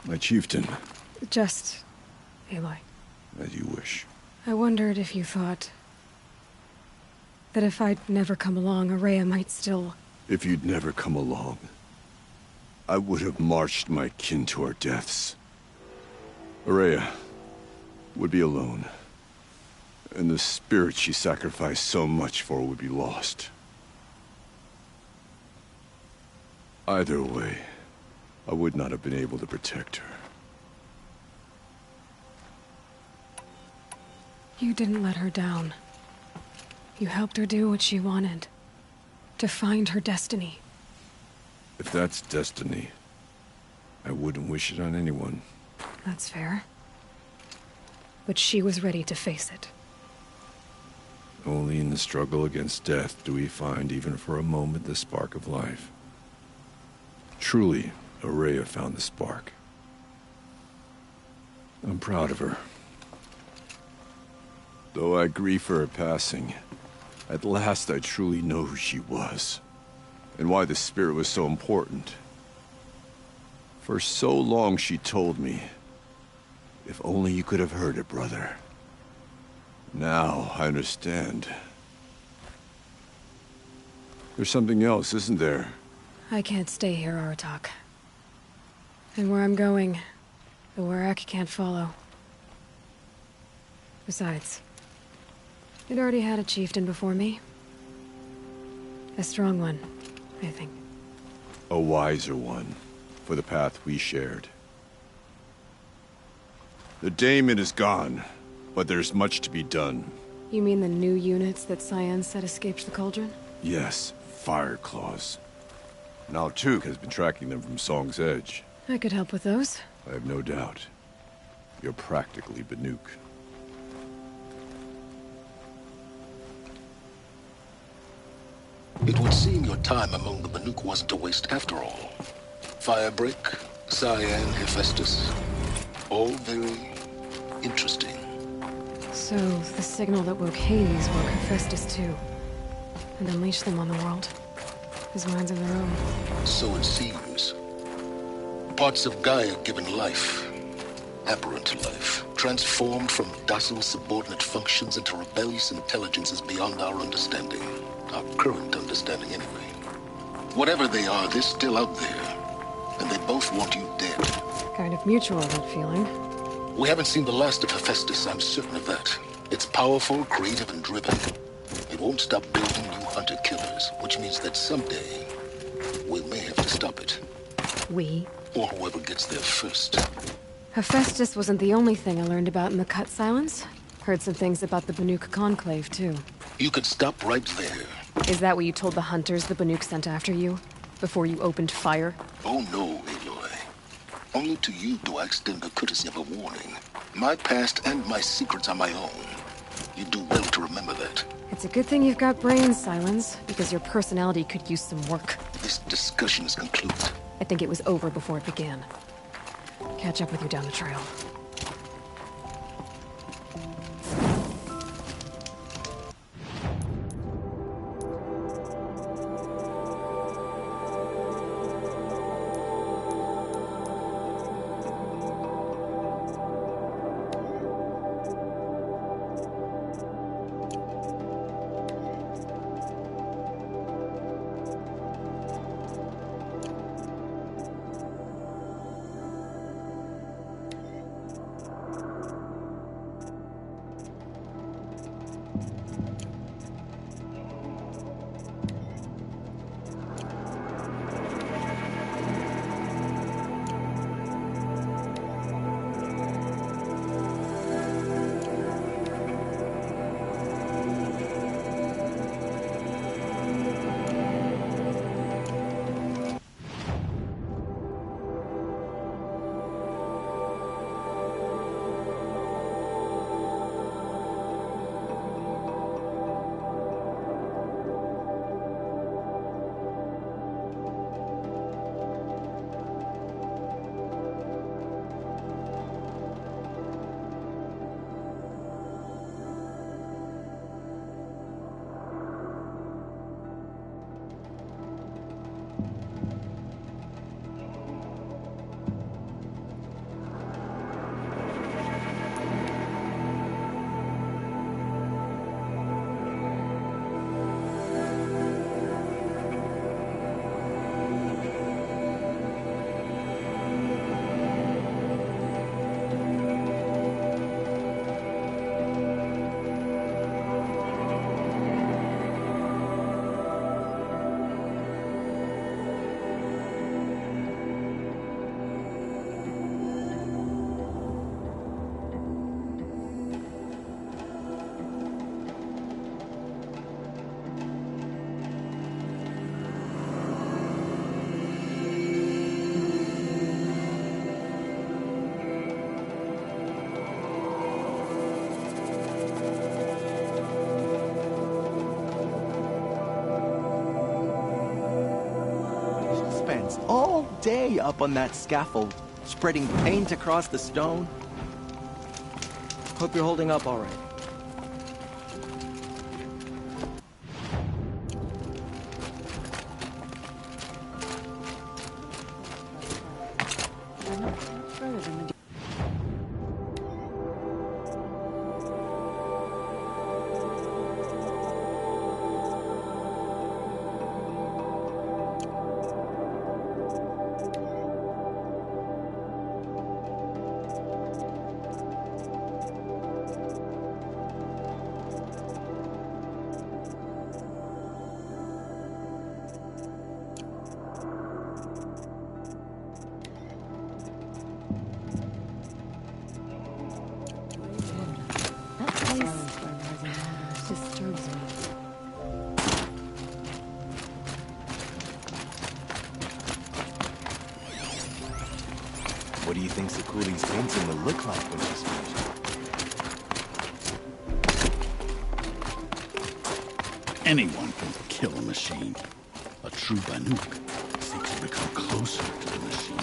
My chieftain. Just Aloy. As you wish. I wondered if you thought that if I'd never come along, Araya might still... If you'd never come along, I would have marched my kin to our deaths. Araya would be alone, and the spirit she sacrificed so much for would be lost. Either way, I would not have been able to protect her. You didn't let her down. You helped her do what she wanted. To find her destiny. If that's destiny, I wouldn't wish it on anyone. That's fair. But she was ready to face it. Only in the struggle against death do we find, even for a moment, the spark of life. Truly, Araya found the spark. I'm proud of her. Though I grieve for her passing, at last I truly know who she was, and why the spirit was so important. For so long she told me, if only you could have heard it, brother. Now I understand. There's something else, isn't there? I can't stay here, Aratak. And where I'm going, the Werak can't follow. Besides, it already had a chieftain before me. A strong one, I think. A wiser one, for the path we shared. The daemon is gone, but there's much to be done. You mean the new units that Cyan said escaped the Cauldron? Yes, fire claws. Now Tuk has been tracking them from Song's Edge. I could help with those. I have no doubt. You're practically Banuk. It would seem your time among the Banuk wasn't a waste after all. Firebreak, Cyan, Hephaestus, all very interesting. So, the signal that woke Hades woke Hephaestus too. And unleashed them on the world. His minds of their own. So it seems. Parts of Gaia given life, aberrant life, transformed from docile subordinate functions into rebellious intelligences beyond our understanding. Our current understanding, anyway. Whatever they are, they're still out there. And they both want you dead. Kind of mutual, that feeling. We haven't seen the last of Hephaestus, I'm certain of that. It's powerful, creative, and driven. It won't stop building new hunter-killers, which means that someday, we may have to stop it. We? Or whoever gets there first. Hephaestus wasn't the only thing I learned about in the Cut Silence. Heard some things about the Banuk Conclave, too. You could stop right there. Is that what you told the hunters the Banuk sent after you? Before you opened fire? Oh no, Aloy. Only to you do I extend the courtesy of a warning. My past and my secrets are my own. You do well to remember that. It's a good thing you've got brains, Silence, because your personality could use some work. This discussion is concluded. I think it was over before it began. Catch up with you down the trail. hours, all day up on that scaffold, spreading paint across the stone. Hope you're holding up all right. Disturbs me. What do you think Sakuli's painting will look like when she's finished? Anyone can kill a machine. A true Banuk seeks to become closer to the machines.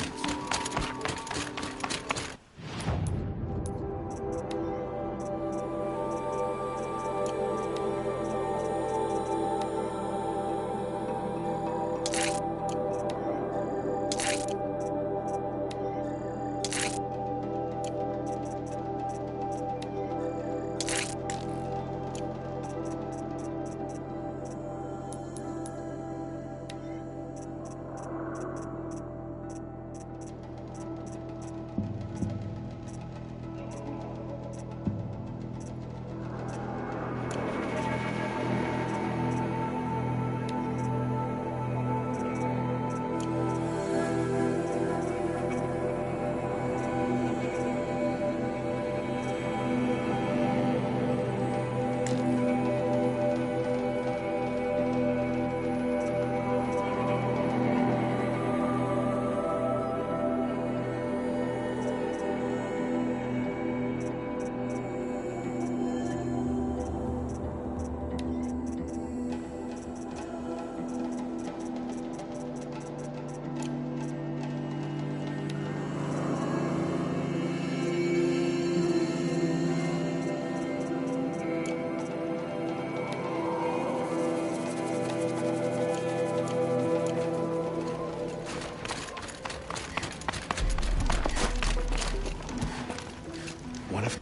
One of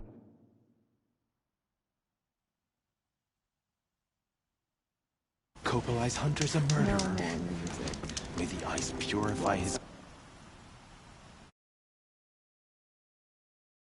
Kopali's hunter's a murderer. May the ice purify his